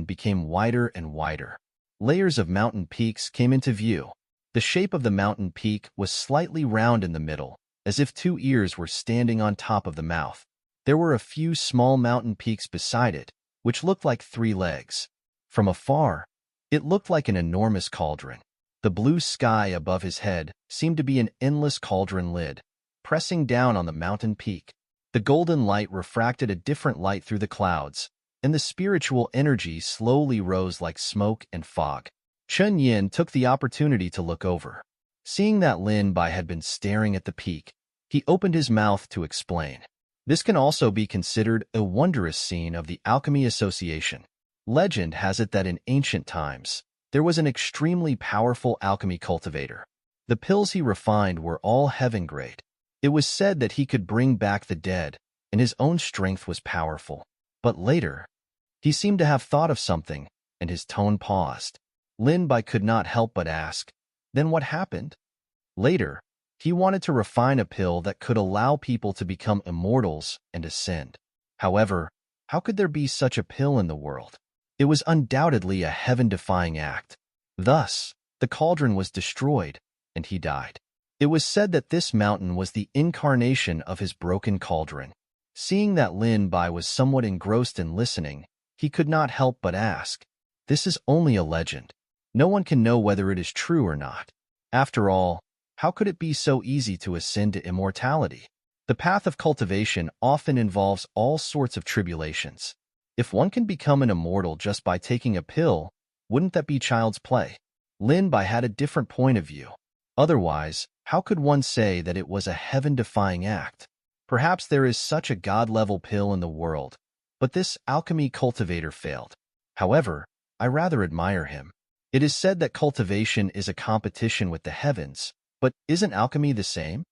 became wider and wider. Layers of mountain peaks came into view. The shape of the mountain peak was slightly round in the middle, as if two ears were standing on top of the mouth. There were a few small mountain peaks beside it, which looked like three legs. From afar, it looked like an enormous cauldron. The blue sky above his head seemed to be an endless cauldron lid, pressing down on the mountain peak. The golden light refracted a different light through the clouds, and the spiritual energy slowly rose like smoke and fog. Chen Yin took the opportunity to look over. Seeing that Lin Bai had been staring at the peak, he opened his mouth to explain. This can also be considered a wondrous scene of the Alchemy Association. Legend has it that in ancient times, there was an extremely powerful alchemy cultivator. The pills he refined were all heaven-grade. It was said that he could bring back the dead, and his own strength was powerful. But later, he seemed to have thought of something, and his tone paused. Lin Bai could not help but ask, "Then what happened?" Later, he wanted to refine a pill that could allow people to become immortals and ascend. However, how could there be such a pill in the world? It was undoubtedly a heaven-defying act. Thus, the cauldron was destroyed, and he died. It was said that this mountain was the incarnation of his broken cauldron. Seeing that Lin Bai was somewhat engrossed in listening, he could not help but ask, "This is only a legend. No one can know whether it is true or not. After all, how could it be so easy to ascend to immortality? The path of cultivation often involves all sorts of tribulations. If one can become an immortal just by taking a pill, wouldn't that be child's play?" Lin Bai had a different point of view. Otherwise, how could one say that it was a heaven-defying act? Perhaps there is such a god-level pill in the world, but this alchemy cultivator failed. However, I rather admire him. It is said that cultivation is a competition with the heavens, but isn't alchemy the same?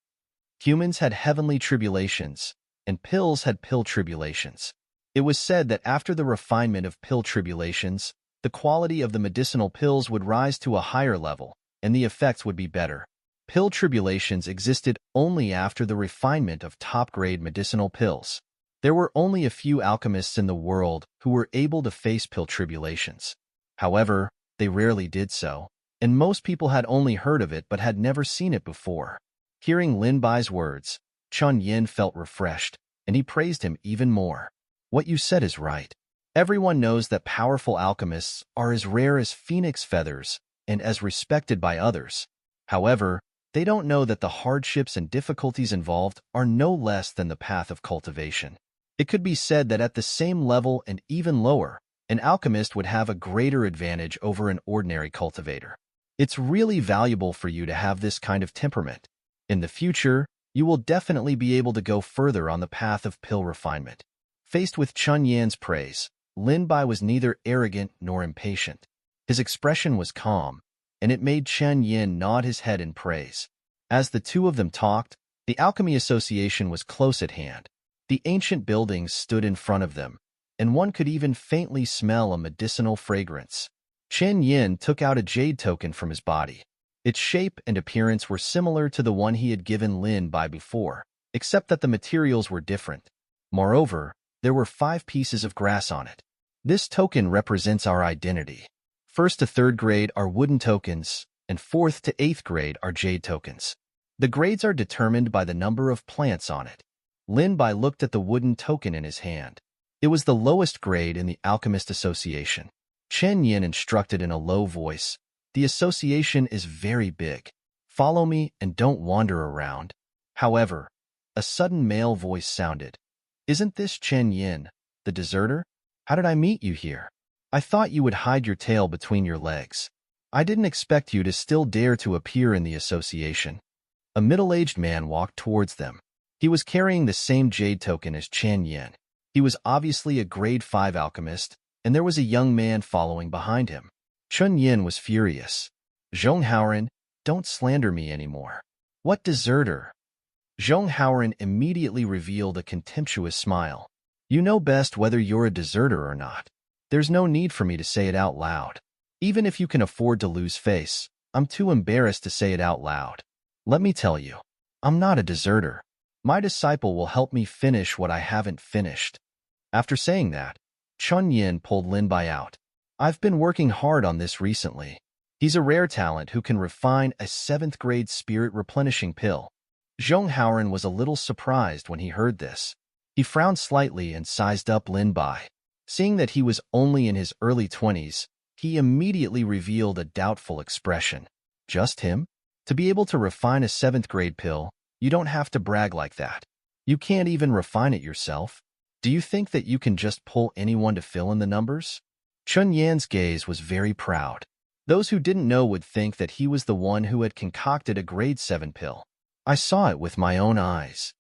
Humans had heavenly tribulations, and pills had pill tribulations. It was said that after the refinement of pill tribulations, the quality of the medicinal pills would rise to a higher level, and the effects would be better. Pill tribulations existed only after the refinement of top-grade medicinal pills. There were only a few alchemists in the world who were able to face pill tribulations. However, they rarely did so, and most people had only heard of it but had never seen it before. Hearing Lin Bai's words, Chen Yin felt refreshed, and he praised him even more. "What you said is right. Everyone knows that powerful alchemists are as rare as phoenix feathers and as respected by others. However, they don't know that the hardships and difficulties involved are no less than the path of cultivation. It could be said that at the same level and even lower, an alchemist would have a greater advantage over an ordinary cultivator. It's really valuable for you to have this kind of temperament. In the future, you will definitely be able to go further on the path of pill refinement." Faced with Chen Yan's praise, Lin Bai was neither arrogant nor impatient. His expression was calm, and it made Chen Yin nod his head in praise. As the two of them talked, the Alchemy Association was close at hand. The ancient buildings stood in front of them, and one could even faintly smell a medicinal fragrance. Chen Yin took out a jade token from his body. Its shape and appearance were similar to the one he had given Lin Bai before, except that the materials were different. Moreover, there were 5 pieces of grass on it. This token represents our identity. 1st to 3rd grade are wooden tokens, and 4th to 8th grade are jade tokens. The grades are determined by the number of plants on it. Lin Bai looked at the wooden token in his hand. It was the lowest grade in the Alchemist Association. Chen Yin instructed in a low voice, "The association is very big. Follow me and don't wander around." However, a sudden male voice sounded. "Isn't this Chen Yin, the deserter? How did I meet you here? I thought you would hide your tail between your legs. I didn't expect you to still dare to appear in the association." A middle-aged man walked towards them. He was carrying the same jade token as Chen Yin. He was obviously a grade 5 alchemist, and there was a young man following behind him. Chen Yin was furious. "Zhong Haoran, don't slander me anymore." "What deserter?" Zhong Haoran immediately revealed a contemptuous smile. "You know best whether you're a deserter or not. There's no need for me to say it out loud. Even if you can afford to lose face, I'm too embarrassed to say it out loud. Let me tell you, I'm not a deserter. My disciple will help me finish what I haven't finished." After saying that, Chen Yin pulled Lin Bai out. I've been working hard on this recently. He's a rare talent who can refine a 7th-grade spirit-replenishing pill. Zhong Haoran was a little surprised when he heard this. He frowned slightly and sized up Lin Bai. Seeing that he was only in his early 20s, he immediately revealed a doubtful expression. Just him? To be able to refine a 7th-grade pill, you don't have to brag like that. You can't even refine it yourself. Do you think that you can just pull anyone to fill in the numbers? Chun Yan's gaze was very proud. Those who didn't know would think that he was the one who had concocted a grade 7 pill. I saw it with my own eyes.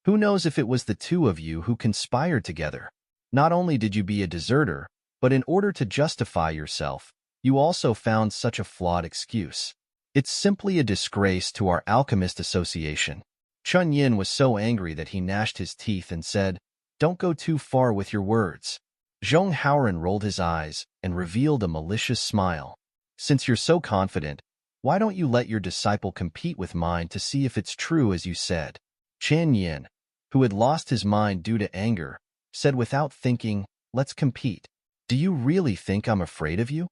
Who knows if it was the two of you who conspired together? Not only did you be a deserter, but in order to justify yourself, you also found such a flawed excuse. It's simply a disgrace to our alchemist association. Chun Yin was so angry that he gnashed his teeth and said, "Don't go too far with your words." Zhong Haoran rolled his eyes and revealed a malicious smile. "Since you're so confident, why don't you let your disciple compete with mine to see if it's true as you said?" Chan Yin, who had lost his mind due to anger, said without thinking, "Let's compete. Do you really think I'm afraid of you?"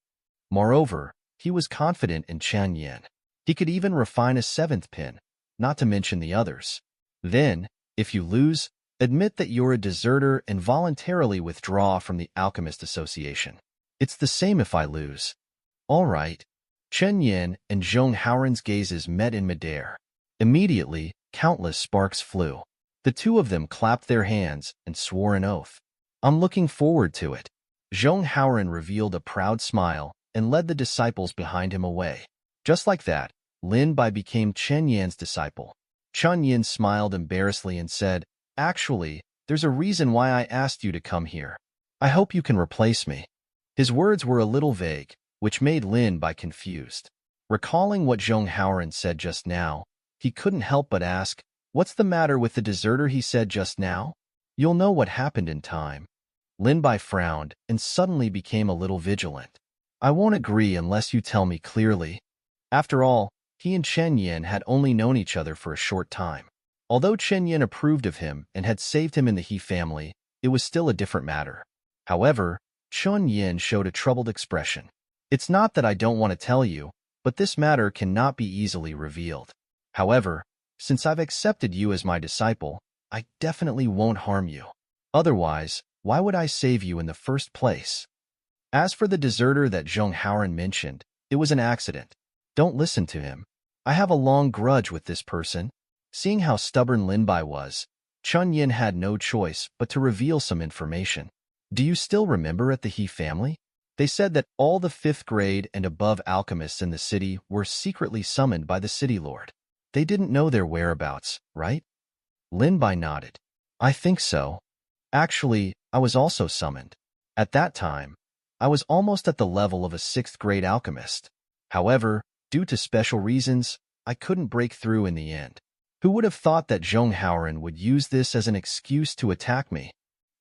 Moreover, he was confident in Chan Yin. He could even refine a 7th pin, not to mention the others. Then, if you lose, admit that you're a deserter and voluntarily withdraw from the Alchemist Association. It's the same if I lose. All right. Chen Yin and Zhong Haoran's gazes met in midair. Immediately, countless sparks flew. The two of them clapped their hands and swore an oath. "I'm looking forward to it." Zhong Haoran revealed a proud smile and led the disciples behind him away. Just like that, Lin Bai became Chen Yan's disciple. Chun Yin smiled embarrassedly and said, "Actually, there's a reason why I asked you to come here. I hope you can replace me." His words were a little vague, which made Lin Bai confused. Recalling what Zhong Haoran said just now, he couldn't help but ask, "What's the matter with the deserter he said just now?" "You'll know what happened in time." Lin Bai frowned and suddenly became a little vigilant. "I won't agree unless you tell me clearly." After all, he and Chen Yin had only known each other for a short time. Although Chen Yin approved of him and had saved him in the He family, it was still a different matter. However, Chun Yin showed a troubled expression. "It's not that I don't want to tell you, but this matter cannot be easily revealed. However, since I've accepted you as my disciple, I definitely won't harm you. Otherwise, why would I save you in the first place?" As for the deserter that Zhong Haoran mentioned, it was an accident. Don't listen to him. I have a long grudge with this person. Seeing how stubborn Lin Bai was, Chun Yin had no choice but to reveal some information. "Do you still remember at the He family? They said that all the 5th grade and above alchemists in the city were secretly summoned by the city lord. They didn't know their whereabouts, right?" Lin Bai nodded. "I think so. Actually, I was also summoned. At that time, I was almost at the level of a 6th grade alchemist. However, due to special reasons, I couldn't break through in the end. Who would have thought that Zhong Haoran would use this as an excuse to attack me?"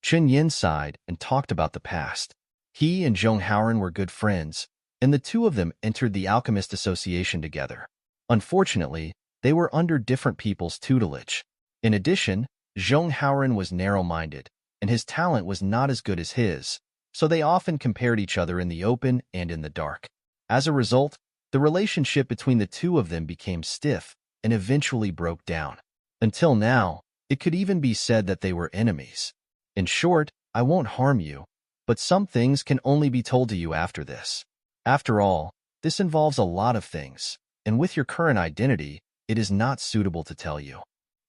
Chen Yin sighed and talked about the past. He and Zhong Haoran were good friends, and the two of them entered the Alchemist Association together. Unfortunately, they were under different people's tutelage. In addition, Zhong Haoran was narrow-minded, and his talent was not as good as his, so they often compared each other in the open and in the dark. As a result, the relationship between the two of them became stiff and eventually broke down. Until now, it could even be said that they were enemies. In short, I won't harm you, but some things can only be told to you after this. After all, this involves a lot of things, and with your current identity, it is not suitable to tell you.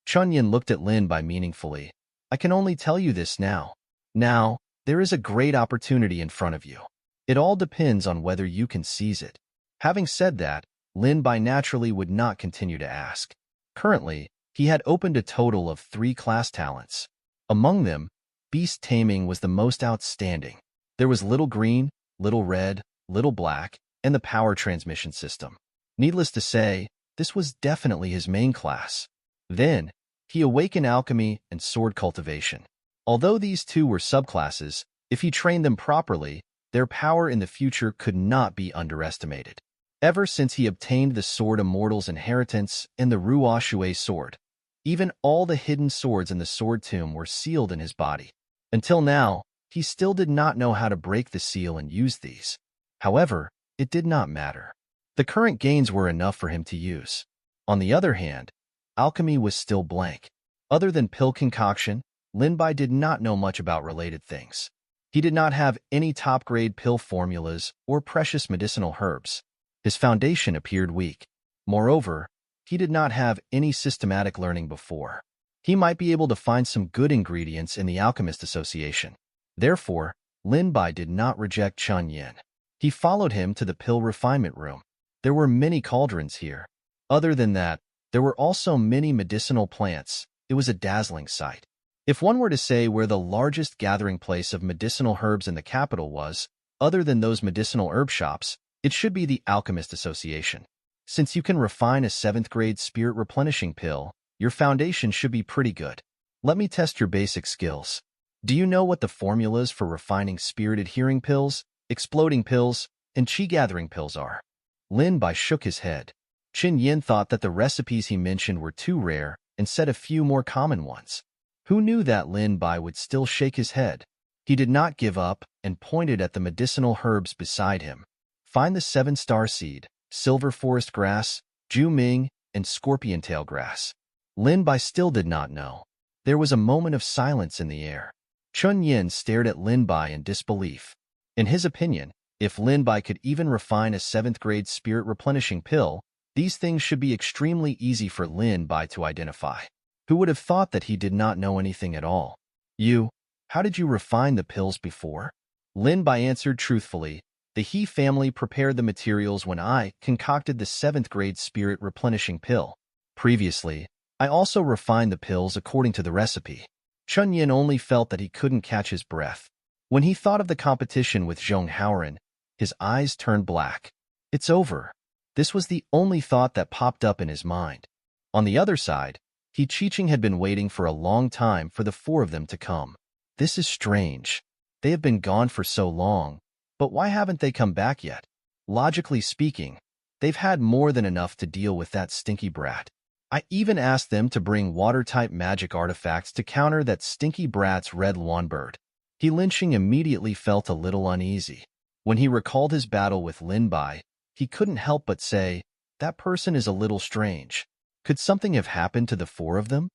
Chun Yin looked at Lin Bai meaningfully. "I can only tell you this now. Now, there is a great opportunity in front of you. It all depends on whether you can seize it." Having said that, Lin Bai naturally would not continue to ask. Currently, he had opened a total of 3 class talents. Among them, beast taming was the most outstanding. There was little green, little red, little black, and the power transmission system. Needless to say, this was definitely his main class. Then, he awakened alchemy and sword cultivation. Although these two were subclasses, if he trained them properly, their power in the future could not be underestimated. Ever since he obtained the Sword Immortal's inheritance and the Ruo Shui sword, even all the hidden swords in the sword tomb were sealed in his body. Until now, he still did not know how to break the seal and use these. However, it did not matter. The current gains were enough for him to use. On the other hand, alchemy was still blank. Other than pill concoction, Lin Bai did not know much about related things. He did not have any top-grade pill formulas or precious medicinal herbs. His foundation appeared weak. Moreover, he did not have any systematic learning before. He might be able to find some good ingredients in the Alchemist Association. Therefore, Lin Bai did not reject Chun Yin. He followed him to the pill refinement room. There were many cauldrons here. Other than that, there were also many medicinal plants. It was a dazzling sight. If one were to say where the largest gathering place of medicinal herbs in the capital was, other than those medicinal herb shops, it should be the Alchemist Association. Since you can refine a 7th-grade spirit replenishing pill, your foundation should be pretty good. Let me test your basic skills. Do you know what the formulas for refining spirit-adhering pills, exploding pills, and chi-gathering pills are? Lin Bai shook his head. Qin Yin thought that the recipes he mentioned were too rare and said a few more common ones. Who knew that Lin Bai would still shake his head? He did not give up and pointed at the medicinal herbs beside him. Find the 7-star seed, silver forest grass, Ju Ming, and scorpion tail grass. Lin Bai still did not know. There was a moment of silence in the air. Chun Yin stared at Lin Bai in disbelief. In his opinion, if Lin Bai could even refine a 7th-grade spirit replenishing pill, these things should be extremely easy for Lin Bai to identify. Who would have thought that he did not know anything at all? How did you refine the pills before? Lin Bai answered truthfully. The He family prepared the materials when I concocted the 7th-grade spirit replenishing pill. Previously, I also refined the pills according to the recipe. Chun Yin only felt that he couldn't catch his breath. When he thought of the competition with Zhong Haoren, his eyes turned black. It's over. This was the only thought that popped up in his mind. On the other side, He Qiqing had been waiting for a long time for the 4 of them to come. This is strange. They have been gone for so long, but why haven't they come back yet? Logically speaking, they've had more than enough to deal with that stinky brat. I even asked them to bring water-type magic artifacts to counter that stinky brat's red Luanbird. He Linqing immediately felt a little uneasy. When he recalled his battle with Lin Bai, he couldn't help but say, that person is a little strange. Could something have happened to the 4 of them?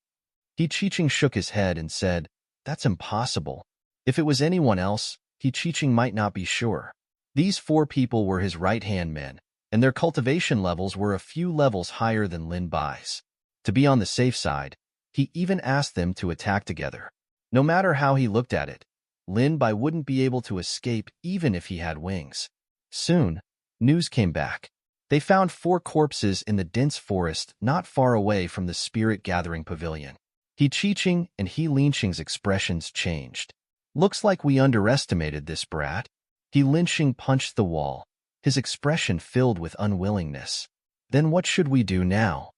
He Qiqing shook his head and said, that's impossible. If it was anyone else, He Qiqing might not be sure. These 4 people were his right-hand men, and their cultivation levels were a few levels higher than Lin Bai's. To be on the safe side, he even asked them to attack together. No matter how he looked at it, Lin Bai wouldn't be able to escape even if he had wings. Soon, news came back. They found 4 corpses in the dense forest not far away from the spirit-gathering pavilion. He Qiqing and He Linqing's expressions changed. Looks like we underestimated this brat. He Linqing punched the wall, his expression filled with unwillingness. Then what should we do now?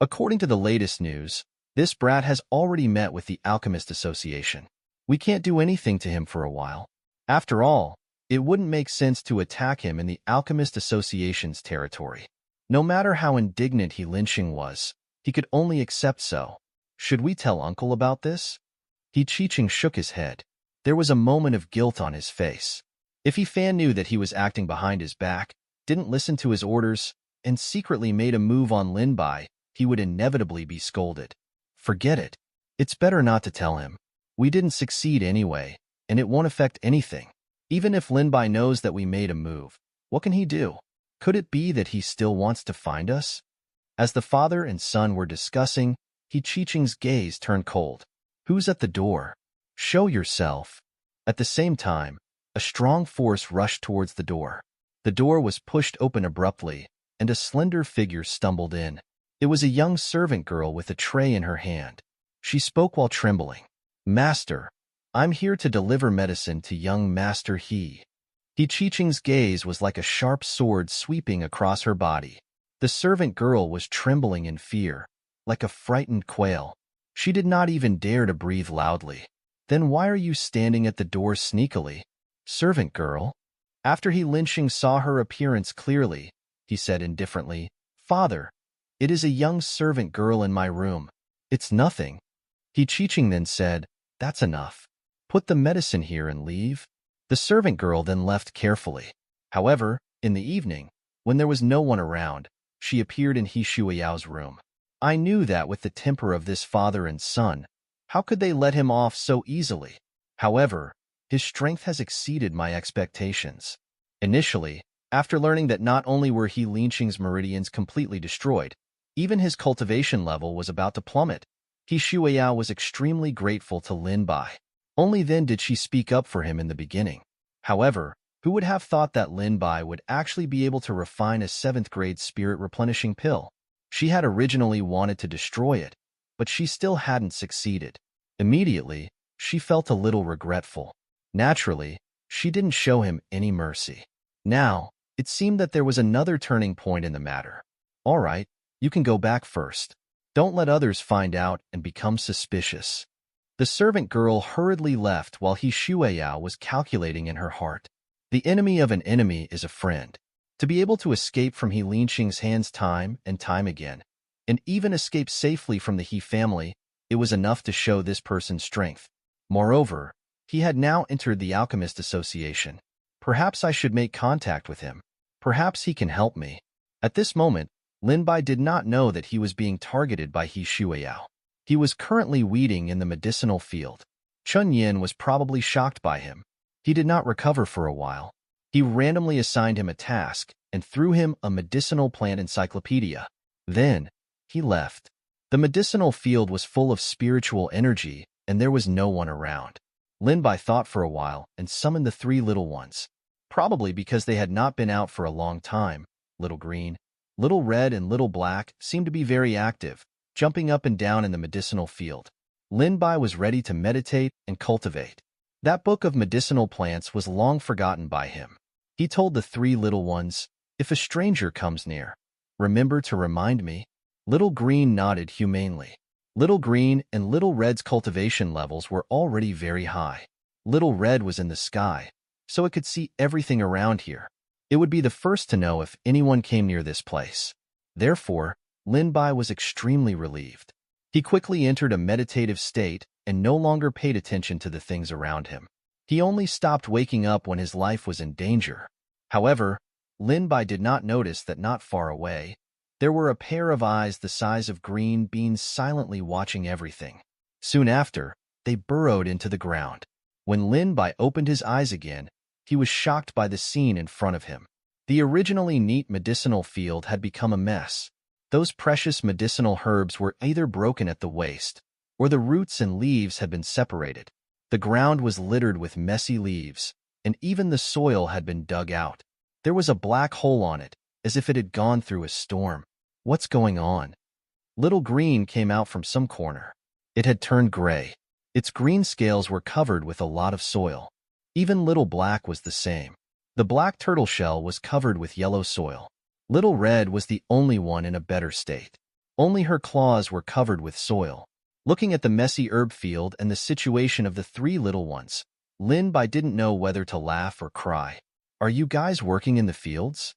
According to the latest news, this brat has already met with the Alchemist Association. We can't do anything to him for a while. After all, it wouldn't make sense to attack him in the Alchemist Association's territory. No matter how indignant He Linqing was, he could only accept so. Should we tell Uncle about this? He Qiqing shook his head. There was a moment of guilt on his face. If He Fan knew that he was acting behind his back, didn't listen to his orders, and secretly made a move on Lin Bai, he would inevitably be scolded. Forget it. It's better not to tell him. We didn't succeed anyway, and it won't affect anything. Even if Lin Bai knows that we made a move, what can he do? Could it be that he still wants to find us? As the father and son were discussing, He Qiqing's gaze turned cold. Who's at the door? Show yourself. At the same time, a strong force rushed towards the door. The door was pushed open abruptly, and a slender figure stumbled in. It was a young servant girl with a tray in her hand. She spoke while trembling. Master, I'm here to deliver medicine to young Master He. He Qiqing's gaze was like a sharp sword sweeping across her body. The servant girl was trembling in fear, like a frightened quail. She did not even dare to breathe loudly. Then why are you standing at the door sneakily? Servant girl? After He Linqing saw her appearance clearly, he said indifferently, Father, it is a young servant girl in my room. It's nothing. He Qiqing then said, that's enough. Put the medicine here and leave. The servant girl then left carefully. However, in the evening, when there was no one around, she appeared in He Shuiyao's room. I knew that with the temper of this father and son, how could they let him off so easily? However, his strength has exceeded my expectations. Initially, after learning that not only were He Linqing's meridians completely destroyed, even his cultivation level was about to plummet, He Shuiyao was extremely grateful to Lin Bai. Only then did she speak up for him in the beginning. However, who would have thought that Lin Bai would actually be able to refine a 7th-grade spirit-replenishing pill? She had originally wanted to destroy it, but she still hadn't succeeded. Immediately, she felt a little regretful. Naturally, she didn't show him any mercy. Now, it seemed that there was another turning point in the matter. All right, you can go back first. Don't let others find out and become suspicious. The servant girl hurriedly left while He Shuiyao was calculating in her heart. The enemy of an enemy is a friend. To be able to escape from He Linqing's hands time and time again, and even escape safely from the He family, it was enough to show this person's strength. Moreover, he had now entered the Alchemist Association. Perhaps I should make contact with him. Perhaps he can help me. At this moment, Lin Bai did not know that he was being targeted by He Shuiyao. He was currently weeding in the medicinal field. Chun Yin was probably shocked by him. He did not recover for a while. He randomly assigned him a task and threw him a medicinal plant encyclopedia. Then, he left. The medicinal field was full of spiritual energy, and there was no one around. Lin Bai thought for a while and summoned the 3 little ones. Probably because they had not been out for a long time, Little Green, Little Red, and Little Black seemed to be very active, jumping up and down in the medicinal field. Lin Bai was ready to meditate and cultivate. That book of medicinal plants was long forgotten by him. He told the 3 little ones, "If a stranger comes near, remember to remind me." Little Green nodded humanely. Little Green and Little Red's cultivation levels were already very high. Little Red was in the sky, so it could see everything around here. It would be the first to know if anyone came near this place. Therefore, Lin Bai was extremely relieved. He quickly entered a meditative state and no longer paid attention to the things around him. He only stopped waking up when his life was in danger. However, Lin Bai did not notice that not far away, there were a pair of eyes the size of green beans silently watching everything. Soon after, they burrowed into the ground. When Lin Bai opened his eyes again, he was shocked by the scene in front of him. The originally neat medicinal field had become a mess. Those precious medicinal herbs were either broken at the waist, or the roots and leaves had been separated. The ground was littered with messy leaves, and even the soil had been dug out. There was a black hole on it, as if it had gone through a storm. What's going on? Little Green came out from some corner. It had turned gray. Its green scales were covered with a lot of soil. Even Little Black was the same. The black turtle shell was covered with yellow soil. Little Red was the only one in a better state. Only her claws were covered with soil. Looking at the messy herb field and the situation of the 3 little ones, Lin Bai didn't know whether to laugh or cry. "Are you guys working in the fields?"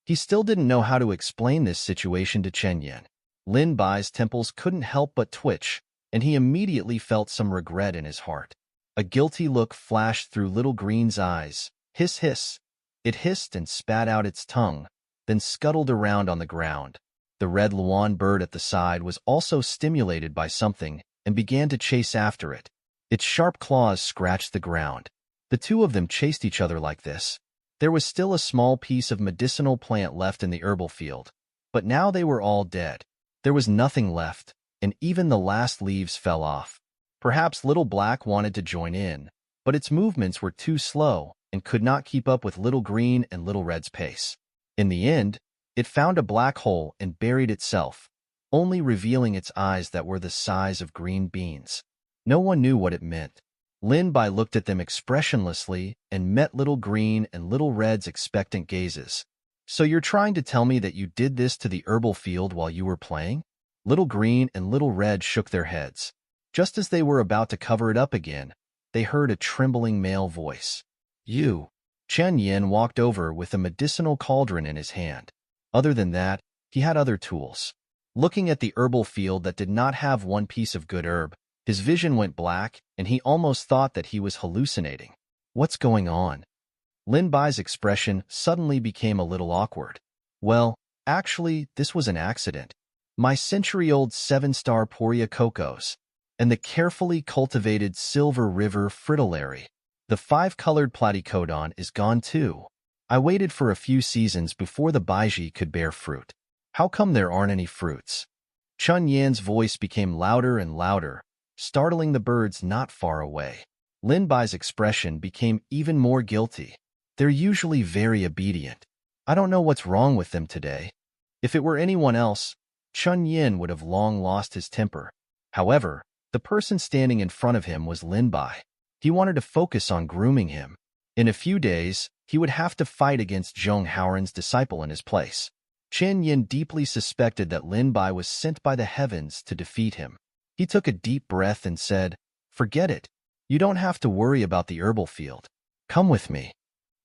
He still didn't know how to explain this situation to Chen Yin. Lin Bai's temples couldn't help but twitch, and he immediately felt some regret in his heart. A guilty look flashed through Little Green's eyes. Hiss, hiss. It hissed and spat out its tongue, then scuttled around on the ground. The red Luan bird at the side was also stimulated by something and began to chase after it. Its sharp claws scratched the ground. The 2 of them chased each other like this. There was still a small piece of medicinal plant left in the herbal field, but now they were all dead. There was nothing left, and even the last leaves fell off. Perhaps Little Black wanted to join in, but its movements were too slow and could not keep up with Little Green and Little Red's pace. In the end, it found a black hole and buried itself, only revealing its eyes that were the size of green beans. No one knew what it meant. Lin Bai looked at them expressionlessly and met Little Green and Little Red's expectant gazes. "So you're trying to tell me that you did this to the herbal field while you were playing?" Little Green and Little Red shook their heads. Just as they were about to cover it up again, they heard a trembling male voice. "You." Chen Yin walked over with a medicinal cauldron in his hand. Other than that, he had other tools. Looking at the herbal field that did not have one piece of good herb, his vision went black, and he almost thought that he was hallucinating. What's going on? Lin Bai's expression suddenly became a little awkward. Well, actually, this was an accident. My century-old 7-star Poria Cocos, and the carefully cultivated Silver River Fritillary. The 5-colored Platycodon is gone too. I waited for a few seasons before the Baiji could bear fruit. How come there aren't any fruits? Chun Yan's voice became louder and louder, startling the birds not far away. Lin Bai's expression became even more guilty. They're usually very obedient. I don't know what's wrong with them today. If it were anyone else, Chun Yin would have long lost his temper. However, the person standing in front of him was Lin Bai. He wanted to focus on grooming him. In a few days, he would have to fight against Zhong Haoran's disciple in his place. Chen Yin deeply suspected that Lin Bai was sent by the heavens to defeat him. He took a deep breath and said, "Forget it. You don't have to worry about the herbal field. Come with me."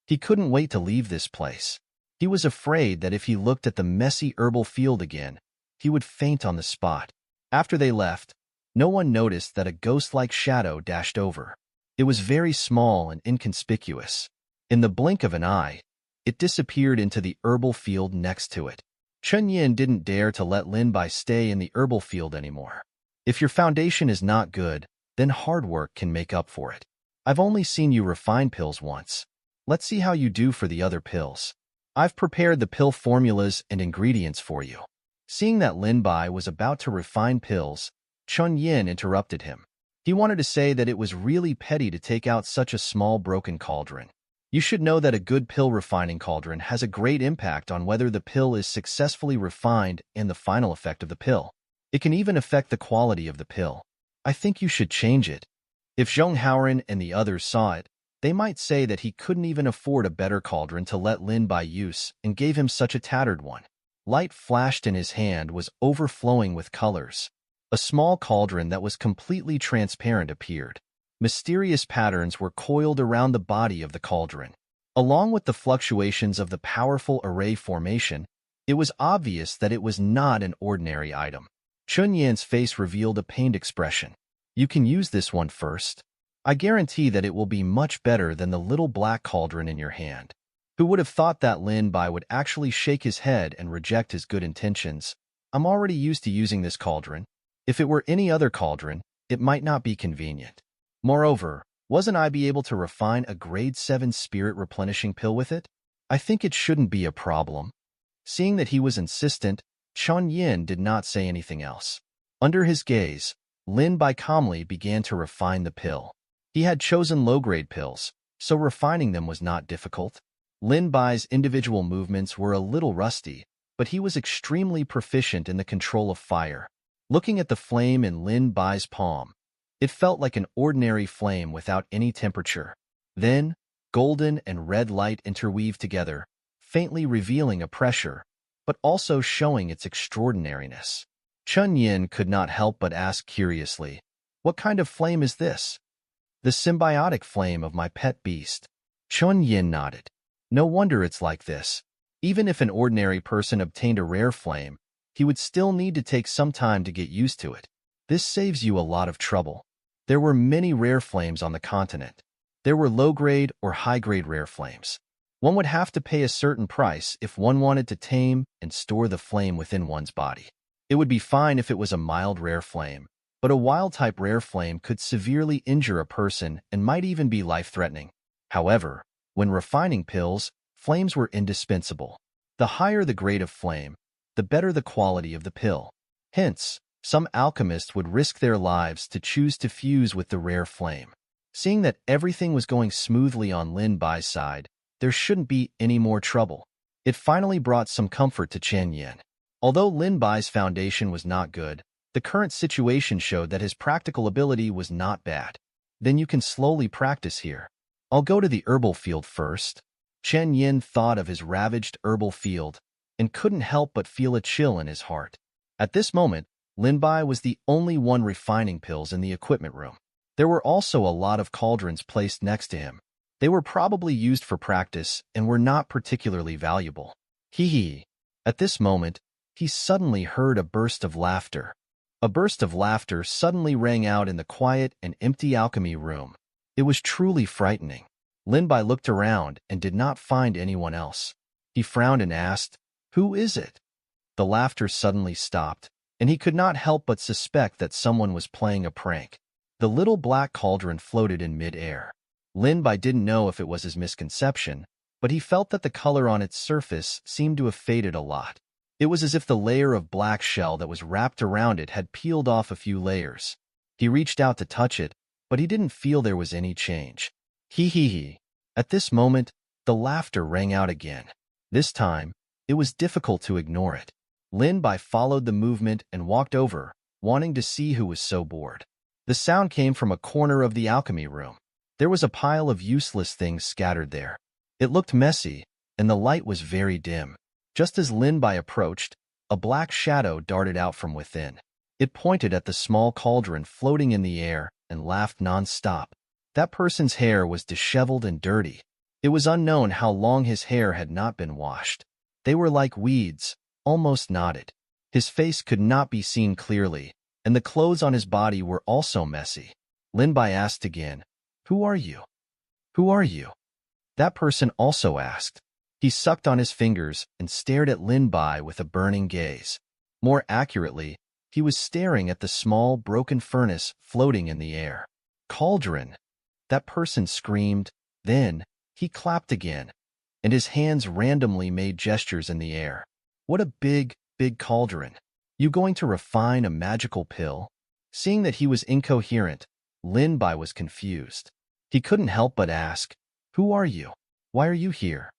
He couldn't wait to leave this place. He was afraid that if he looked at the messy herbal field again, he would faint on the spot. After they left, no one noticed that a ghost-like shadow dashed over. It was very small and inconspicuous. In the blink of an eye, it disappeared into the herbal field next to it. Chun Yin didn't dare to let Lin Bai stay in the herbal field anymore. If your foundation is not good, then hard work can make up for it. I've only seen you refine pills once. Let's see how you do for the other pills. I've prepared the pill formulas and ingredients for you. Seeing that Lin Bai was about to refine pills, Chun Yin interrupted him. He wanted to say that it was really petty to take out such a small broken cauldron. You should know that a good pill refining cauldron has a great impact on whether the pill is successfully refined and the final effect of the pill. It can even affect the quality of the pill. I think you should change it. If Zhong Haoran and the others saw it, they might say that he couldn't even afford a better cauldron to let Lin Bai use and gave him such a tattered one. Light flashed in his hand was overflowing with colors. A small cauldron that was completely transparent appeared. Mysterious patterns were coiled around the body of the cauldron. Along with the fluctuations of the powerful array formation, it was obvious that it was not an ordinary item. Chun Yan's face revealed a pained expression. You can use this one first. I guarantee that it will be much better than the little black cauldron in your hand. Who would have thought that Lin Bai would actually shake his head and reject his good intentions? I'm already used to using this cauldron. If it were any other cauldron, it might not be convenient. Moreover, wasn't I be able to refine a grade 7 spirit replenishing pill with it? I think it shouldn't be a problem. Seeing that he was insistent, Chun Yin did not say anything else. Under his gaze, Lin Bai calmly began to refine the pill. He had chosen low-grade pills, so refining them was not difficult. Lin Bai's individual movements were a little rusty, but he was extremely proficient in the control of fire. Looking at the flame in Lin Bai's palm, it felt like an ordinary flame without any temperature. Then, golden and red light interweaved together, faintly revealing a pressure, but also showing its extraordinariness. Chun Yin could not help but ask curiously, "What kind of flame is this?" "The symbiotic flame of my pet beast." Chun Yin nodded. "No wonder it's like this. Even if an ordinary person obtained a rare flame, he would still need to take some time to get used to it. This saves you a lot of trouble." There were many rare flames on the continent. There were low-grade or high-grade rare flames. One would have to pay a certain price if one wanted to tame and store the flame within one's body. It would be fine if it was a mild rare flame, but a wild-type rare flame could severely injure a person and might even be life-threatening. However, when refining pills, flames were indispensable. The higher the grade of flame, the better the quality of the pill. Hence, some alchemists would risk their lives to choose to fuse with the rare flame. Seeing that everything was going smoothly on Lin Bai's side, there shouldn't be any more trouble. It finally brought some comfort to Chen Yin. Although Lin Bai's foundation was not good, the current situation showed that his practical ability was not bad. Then you can slowly practice here. I'll go to the herbal field first. Chen Yin thought of his ravaged herbal field and couldn't help but feel a chill in his heart. At this moment, Lin Bai was the only one refining pills in the equipment room. There were also a lot of cauldrons placed next to him. They were probably used for practice and were not particularly valuable. Hee. At this moment, he suddenly heard a burst of laughter. A burst of laughter suddenly rang out in the quiet and empty alchemy room. It was truly frightening. Lin Bai looked around and did not find anyone else. He frowned and asked, "Who is it?" The laughter suddenly stopped, and he could not help but suspect that someone was playing a prank. The little black cauldron floated in mid-air. Lin Bai didn't know if it was his misconception, but he felt that the color on its surface seemed to have faded a lot. It was as if the layer of black shell that was wrapped around it had peeled off a few layers. He reached out to touch it, but he didn't feel there was any change. Hee hee hee. At this moment, the laughter rang out again. This time, it was difficult to ignore it. Lin Bai followed the movement and walked over, wanting to see who was so bored. The sound came from a corner of the alchemy room. There was a pile of useless things scattered there. It looked messy, and the light was very dim. Just as Lin Bai approached, a black shadow darted out from within. It pointed at the small cauldron floating in the air and laughed non-stop. That person's hair was disheveled and dirty. It was unknown how long his hair had not been washed. They were like weeds, almost knotted. His face could not be seen clearly, and the clothes on his body were also messy. Lin Bai asked again, "Who are you? Who are you?" That person also asked. He sucked on his fingers and stared at Lin Bai with a burning gaze. More accurately, he was staring at the small, broken furnace floating in the air. "Cauldron!" That person screamed. Then, he clapped again, and his hands randomly made gestures in the air. "What a big, big cauldron! You going to refine a magical pill?" Seeing that he was incoherent, Lin Bai was confused. He couldn't help but ask, "Who are you? Why are you here?"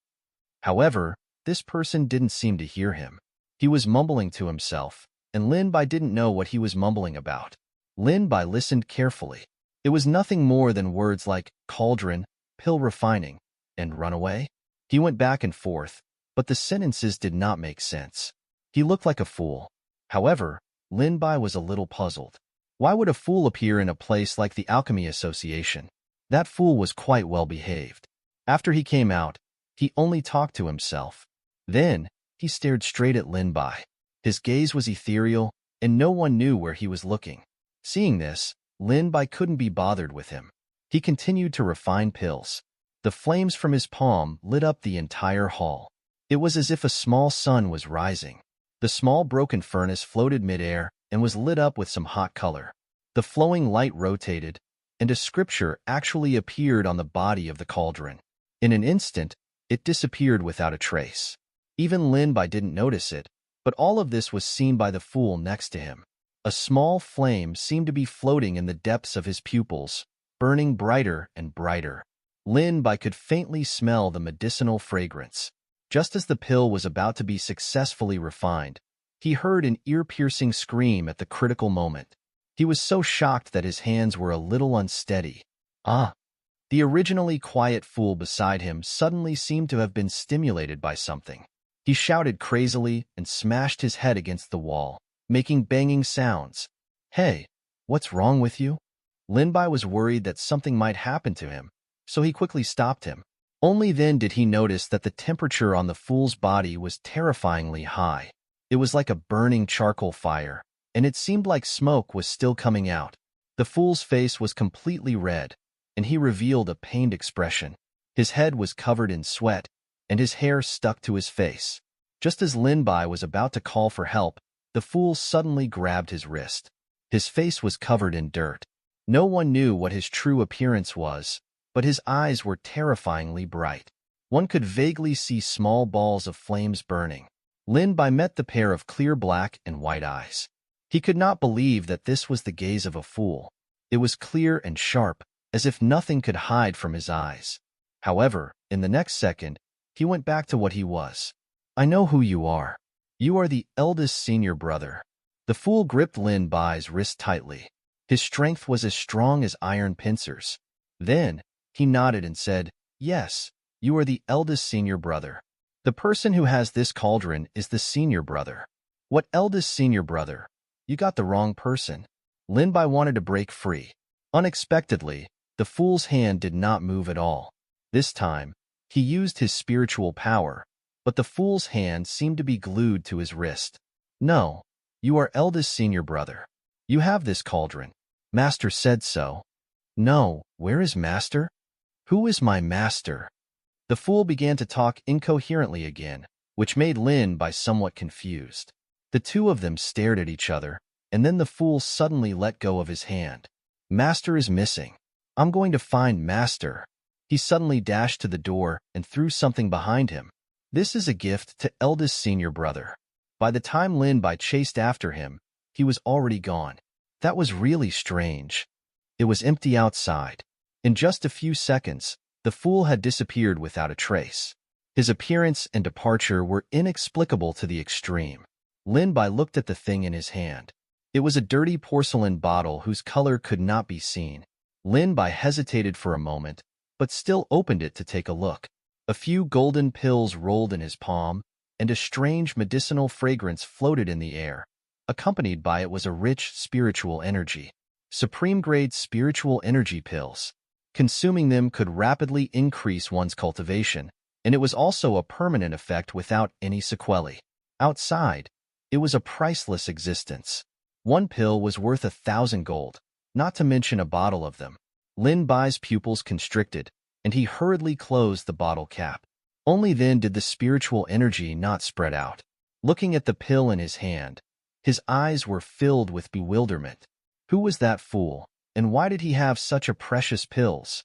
However, this person didn't seem to hear him. He was mumbling to himself, and Lin Bai didn't know what he was mumbling about. Lin Bai listened carefully. It was nothing more than words like cauldron, pill refining, and runaway. He went back and forth, but the sentences did not make sense. He looked like a fool. However, Lin Bai was a little puzzled. Why would a fool appear in a place like the Alchemy Association? That fool was quite well behaved. After he came out, he only talked to himself. Then, he stared straight at Lin Bai. His gaze was ethereal, and no one knew where he was looking. Seeing this, Lin Bai couldn't be bothered with him. He continued to refine pills. The flames from his palm lit up the entire hall. It was as if a small sun was rising. The small broken furnace floated midair and was lit up with some hot color. The flowing light rotated, and a scripture actually appeared on the body of the cauldron. In an instant, it disappeared without a trace. Even Lin Bai didn't notice it, but all of this was seen by the fool next to him. A small flame seemed to be floating in the depths of his pupils, burning brighter and brighter. Lin Bai could faintly smell the medicinal fragrance. Just as the pill was about to be successfully refined, he heard an ear-piercing scream at the critical moment. He was so shocked that his hands were a little unsteady. Ah! The originally quiet fool beside him suddenly seemed to have been stimulated by something. He shouted crazily and smashed his head against the wall, making banging sounds. "Hey, what's wrong with you?" Lin Bai was worried that something might happen to him, so he quickly stopped him. Only then did he notice that the temperature on the fool's body was terrifyingly high. It was like a burning charcoal fire, and it seemed like smoke was still coming out. The fool's face was completely red, and he revealed a pained expression. His head was covered in sweat, and his hair stuck to his face. Just as Lin Bai was about to call for help, the fool suddenly grabbed his wrist. His face was covered in dirt. No one knew what his true appearance was, but his eyes were terrifyingly bright. One could vaguely see small balls of flames burning. Lin Bai met the pair of clear black and white eyes. He could not believe that this was the gaze of a fool. It was clear and sharp, as if nothing could hide from his eyes. However, in the next second, he went back to what he was. "I know who you are. You are the eldest senior brother." The fool gripped Lin Bai's wrist tightly. His strength was as strong as iron pincers. Then, he nodded and said, "Yes, you are the eldest senior brother. The person who has this cauldron is the senior brother." "What eldest senior brother? You got the wrong person." Lin Bai wanted to break free. Unexpectedly, the fool's hand did not move at all. This time, he used his spiritual power, but the fool's hand seemed to be glued to his wrist. "No, you are eldest senior brother. You have this cauldron. Master said so." "No, where is Master?" Who is my master? The fool began to talk incoherently again, which made Lin Bai somewhat confused. The two of them stared at each other, and then the fool suddenly let go of his hand. Master is missing. I'm going to find Master. He suddenly dashed to the door and threw something behind him. This is a gift to eldest senior brother. By the time Lin Bai chased after him, he was already gone. That was really strange. It was empty outside. In just a few seconds, the fool had disappeared without a trace. His appearance and departure were inexplicable to the extreme. Lin Bai looked at the thing in his hand. It was a dirty porcelain bottle whose color could not be seen. Lin Bai hesitated for a moment, but still opened it to take a look. A few golden pills rolled in his palm, and a strange medicinal fragrance floated in the air. Accompanied by it was a rich spiritual energy. Supreme-grade spiritual energy pills. Consuming them could rapidly increase one's cultivation, and it was also a permanent effect without any sequelae. Outside, it was a priceless existence. One pill was worth 1,000 gold, not to mention a bottle of them. Lin Bai's pupils constricted, and he hurriedly closed the bottle cap. Only then did the spiritual energy not spread out. Looking at the pill in his hand, his eyes were filled with bewilderment. Who was that fool, and why did he have such a precious pills?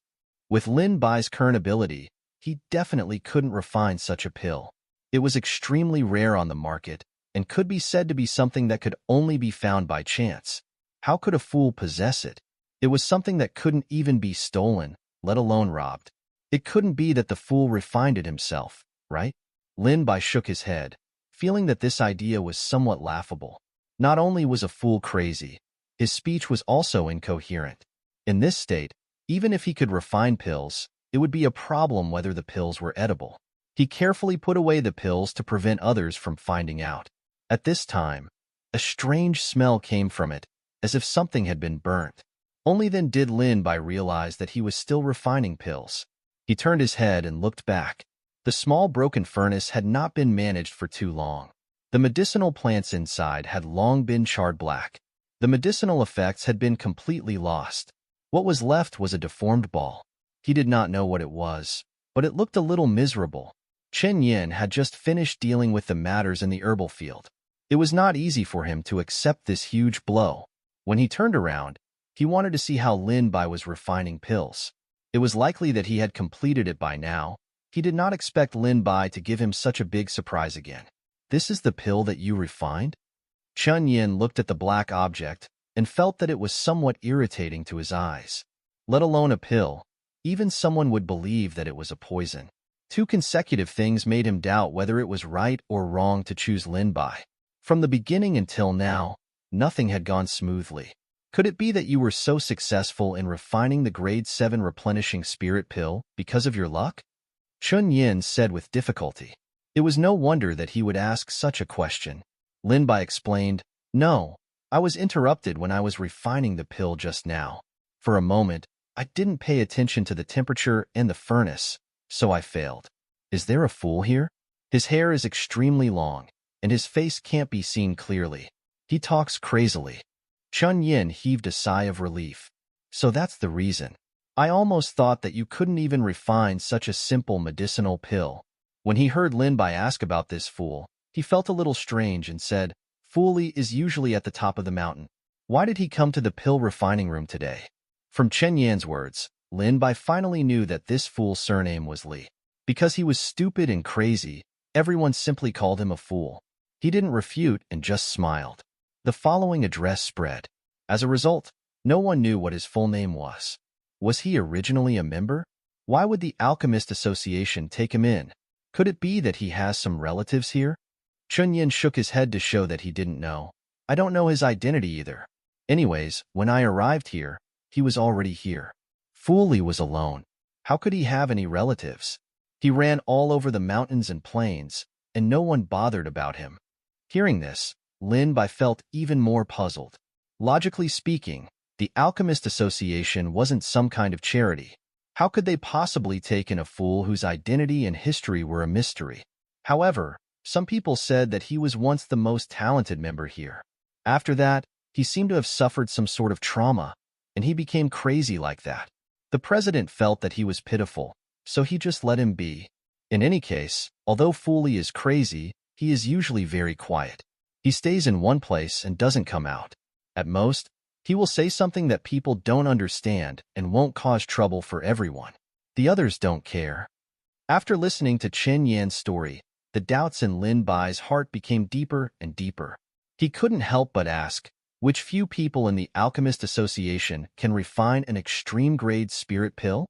With Lin Bai's current ability, he definitely couldn't refine such a pill. It was extremely rare on the market, and could be said to be something that could only be found by chance. How could a fool possess it? It was something that couldn't even be stolen, let alone robbed. It couldn't be that the fool refined it himself, right? Lin Bai shook his head, feeling that this idea was somewhat laughable. Not only was a fool crazy, his speech was also incoherent. In this state, even if he could refine pills, it would be a problem whether the pills were edible. He carefully put away the pills to prevent others from finding out. At this time, a strange smell came from it, as if something had been burnt. Only then did Lin Bai realize that he was still refining pills. He turned his head and looked back. The small broken furnace had not been managed for too long. The medicinal plants inside had long been charred black. The medicinal effects had been completely lost. What was left was a deformed ball. He did not know what it was, but it looked a little miserable. Chen Yin had just finished dealing with the matters in the herbal field. It was not easy for him to accept this huge blow. When he turned around, he wanted to see how Lin Bai was refining pills. It was likely that he had completed it by now. He did not expect Lin Bai to give him such a big surprise again. This is the pill that you refined? Chen Yin looked at the black object and felt that it was somewhat irritating to his eyes. Let alone a pill, even someone would believe that it was a poison. Two consecutive things made him doubt whether it was right or wrong to choose Lin Bai. From the beginning until now, nothing had gone smoothly. Could it be that you were so successful in refining the grade 7 replenishing spirit pill because of your luck? Chun Yin said with difficulty. It was no wonder that he would ask such a question. Lin Bai explained, No, I was interrupted when I was refining the pill just now. For a moment, I didn't pay attention to the temperature in the furnace, so I failed. Is there a fool here? His hair is extremely long, and his face can't be seen clearly. He talks crazily. Chun Yin heaved a sigh of relief. So that's the reason. I almost thought that you couldn't even refine such a simple medicinal pill. When he heard Lin Bai ask about this fool, he felt a little strange and said, Foolie is usually at the top of the mountain. Why did he come to the pill refining room today? From Chen Yan's words, Lin Bai finally knew that this fool's surname was Li. Because he was stupid and crazy, everyone simply called him a fool. He didn't refute and just smiled. The following address spread. As a result, no one knew what his full name was. Was he originally a member? Why would the Alchemist Association take him in? Could it be that he has some relatives here? Chun Yin shook his head to show that he didn't know. I don't know his identity either. Anyways, when I arrived here, he was already here. Fu Li was alone. How could he have any relatives? He ran all over the mountains and plains, and no one bothered about him. Hearing this, Lin Bai felt even more puzzled. Logically speaking, the Alchemist Association wasn't some kind of charity. How could they possibly take in a fool whose identity and history were a mystery? However, some people said that he was once the most talented member here. After that, he seemed to have suffered some sort of trauma, and he became crazy like that. The president felt that he was pitiful, so he just let him be. In any case, although Fu Li is crazy, he is usually very quiet. He stays in one place and doesn't come out. At most, he will say something that people don't understand and won't cause trouble for everyone. The others don't care. After listening to Chen Yan's story, the doubts in Lin Bai's heart became deeper and deeper. He couldn't help but ask, which few people in the Alchemist Association can refine an extreme-grade spirit pill?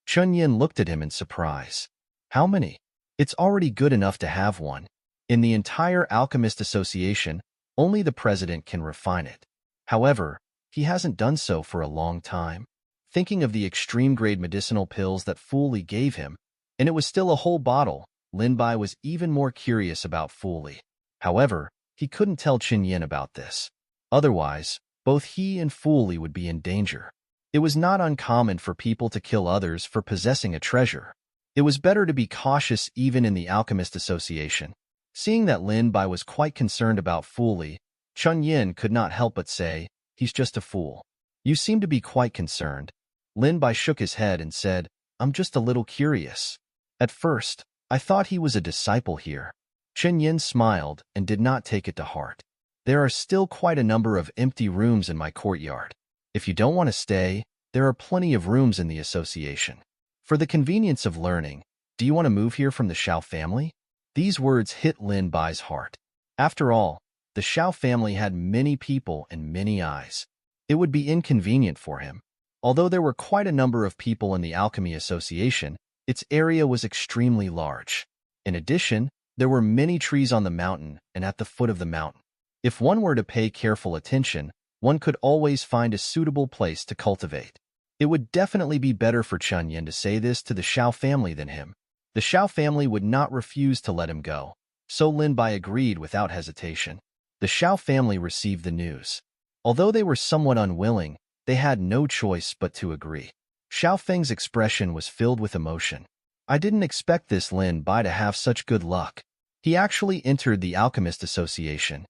Chen Yan looked at him in surprise. How many? It's already good enough to have one. In the entire Alchemist Association, only the president can refine it. However, he hasn't done so for a long time. Thinking of the extreme-grade medicinal pills that Fu Li gave him, and it was still a whole bottle, Lin Bai was even more curious about Fu Li. However, he couldn't tell Chen Yan about this. Otherwise, both he and Fu Li would be in danger. It was not uncommon for people to kill others for possessing a treasure. It was better to be cautious even in the Alchemist Association. Seeing that Lin Bai was quite concerned about Fu Li, Chen Yan could not help but say, "He's just a fool." "You seem to be quite concerned." Lin Bai shook his head and said, "I'm just a little curious. At first, I thought he was a disciple here." Chen Yan smiled and did not take it to heart. "There are still quite a number of empty rooms in my courtyard. If you don't want to stay, there are plenty of rooms in the association. For the convenience of learning, do you want to move here from the Shao family?" These words hit Lin Bai's heart. After all, the Shao family had many people and many eyes. It would be inconvenient for him. Although there were quite a number of people in the Alchemy Association, its area was extremely large. In addition, there were many trees on the mountain and at the foot of the mountain. If one were to pay careful attention, one could always find a suitable place to cultivate. It would definitely be better for Chen Yan to say this to the Shao family than him. The Shao family would not refuse to let him go, so Lin Bai agreed without hesitation. The Shao family received the news. Although they were somewhat unwilling, they had no choice but to agree. Xiao Feng's expression was filled with emotion. "I didn't expect this Lin Bai to have such good luck. He actually entered the Alchemist Association.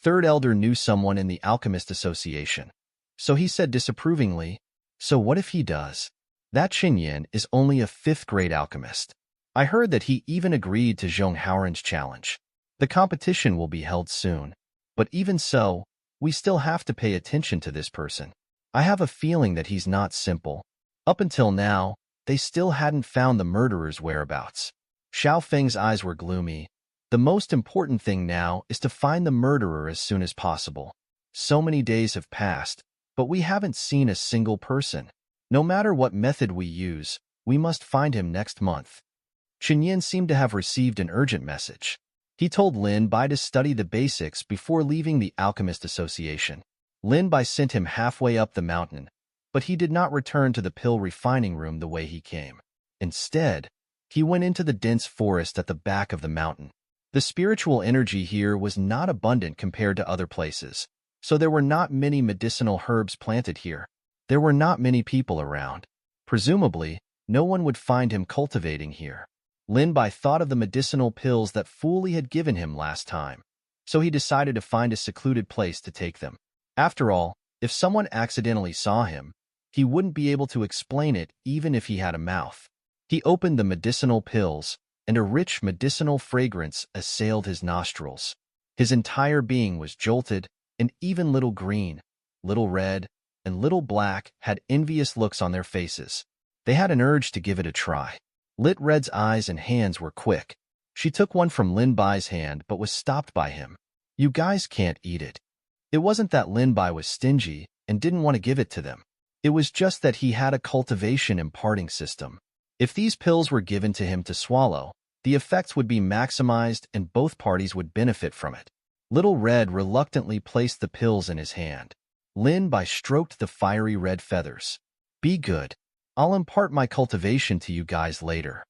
Third Elder knew someone in the Alchemist Association. So he said disapprovingly, 'So what if he does? That Chen Yan is only a 5th-grade alchemist.' I heard that he even agreed to Zhong Haoran's challenge. The competition will be held soon. But even so, we still have to pay attention to this person. I have a feeling that he's not simple." Up until now, they still hadn't found the murderer's whereabouts. Xiao Feng's eyes were gloomy. "The most important thing now is to find the murderer as soon as possible. So many days have passed, but we haven't seen a single person. No matter what method we use, we must find him next month." Chen Yan seemed to have received an urgent message. He told Lin Bai to study the basics before leaving the Alchemist Association. Lin Bai sent him halfway up the mountain, but he did not return to the pill refining room the way he came. Instead, he went into the dense forest at the back of the mountain. The spiritual energy here was not abundant compared to other places, so there were not many medicinal herbs planted here. There were not many people around. Presumably, no one would find him cultivating here. Lin Bai thought of the medicinal pills that Fu Li had given him last time, so he decided to find a secluded place to take them. After all, if someone accidentally saw him, he wouldn't be able to explain it even if he had a mouth. He opened the medicinal pills, and a rich medicinal fragrance assailed his nostrils. His entire being was jolted, and even Little Green, Little Red, and Little Black had envious looks on their faces. They had an urge to give it a try. Lit Red's eyes and hands were quick. She took one from Lin Bai's hand but was stopped by him. "You guys can't eat it." It wasn't that Lin Bai was stingy and didn't want to give it to them. It was just that he had a cultivation imparting system. If these pills were given to him to swallow, the effects would be maximized and both parties would benefit from it. Little Red reluctantly placed the pills in his hand. Lin Bai stroked the fiery red feathers. "Be good. I'll impart my cultivation to you guys later."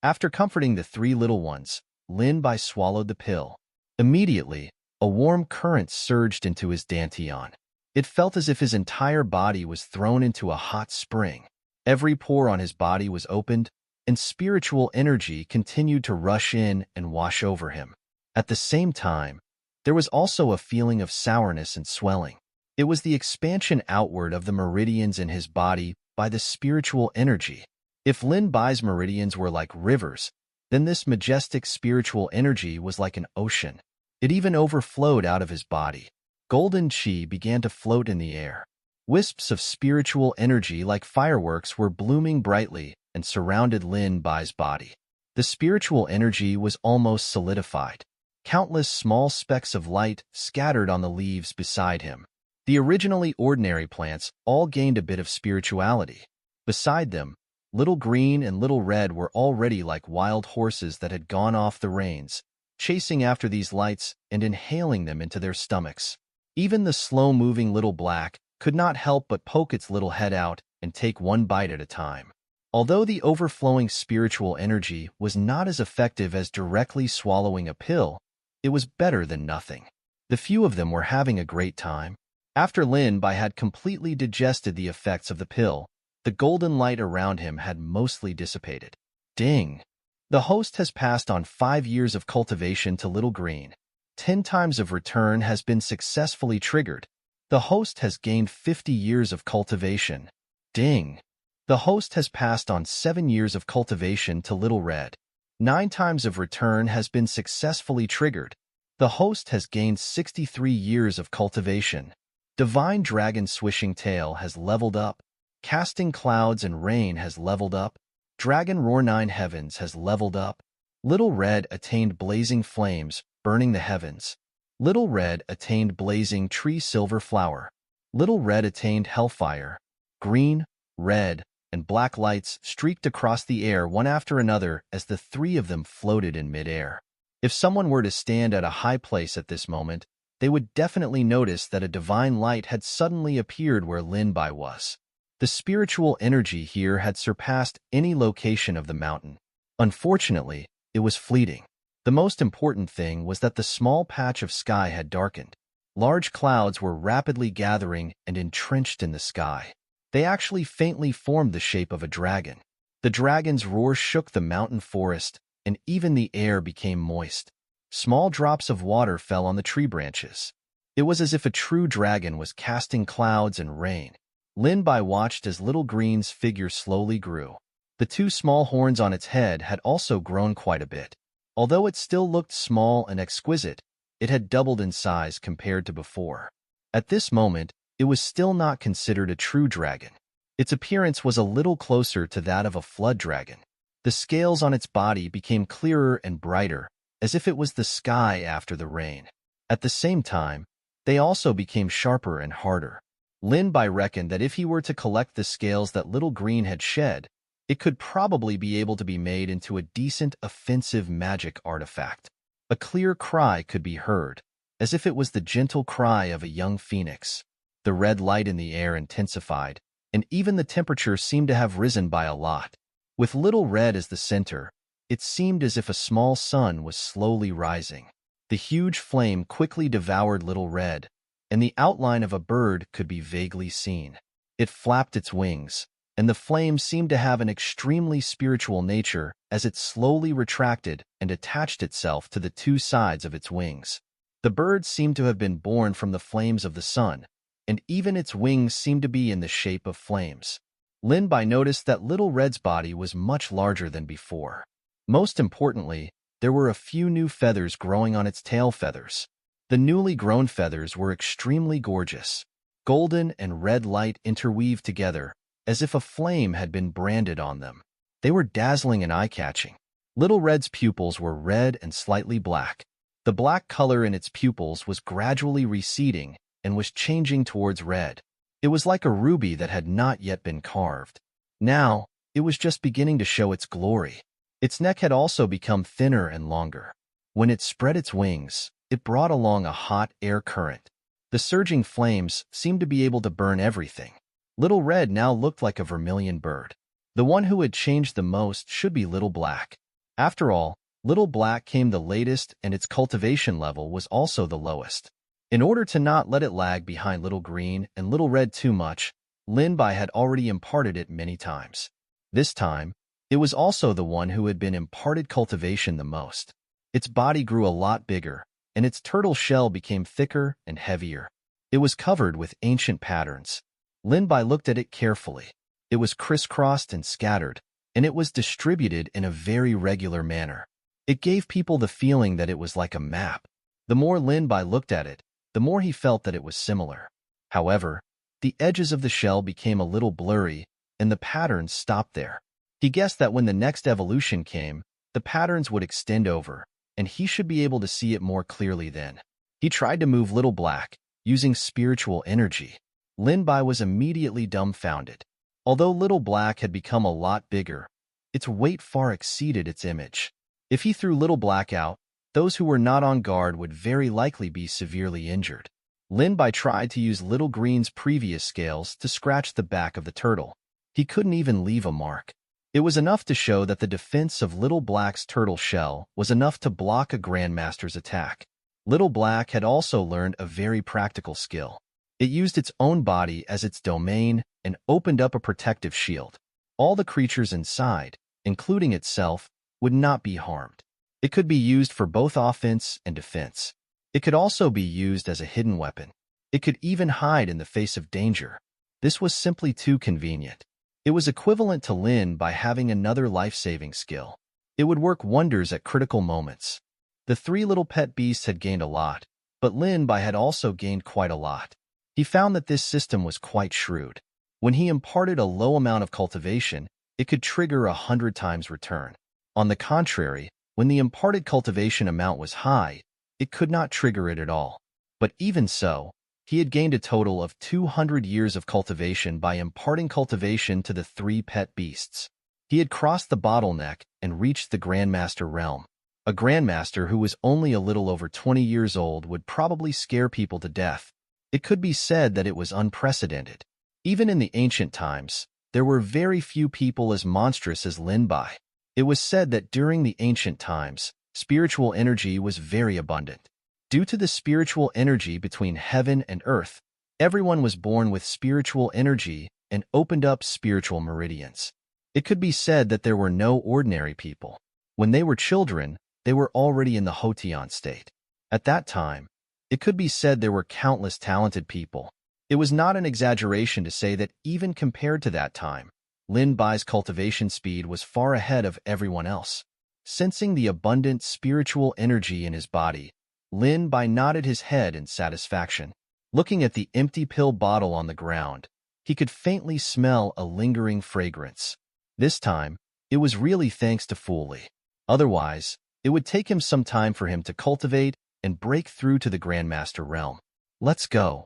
After comforting the 3 little ones, Lin Bai swallowed the pill. Immediately, a warm current surged into his dantian. It felt as if his entire body was thrown into a hot spring. Every pore on his body was opened, and spiritual energy continued to rush in and wash over him. At the same time, there was also a feeling of sourness and swelling. It was the expansion outward of the meridians in his body by the spiritual energy. If Lin Bai's meridians were like rivers, then this majestic spiritual energy was like an ocean. It even overflowed out of his body. Golden qi began to float in the air. Wisps of spiritual energy like fireworks were blooming brightly and surrounded Lin Bai's body. The spiritual energy was almost solidified. Countless small specks of light scattered on the leaves beside him. The originally ordinary plants all gained a bit of spirituality. Beside them, Little Green and Little Red were already like wild horses that had gone off the reins, chasing after these lights and inhaling them into their stomachs. Even the slow-moving Little Black could not help but poke its little head out and take one bite at a time. Although the overflowing spiritual energy was not as effective as directly swallowing a pill, it was better than nothing. The few of them were having a great time. After Lin Bai had completely digested the effects of the pill, the golden light around him had mostly dissipated. Ding! The host has passed on 5 years of cultivation to Little Green. 10 times of return has been successfully triggered. The host has gained 50 years of cultivation. Ding! The host has passed on 7 years of cultivation to Little Red. 9 times of return has been successfully triggered. The host has gained 63 years of cultivation. Divine Dragon Swishing Tail has leveled up. Casting Clouds and Rain has leveled up. Dragon Roar 9 Heavens has leveled up. Little Red attained Blazing Flames, burning the heavens. Little Red attained Blazing Tree Silver Flower. Little Red attained Hellfire. Green, red, and black lights streaked across the air one after another as the 3 of them floated in midair. If someone were to stand at a high place at this moment, they would definitely notice that a divine light had suddenly appeared where Lin Bai was. The spiritual energy here had surpassed any location of the mountain. Unfortunately, it was fleeting. The most important thing was that the small patch of sky had darkened. Large clouds were rapidly gathering and entrenched in the sky. They actually faintly formed the shape of a dragon. The dragon's roar shook the mountain forest, and even the air became moist. Small drops of water fell on the tree branches. It was as if a true dragon was casting clouds and rain. Lin Bai watched as Little Green's figure slowly grew. The 2 small horns on its head had also grown quite a bit. Although it still looked small and exquisite, it had doubled in size compared to before. At this moment, it was still not considered a true dragon. Its appearance was a little closer to that of a flood dragon. The scales on its body became clearer and brighter, as if it was the sky after the rain. At the same time, they also became sharper and harder. Lin Bai reckoned that if he were to collect the scales that Little Green had shed, it could probably be able to be made into a decent offensive magic artifact. A clear cry could be heard, as if it was the gentle cry of a young phoenix. The red light in the air intensified, and even the temperature seemed to have risen by a lot. With Little Red as the center, it seemed as if a small sun was slowly rising. The huge flame quickly devoured Little Red, and the outline of a bird could be vaguely seen. It flapped its wings, and the flame seemed to have an extremely spiritual nature as it slowly retracted and attached itself to the 2 sides of its wings. The bird seemed to have been born from the flames of the sun, and even its wings seemed to be in the shape of flames. Lin Bai noticed that Little Red's body was much larger than before. Most importantly, there were a few new feathers growing on its tail feathers. The newly grown feathers were extremely gorgeous. Golden and red light interweaved together, as if a flame had been branded on them. They were dazzling and eye-catching. Little Red's pupils were red and slightly black. The black color in its pupils was gradually receding and was changing towards red. It was like a ruby that had not yet been carved. Now, it was just beginning to show its glory. Its neck had also become thinner and longer. When it spread its wings, it brought along a hot air current. The surging flames seemed to be able to burn everything. Little Red now looked like a vermilion bird. The one who had changed the most should be Little Black. After all, Little Black came the latest and its cultivation level was also the lowest. In order to not let it lag behind Little Green and Little Red too much, Lin Bai had already imparted it many times. This time, it was also the one who had been imparted cultivation the most. Its body grew a lot bigger, and its turtle shell became thicker and heavier. It was covered with ancient patterns. Lin Bai looked at it carefully. It was crisscrossed and scattered, and it was distributed in a very regular manner. It gave people the feeling that it was like a map. The more Lin Bai looked at it, the more he felt that it was similar. However, the edges of the shell became a little blurry, and the patterns stopped there. He guessed that when the next evolution came, the patterns would extend over, and he should be able to see it more clearly then. He tried to move Little Black, using spiritual energy. Lin Bai was immediately dumbfounded. Although Little Black had become a lot bigger, its weight far exceeded its image. If he threw Little Black out, those who were not on guard would very likely be severely injured. Lin Bai tried to use Little Green's previous scales to scratch the back of the turtle. He couldn't even leave a mark. It was enough to show that the defense of Little Black's turtle shell was enough to block a Grandmaster's attack. Little Black had also learned a very practical skill. It used its own body as its domain and opened up a protective shield. All the creatures inside, including itself, would not be harmed. It could be used for both offense and defense. It could also be used as a hidden weapon. It could even hide in the face of danger. This was simply too convenient. It was equivalent to Lin by having another life-saving skill. It would work wonders at critical moments. The three little pet beasts had gained a lot, but Lin Bai had also gained quite a lot. He found that this system was quite shrewd. When he imparted a low amount of cultivation, it could trigger 100 times return. On the contrary, when the imparted cultivation amount was high, it could not trigger it at all. But even so, he had gained a total of 200 years of cultivation by imparting cultivation to the three pet beasts. He had crossed the bottleneck and reached the Grandmaster realm. A Grandmaster who was only a little over 20 years old would probably scare people to death. It could be said that it was unprecedented. Even in the ancient times, there were very few people as monstrous as Lin Bai. It was said that during the ancient times, spiritual energy was very abundant. Due to the spiritual energy between heaven and earth, everyone was born with spiritual energy and opened up spiritual meridians. It could be said that there were no ordinary people. When they were children, they were already in the Hotian state. At that time, it could be said there were countless talented people. It was not an exaggeration to say that even compared to that time, Lin Bai's cultivation speed was far ahead of everyone else. Sensing the abundant spiritual energy in his body, Lin Bai nodded his head in satisfaction. Looking at the empty pill bottle on the ground, he could faintly smell a lingering fragrance. This time, it was really thanks to Fu Li. Otherwise, it would take him some time for him to cultivate and break through to the Grandmaster realm. Let's go.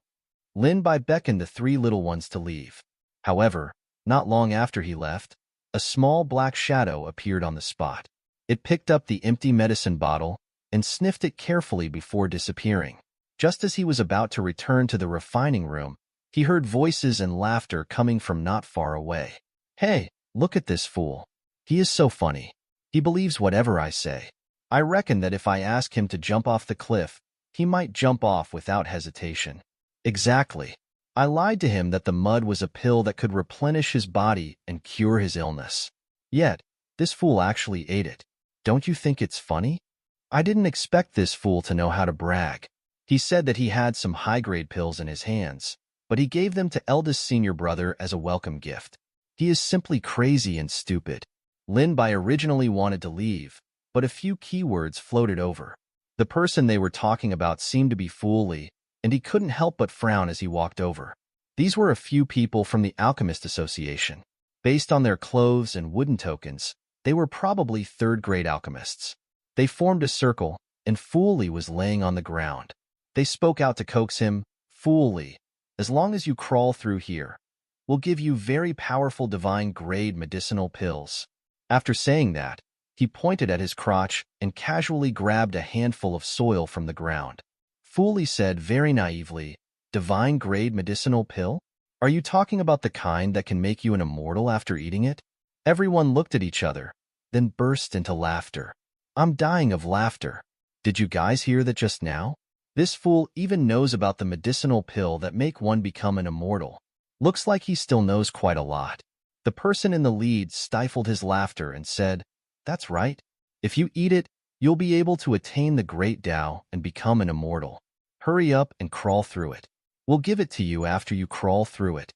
Lin Bai beckoned the three little ones to leave. However, not long after he left, a small black shadow appeared on the spot. It picked up the empty medicine bottle and sniffed it carefully before disappearing. Just as he was about to return to the refining room, he heard voices and laughter coming from not far away. Hey, look at this fool. He is so funny. He believes whatever I say. I reckon that if I ask him to jump off the cliff, he might jump off without hesitation. Exactly. I lied to him that the mud was a pill that could replenish his body and cure his illness. Yet, this fool actually ate it. Don't you think it's funny? I didn't expect this fool to know how to brag. He said that he had some high-grade pills in his hands, but he gave them to eldest senior brother as a welcome gift. He is simply crazy and stupid. Lin Bai originally wanted to leave, but a few keywords floated over. The person they were talking about seemed to be Fu Li, and he couldn't help but frown as he walked over. These were a few people from the Alchemist Association. Based on their clothes and wooden tokens, they were probably third-grade alchemists. They formed a circle, and Fu Li was laying on the ground. They spoke out to coax him. Fu Li, as long as you crawl through here, we'll give you very powerful divine-grade medicinal pills. After saying that, he pointed at his crotch and casually grabbed a handful of soil from the ground. Fu Li said very naively, divine-grade medicinal pill? Are you talking about the kind that can make you an immortal after eating it? Everyone looked at each other, then burst into laughter. I'm dying of laughter. Did you guys hear that just now? This fool even knows about the medicinal pill that make one become an immortal. Looks like he still knows quite a lot. The person in the lead stifled his laughter and said, That's right. If you eat it, you'll be able to attain the great Tao and become an immortal. Hurry up and crawl through it. We'll give it to you after you crawl through it.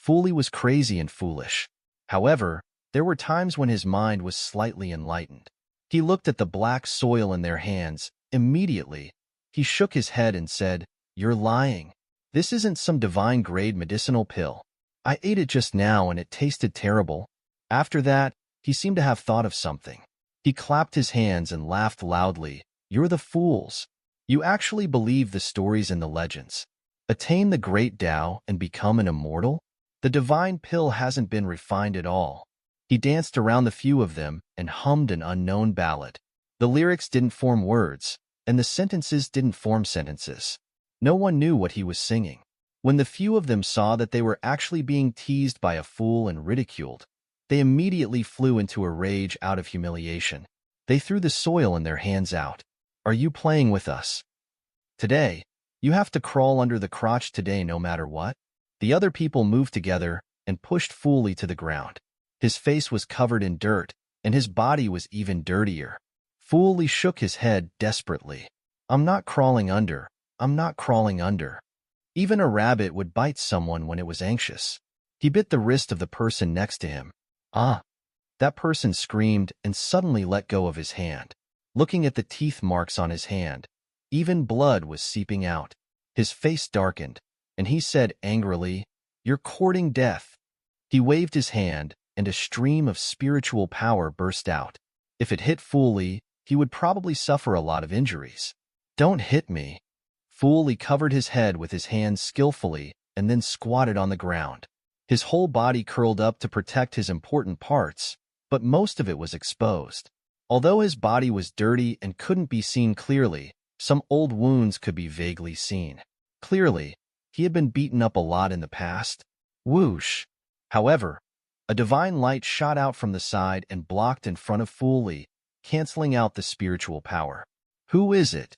Fu Li was crazy and foolish. However, there were times when his mind was slightly enlightened. He looked at the black soil in their hands. Immediately, he shook his head and said, "You're lying. This isn't some divine-grade medicinal pill. I ate it just now and it tasted terrible." After that, he seemed to have thought of something. He clapped his hands and laughed loudly. "You're the fools. You actually believe the stories and the legends. Attain the great Tao and become an immortal? The divine pill hasn't been refined at all." He danced around the few of them and hummed an unknown ballad. The lyrics didn't form words, and the sentences didn't form sentences. No one knew what he was singing. When the few of them saw that they were actually being teased by a fool and ridiculed, they immediately flew into a rage out of humiliation. They threw the soil in their hands out. "Are you playing with us? Today, you have to crawl under the crotch today no matter what." The other people moved together and pushed Fu Li to the ground. His face was covered in dirt, and his body was even dirtier. Fu Li shook his head desperately. "I'm not crawling under. I'm not crawling under." Even a rabbit would bite someone when it was anxious. He bit the wrist of the person next to him. "Ah!" That person screamed and suddenly let go of his hand. Looking at the teeth marks on his hand, even blood was seeping out. His face darkened, and he said angrily, "You're courting death." He waved his hand, and a stream of spiritual power burst out. If it hit Fu Li, he would probably suffer a lot of injuries. "Don't hit me." Fu Li covered his head with his hands skillfully and then squatted on the ground. His whole body curled up to protect his important parts, but most of it was exposed. Although his body was dirty and couldn't be seen clearly, some old wounds could be vaguely seen. Clearly, he had been beaten up a lot in the past. Whoosh! However, a divine light shot out from the side and blocked in front of Fu Li, canceling out the spiritual power. "Who is it?"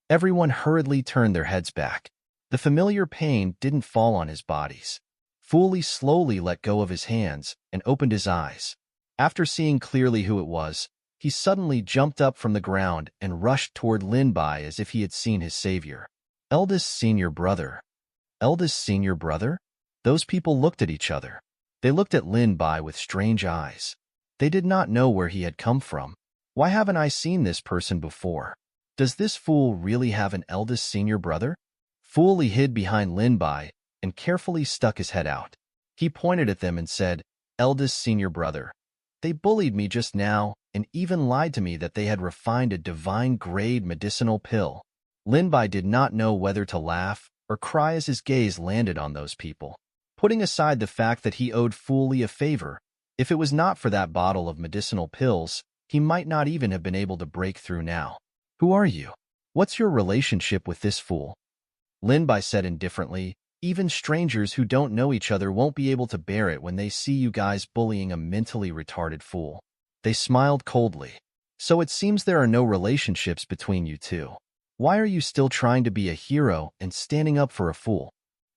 Everyone hurriedly turned their heads back. The familiar pain didn't fall on his bodies. Fu Li slowly let go of his hands and opened his eyes. After seeing clearly who it was, he suddenly jumped up from the ground and rushed toward Lin Bai as if he had seen his savior. "Eldest senior brother." Eldest senior brother? Those people looked at each other. They looked at Lin Bai with strange eyes. They did not know where he had come from. "Why haven't I seen this person before? Does this fool really have an eldest senior brother?" Fu Li hid behind Lin Bai and carefully stuck his head out. He pointed at them and said, "Eldest senior brother. They bullied me just now and even lied to me that they had refined a divine-grade medicinal pill." Lin Bai did not know whether to laugh or cry as his gaze landed on those people. Putting aside the fact that he owed Fu Li a favor, if it was not for that bottle of medicinal pills, he might not even have been able to break through now. "Who are you? What's your relationship with this fool?" Lin Bai said indifferently, "Even strangers who don't know each other won't be able to bear it when they see you guys bullying a mentally retarded fool." They smiled coldly. "So it seems there are no relationships between you two. Why are you still trying to be a hero and standing up for a fool?"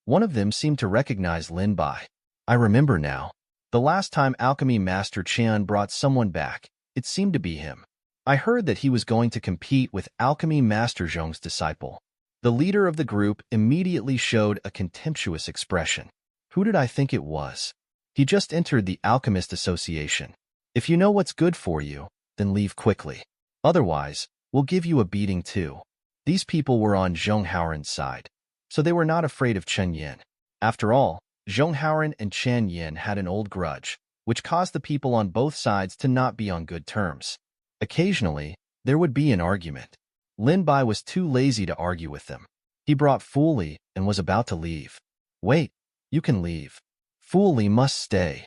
One of them seemed to recognize Lin Bai. "I remember now. The last time Alchemy Master Chan brought someone back, it seemed to be him. I heard that he was going to compete with Alchemy Master Zhong's disciple." The leader of the group immediately showed a contemptuous expression. "Who did I think it was? He just entered the Alchemist Association. If you know what's good for you, then leave quickly. Otherwise, we'll give you a beating too." These people were on Zhong Haoran's side, so they were not afraid of Chen Yin. After all, Zhong Haoran and Chen Yin had an old grudge, which caused the people on both sides to not be on good terms. Occasionally, there would be an argument. Lin Bai was too lazy to argue with them. He brought Fu Li and was about to leave. "Wait, you can leave. Fu Li must stay."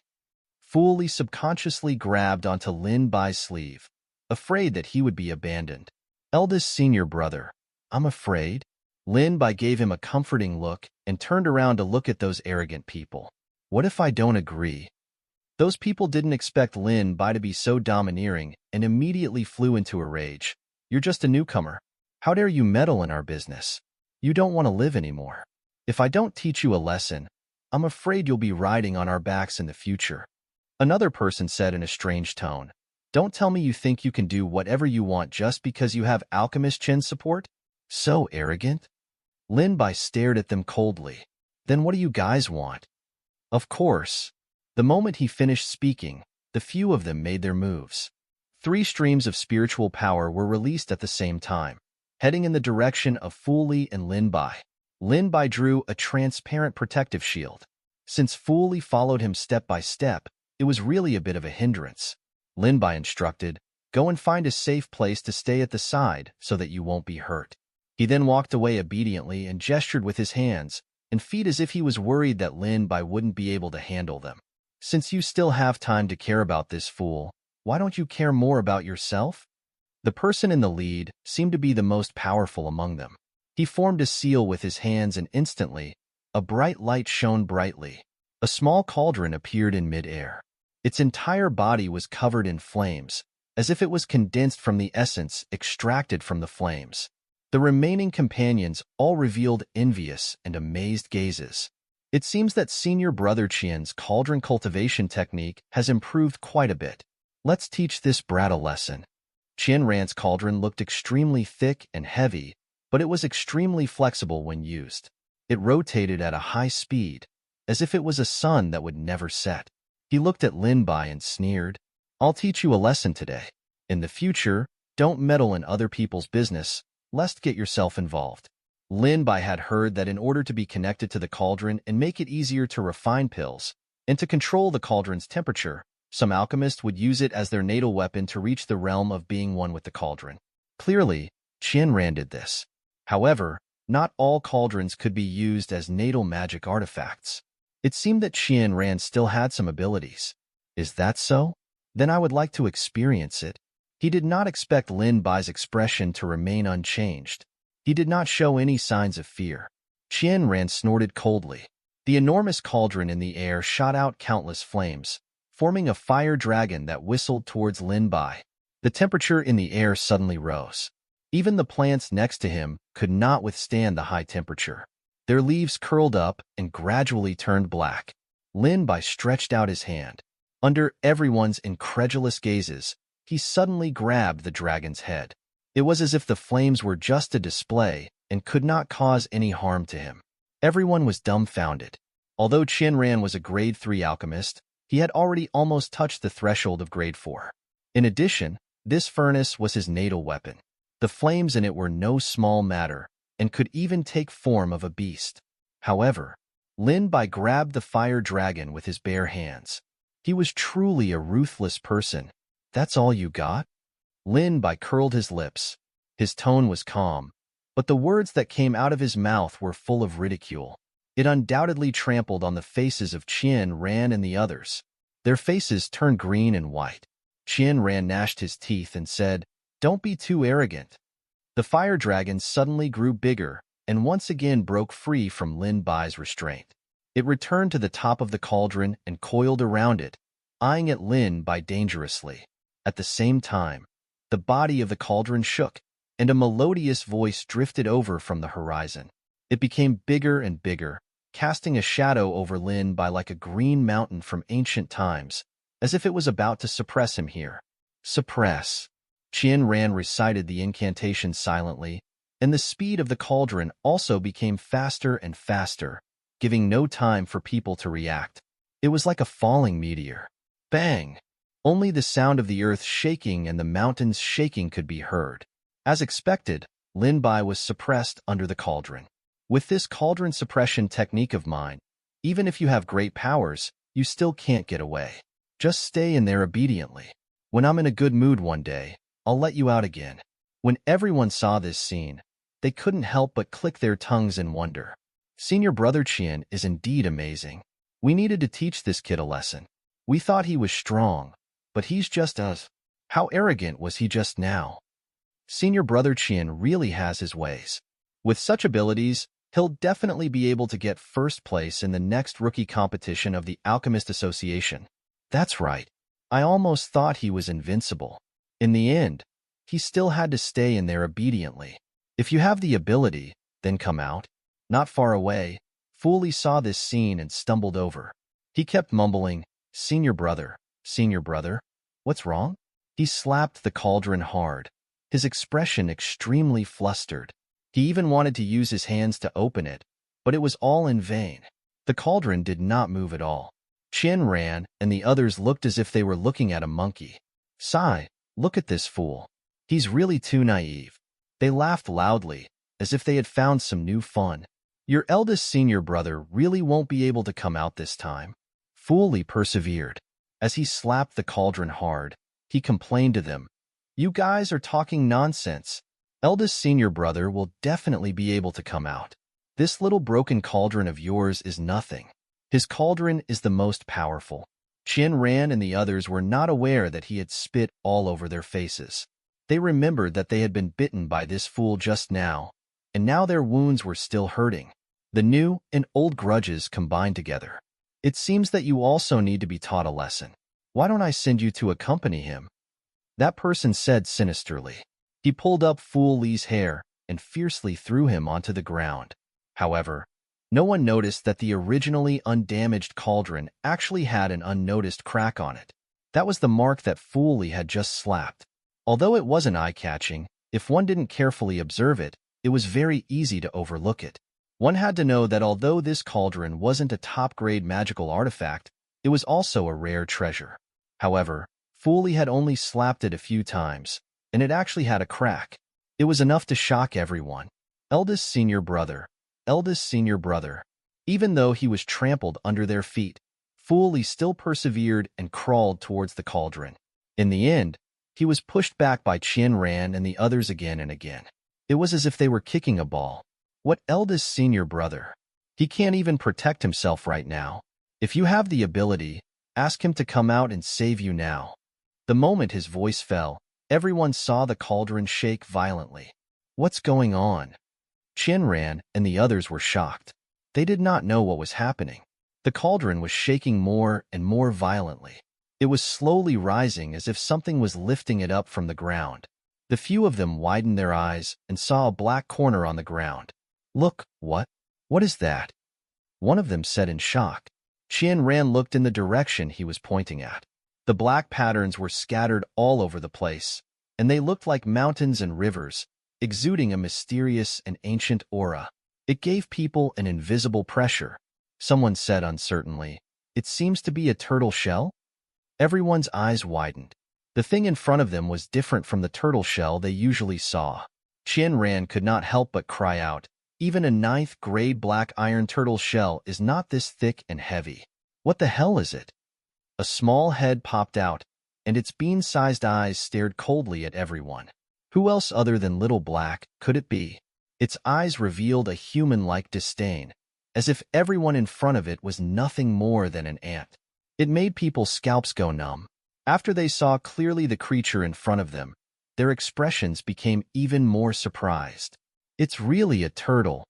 Fu Li subconsciously grabbed onto Lin Bai's sleeve, afraid that he would be abandoned. "Eldest senior brother, I'm afraid." Lin Bai gave him a comforting look and turned around to look at those arrogant people. "What if I don't agree?" Those people didn't expect Lin Bai to be so domineering and immediately flew into a rage. "You're just a newcomer. How dare you meddle in our business? You don't want to live anymore. If I don't teach you a lesson, I'm afraid you'll be riding on our backs in the future." Another person said in a strange tone, "Don't tell me you think you can do whatever you want just because you have Alchemist Chen's support? So arrogant." Lin Bai stared at them coldly. "Then what do you guys want?" Of course. The moment he finished speaking, the few of them made their moves. 3 streams of spiritual power were released at the same time, heading in the direction of Fu Li and Lin Bai. Lin Bai drew a transparent protective shield. Since Fu Li followed him step by step, it was really a bit of a hindrance. Lin Bai instructed, "Go and find a safe place to stay at the side so that you won't be hurt." He then walked away obediently and gestured with his hands and feet as if he was worried that Lin Bai wouldn't be able to handle them. "Since you still have time to care about this fool, why don't you care more about yourself?" The person in the lead seemed to be the most powerful among them. He formed a seal with his hands and instantly, a bright light shone brightly. A small cauldron appeared in mid-air. Its entire body was covered in flames, as if it was condensed from the essence extracted from the flames. The remaining companions all revealed envious and amazed gazes. It seems that Senior Brother Qian's cauldron cultivation technique has improved quite a bit. Let's teach this brat a lesson. Qian Ran's cauldron looked extremely thick and heavy, but it was extremely flexible when used. It rotated at a high speed, as if it was a sun that would never set. He looked at Lin Bai and sneered, "I'll teach you a lesson today. In the future, don't meddle in other people's business, lest get yourself involved." Lin Bai had heard that in order to be connected to the cauldron and make it easier to refine pills, and to control the cauldron's temperature, some alchemists would use it as their natal weapon to reach the realm of being one with the cauldron. Clearly, Qian Ran did this. However, not all cauldrons could be used as natal magic artifacts. It seemed that Qian Ran still had some abilities. Is that so? Then I would like to experience it. He did not expect Lin Bai's expression to remain unchanged. He did not show any signs of fear. Qian Ran snorted coldly. The enormous cauldron in the air shot out countless flames, forming a fire dragon that whistled towards Lin Bai. The temperature in the air suddenly rose. Even the plants next to him could not withstand the high temperature. Their leaves curled up and gradually turned black. Lin Bai stretched out his hand. Under everyone's incredulous gazes, he suddenly grabbed the dragon's head. It was as if the flames were just a display and could not cause any harm to him. Everyone was dumbfounded. Although Qian Ran was a grade 3 alchemist, he had already almost touched the threshold of grade 4. In addition, this furnace was his natal weapon. The flames in it were no small matter and could even take form of a beast. However, Lin Bai grabbed the fire dragon with his bare hands. He was truly a ruthless person. "That's all you got?" Lin Bai curled his lips. His tone was calm, but the words that came out of his mouth were full of ridicule. It undoubtedly trampled on the faces of Qian Ran and the others. Their faces turned green and white. Qian Ran gnashed his teeth and said, "Don't be too arrogant." The fire dragon suddenly grew bigger and once again broke free from Lin Bai's restraint. It returned to the top of the cauldron and coiled around it, eyeing at Lin Bai dangerously. At the same time, the body of the cauldron shook, and a melodious voice drifted over from the horizon. It became bigger and bigger, casting a shadow over Lin Bai like a green mountain from ancient times, as if it was about to suppress him here. Suppress. Qian Ran recited the incantation silently, and the speed of the cauldron also became faster and faster, giving no time for people to react. It was like a falling meteor. Bang! Only the sound of the earth shaking and the mountains shaking could be heard. As expected, Lin Bai was suppressed under the cauldron. With this cauldron suppression technique of mine, even if you have great powers, you still can't get away. Just stay in there obediently. When I'm in a good mood one day, I'll let you out again. When everyone saw this scene, they couldn't help but click their tongues in wonder. Senior Brother Qian is indeed amazing. We needed to teach this kid a lesson. We thought he was strong, but he's just us. How arrogant was he just now? Senior Brother Qian really has his ways. With such abilities, he'll definitely be able to get first place in the next rookie competition of the Alchemist Association. That's right. I almost thought he was invincible. In the end, he still had to stay in there obediently. If you have the ability, then come out. Not far away, Fu Li saw this scene and stumbled over. He kept mumbling, Senior Brother, what's wrong?" He slapped the cauldron hard, his expression extremely flustered. He even wanted to use his hands to open it, but it was all in vain. The cauldron did not move at all. Qian ran, and the others looked as if they were looking at a monkey. Sigh, look at this fool. He's really too naive. They laughed loudly, as if they had found some new fun. Your eldest senior brother really won't be able to come out this time. Fu Li persevered. As he slapped the cauldron hard, he complained to them. You guys are talking nonsense. Eldest senior brother will definitely be able to come out. This little broken cauldron of yours is nothing. His cauldron is the most powerful. Qian Ran and the others were not aware that he had spit all over their faces. They remembered that they had been bitten by this fool just now, and now their wounds were still hurting. The new and old grudges combined together. It seems that you also need to be taught a lesson. Why don't I send you to accompany him? That person said sinisterly. He pulled up Fu Li's hair and fiercely threw him onto the ground. However, no one noticed that the originally undamaged cauldron actually had an unnoticed crack on it. That was the mark that Fu Li had just slapped. Although it wasn't eye-catching, if one didn't carefully observe it, it was very easy to overlook it. One had to know that although this cauldron wasn't a top-grade magical artifact, it was also a rare treasure. However, Fu Li had only slapped it a few times, and it actually had a crack. It was enough to shock everyone. Eldest senior brother. Eldest senior brother. Even though he was trampled under their feet, Fu Li still persevered and crawled towards the cauldron. In the end, he was pushed back by Qian Ran and the others again and again. It was as if they were kicking a ball. What eldest senior brother? He can't even protect himself right now. If you have the ability, ask him to come out and save you now. The moment his voice fell, everyone saw the cauldron shake violently. What's going on? Qian Ran and the others were shocked. They did not know what was happening. The cauldron was shaking more and more violently. It was slowly rising as if something was lifting it up from the ground. The few of them widened their eyes and saw a black corner on the ground. Look, what? What is that? One of them said in shock. Qian Ran looked in the direction he was pointing at. The black patterns were scattered all over the place, and they looked like mountains and rivers, exuding a mysterious and ancient aura. It gave people an invisible pressure. Someone said uncertainly, "It seems to be a turtle shell?" Everyone's eyes widened. The thing in front of them was different from the turtle shell they usually saw. Qian Ran could not help but cry out, "Even a 9th-grade black iron turtle shell is not this thick and heavy. What the hell is it?" A small head popped out, and its bean-sized eyes stared coldly at everyone. Who else other than Little Black could it be? Its eyes revealed a human-like disdain, as if everyone in front of it was nothing more than an ant. It made people's scalps go numb. After they saw clearly the creature in front of them, their expressions became even more surprised. It's really a turtle.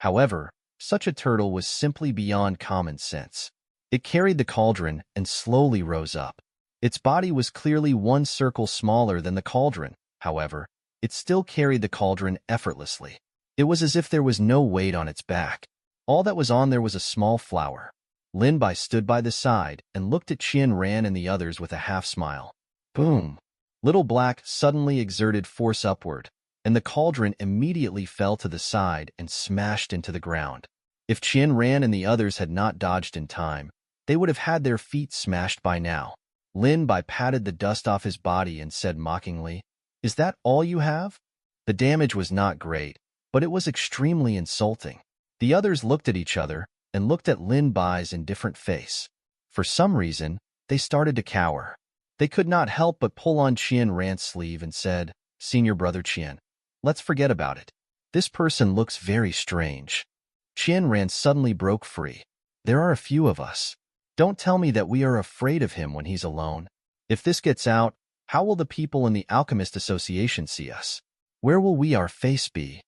However, such a turtle was simply beyond common sense. It carried the cauldron and slowly rose up. Its body was clearly one circle smaller than the cauldron. However, it still carried the cauldron effortlessly. It was as if there was no weight on its back. All that was on there was a small flower. Lin Bai stood by the side and looked at Qian Ran and the others with a half-smile. Boom! Little Black suddenly exerted force upward, and the cauldron immediately fell to the side and smashed into the ground. If Qian Ran and the others had not dodged in time, they would have had their feet smashed by now. Lin Bai patted the dust off his body and said mockingly, "Is that all you have?" The damage was not great, but it was extremely insulting. The others looked at each other and looked at Lin Bai's indifferent face. For some reason, they started to cower. They could not help but pull on Qian Ran's sleeve and said, "Senior brother Qian, let's forget about it. This person looks very strange." Qian Ran suddenly broke free. "There are a few of us. Don't tell me that we are afraid of him when he's alone. If this gets out, how will the people in the Alchemist Association see us? Where will our face be?"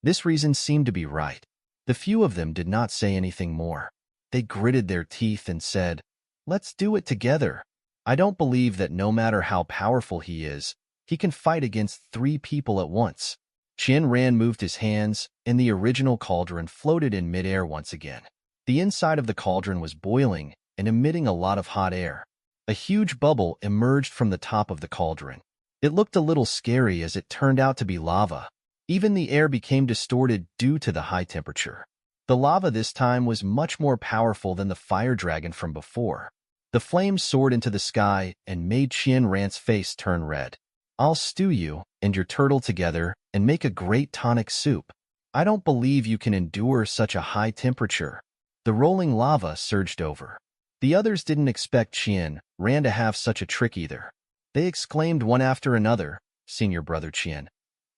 This reason seemed to be right. The few of them did not say anything more. They gritted their teeth and said, "Let's do it together. I don't believe that no matter how powerful he is, he can fight against 3 people at once." Qian Ran moved his hands, and the original cauldron floated in midair once again. The inside of the cauldron was boiling and emitting a lot of hot air. A huge bubble emerged from the top of the cauldron. It looked a little scary as it turned out to be lava. Even the air became distorted due to the high temperature. The lava this time was much more powerful than the fire dragon from before. The flames soared into the sky and made Qian Ran's face turn red. I'll stew you and your turtle together and make a great tonic soup. I don't believe you can endure such a high temperature. The rolling lava surged over. The others didn't expect Qian Ran to have such a trick either. They exclaimed one after another, "Senior brother Qian,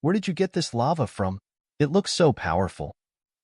where did you get this lava from? It looks so powerful."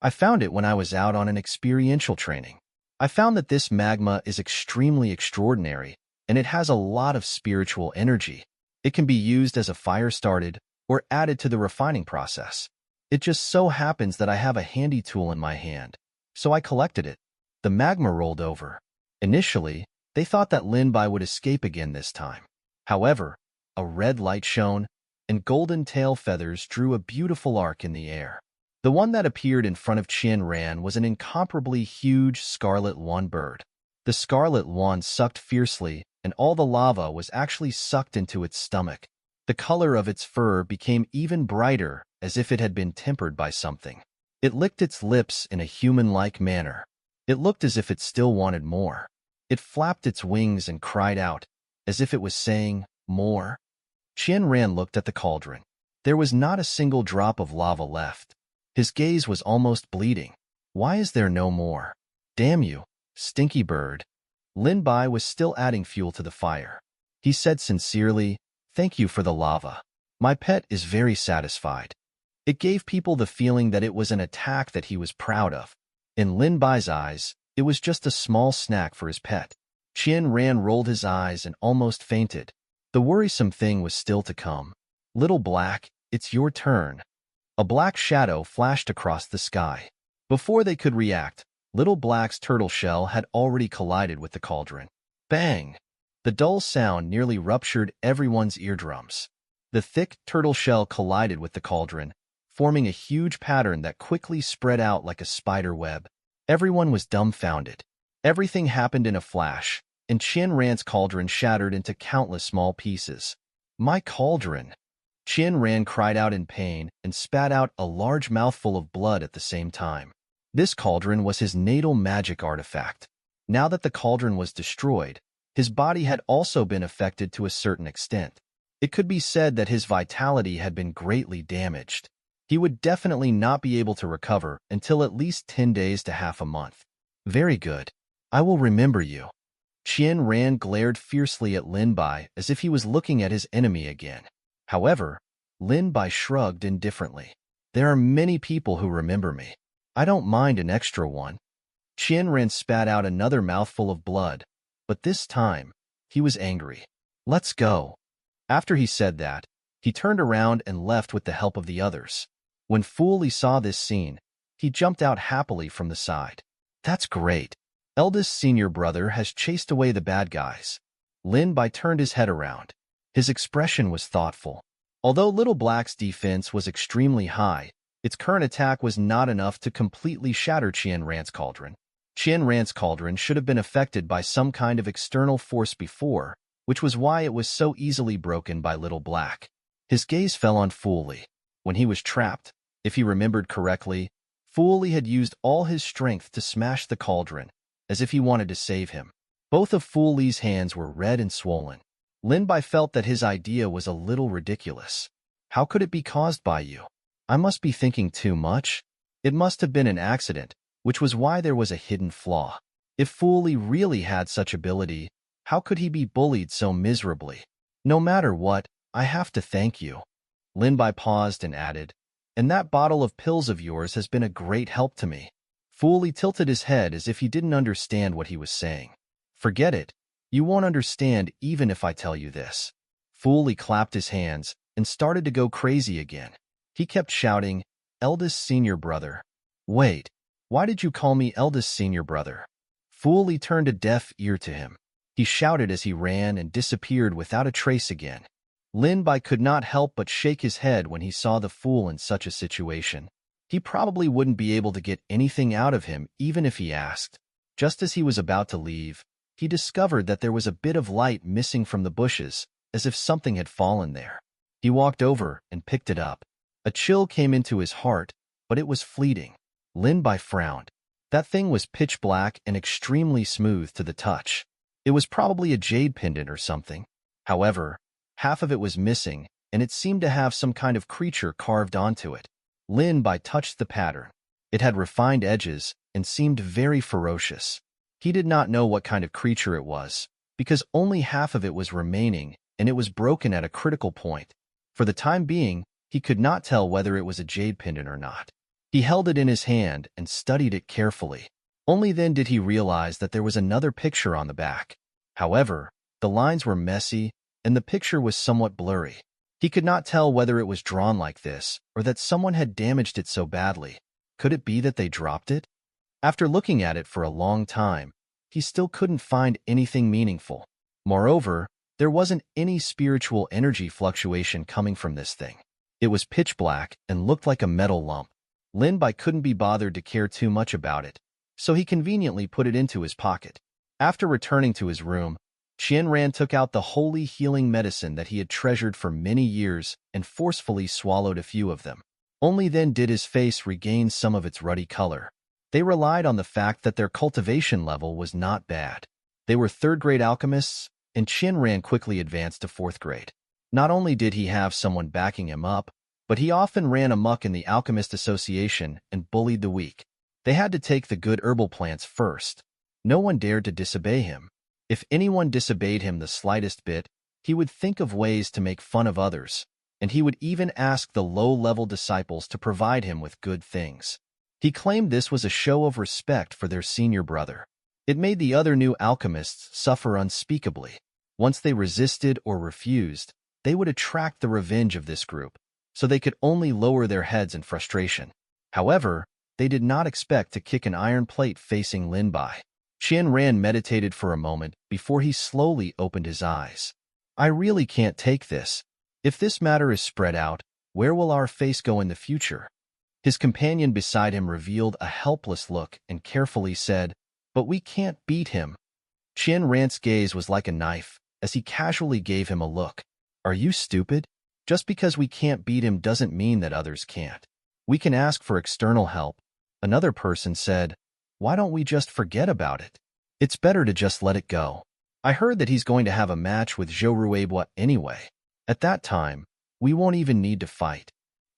"I found it when I was out on an experiential training. I found that this magma is extremely extraordinary, and it has a lot of spiritual energy. It can be used as a fire started or added to the refining process. It just so happens that I have a handy tool in my hand, so I collected it." The magma rolled over. Initially, they thought that Lin Bai would escape again this time. However, a red light shone, and golden tail feathers drew a beautiful arc in the air. The one that appeared in front of Qian Ran was an incomparably huge scarlet swan bird. The scarlet swan sucked fiercely, and all the lava was actually sucked into its stomach. The color of its fur became even brighter, as if it had been tempered by something. It licked its lips in a human-like manner. It looked as if it still wanted more. It flapped its wings and cried out, as if it was saying, "More." Qian Ran looked at the cauldron. There was not a single drop of lava left. His gaze was almost bleeding. "Why is there no more? Damn you, stinky bird." Lin Bai was still adding fuel to the fire. He said sincerely, "Thank you for the lava. My pet is very satisfied." It gave people the feeling that it was an attack that he was proud of. In Lin Bai's eyes, it was just a small snack for his pet. Qian Ran rolled his eyes and almost fainted. The worrisome thing was still to come. "Little Black, it's your turn." A black shadow flashed across the sky. Before they could react, Little Black's turtle shell had already collided with the cauldron. Bang! The dull sound nearly ruptured everyone's eardrums. The thick turtle shell collided with the cauldron, forming a huge pattern that quickly spread out like a spider web. Everyone was dumbfounded. Everything happened in a flash, and Qian Ran's cauldron shattered into countless small pieces. "My cauldron!" Qian Ran cried out in pain and spat out a large mouthful of blood at the same time. This cauldron was his natal magic artifact. Now that the cauldron was destroyed, his body had also been affected to a certain extent. It could be said that his vitality had been greatly damaged. He would definitely not be able to recover until at least 10 days to half a month. "Very good. I will remember you." Qian Ran glared fiercely at Lin Bai as if he was looking at his enemy again. However, Lin Bai shrugged indifferently. "There are many people who remember me. I don't mind an extra one." Qian Ran spat out another mouthful of blood, but this time, he was angry. "Let's go." After he said that, he turned around and left with the help of the others. When Fu Li saw this scene, he jumped out happily from the side. "That's great. Eldest senior brother has chased away the bad guys." Lin Bai turned his head around. His expression was thoughtful. Although Little Black's defense was extremely high, its current attack was not enough to completely shatter Qian Ran's cauldron. Qian Ran's cauldron should have been affected by some kind of external force before, which was why it was so easily broken by Little Black. His gaze fell on Fu Li. When he was trapped, if he remembered correctly, Fu Li had used all his strength to smash the cauldron, as if he wanted to save him. Both of Fu Li's hands were red and swollen. Lin Bai felt that his idea was a little ridiculous. "How could it be caused by you? I must be thinking too much. It must have been an accident, which was why there was a hidden flaw. If Fu Li really had such ability, how could he be bullied so miserably? No matter what, I have to thank you." Lin Bai paused and added, "And that bottle of pills of yours has been a great help to me." Fu Li tilted his head as if he didn't understand what he was saying. "Forget it. You won't understand even if I tell you this." Fu Li clapped his hands and started to go crazy again. He kept shouting, "Eldest senior brother." "Wait, why did you call me eldest senior brother?" Fu Li turned a deaf ear to him. He shouted as he ran and disappeared without a trace again. Lin Bai could not help but shake his head when he saw the fool in such a situation. He probably wouldn't be able to get anything out of him even if he asked. Just as he was about to leave, he discovered that there was a bit of light missing from the bushes, as if something had fallen there. He walked over and picked it up. A chill came into his heart, but it was fleeting. Lin Bai frowned. That thing was pitch black and extremely smooth to the touch. It was probably a jade pendant or something. However, half of it was missing, and it seemed to have some kind of creature carved onto it. Lin Bai touched the pattern. It had refined edges and seemed very ferocious. He did not know what kind of creature it was, because only half of it was remaining, and it was broken at a critical point. For the time being, he could not tell whether it was a jade pendant or not. He held it in his hand and studied it carefully. Only then did he realize that there was another picture on the back. However, the lines were messy, and the picture was somewhat blurry. He could not tell whether it was drawn like this, or that someone had damaged it so badly. Could it be that they dropped it? After looking at it for a long time, he still couldn't find anything meaningful. Moreover, there wasn't any spiritual energy fluctuation coming from this thing. It was pitch black and looked like a metal lump. Lin Bai couldn't be bothered to care too much about it, so he conveniently put it into his pocket. After returning to his room, Qianran took out the holy healing medicine that he had treasured for many years and forcefully swallowed a few of them. Only then did his face regain some of its ruddy color. They relied on the fact that their cultivation level was not bad. They were third-grade alchemists, and Qianran quickly advanced to fourth grade. Not only did he have someone backing him up, but he often ran amok in the Alchemist Association and bullied the weak. They had to take the good herbal plants first. No one dared to disobey him. If anyone disobeyed him the slightest bit, he would think of ways to make fun of others, and he would even ask the low-level disciples to provide him with good things. He claimed this was a show of respect for their senior brother. It made the other new alchemists suffer unspeakably. Once they resisted or refused, they would attract the revenge of this group, so they could only lower their heads in frustration. However, they did not expect to kick an iron plate facing Lin Bai. Qianran meditated for a moment before he slowly opened his eyes. I really can't take this. If this matter is spread out, where will our face go in the future? His companion beside him revealed a helpless look and carefully said, But we can't beat him. Qianran's gaze was like a knife as he casually gave him a look. Are you stupid? Just because we can't beat him doesn't mean that others can't. We can ask for external help. Another person said, Why don't we just forget about it? It's better to just let it go. I heard that he's going to have a match with Zhou Ruibua anyway. At that time, we won't even need to fight.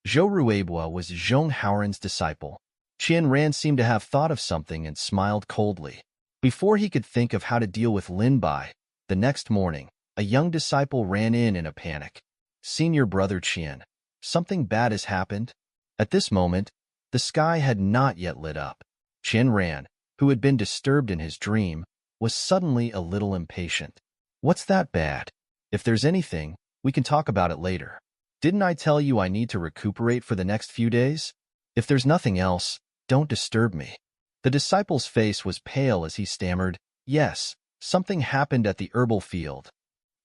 Zhou Ruibua was Zhong Haoran's disciple. Qianran seemed to have thought of something and smiled coldly. Before he could think of how to deal with Lin Bai, the next morning, a young disciple ran in a panic. Senior brother Qian, something bad has happened? At this moment, the sky had not yet lit up. Qianran, who had been disturbed in his dream, was suddenly a little impatient. What's that bad? If there's anything, we can talk about it later. Didn't I tell you I need to recuperate for the next few days? If there's nothing else, don't disturb me. The disciple's face was pale as he stammered, Yes, something happened at the herbal field.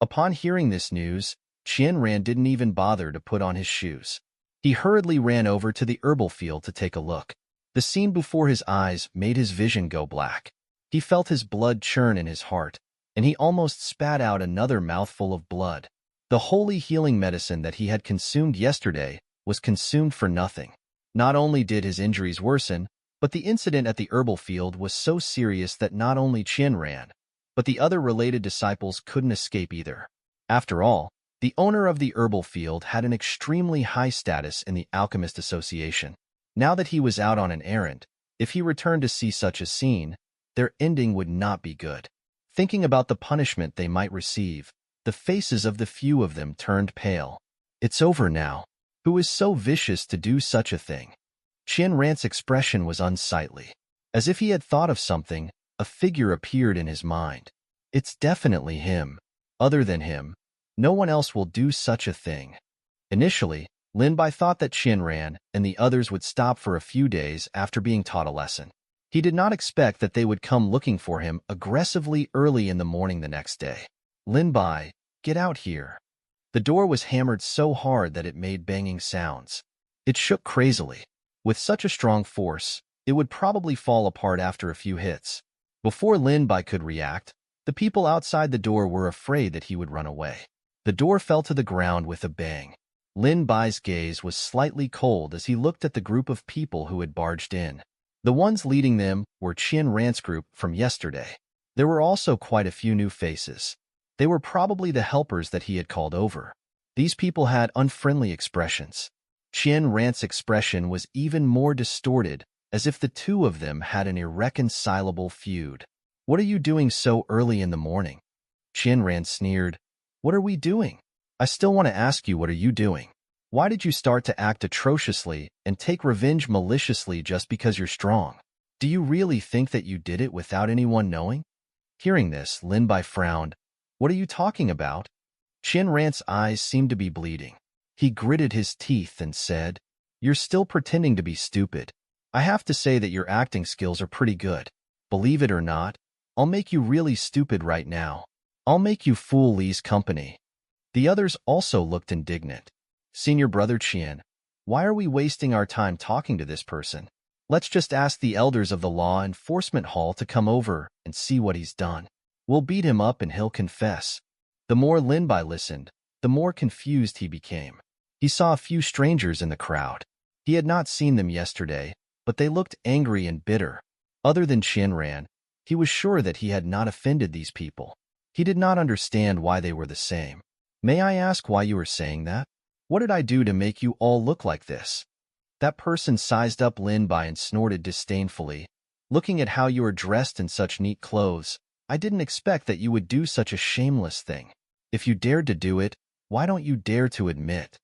Upon hearing this news, Qianran didn't even bother to put on his shoes. He hurriedly ran over to the herbal field to take a look. The scene before his eyes made his vision go black. He felt his blood churn in his heart, and he almost spat out another mouthful of blood. The holy healing medicine that he had consumed yesterday was consumed for nothing. Not only did his injuries worsen, but the incident at the herbal field was so serious that not only Qianran, but the other related disciples couldn't escape either. After all, the owner of the herbal field had an extremely high status in the Alchemist Association. Now that he was out on an errand, if he returned to see such a scene, their ending would not be good. Thinking about the punishment they might receive, the faces of the few of them turned pale. It's over now. Who is so vicious to do such a thing? Qianran's expression was unsightly. As if he had thought of something, a figure appeared in his mind. It's definitely him. Other than him, no one else will do such a thing. Initially, Lin Bai thought that Qianran and the others would stop for a few days after being taught a lesson. He did not expect that they would come looking for him aggressively early in the morning the next day. Lin Bai, get out here. The door was hammered so hard that it made banging sounds. It shook crazily. With such a strong force, it would probably fall apart after a few hits. Before Lin Bai could react, the people outside the door were afraid that he would run away. The door fell to the ground with a bang. Lin Bai's gaze was slightly cold as he looked at the group of people who had barged in. The ones leading them were Qian Ran's group from yesterday. There were also quite a few new faces. They were probably the helpers that he had called over. These people had unfriendly expressions. Qian Ran's expression was even more distorted, as if the two of them had an irreconcilable feud. "What are you doing so early in the morning?" Qian Ran sneered. "What are we doing? I still want to ask you, what are you doing? Why did you start to act atrociously and take revenge maliciously just because you're strong? Do you really think that you did it without anyone knowing?" Hearing this, Lin Bai frowned. "What are you talking about?" Qian Ran's eyes seemed to be bleeding. He gritted his teeth and said, "You're still pretending to be stupid. I have to say that your acting skills are pretty good. Believe it or not, I'll make you really stupid right now. I'll make you fool Li's company." The others also looked indignant. "Senior brother Qian, why are we wasting our time talking to this person? Let's just ask the elders of the Law Enforcement Hall to come over and see what he's done. We'll beat him up and he'll confess." The more Lin Bai listened, the more confused he became. He saw a few strangers in the crowd. He had not seen them yesterday, but they looked angry and bitter. Other than Qian Ran, he was sure that he had not offended these people. He did not understand why they were the same. "May I ask why you are saying that? What did I do to make you all look like this?" That person sized up Lin Bai and snorted disdainfully. "Looking at how you are dressed in such neat clothes, I didn't expect that you would do such a shameless thing. If you dared to do it, why don't you dare to admit?"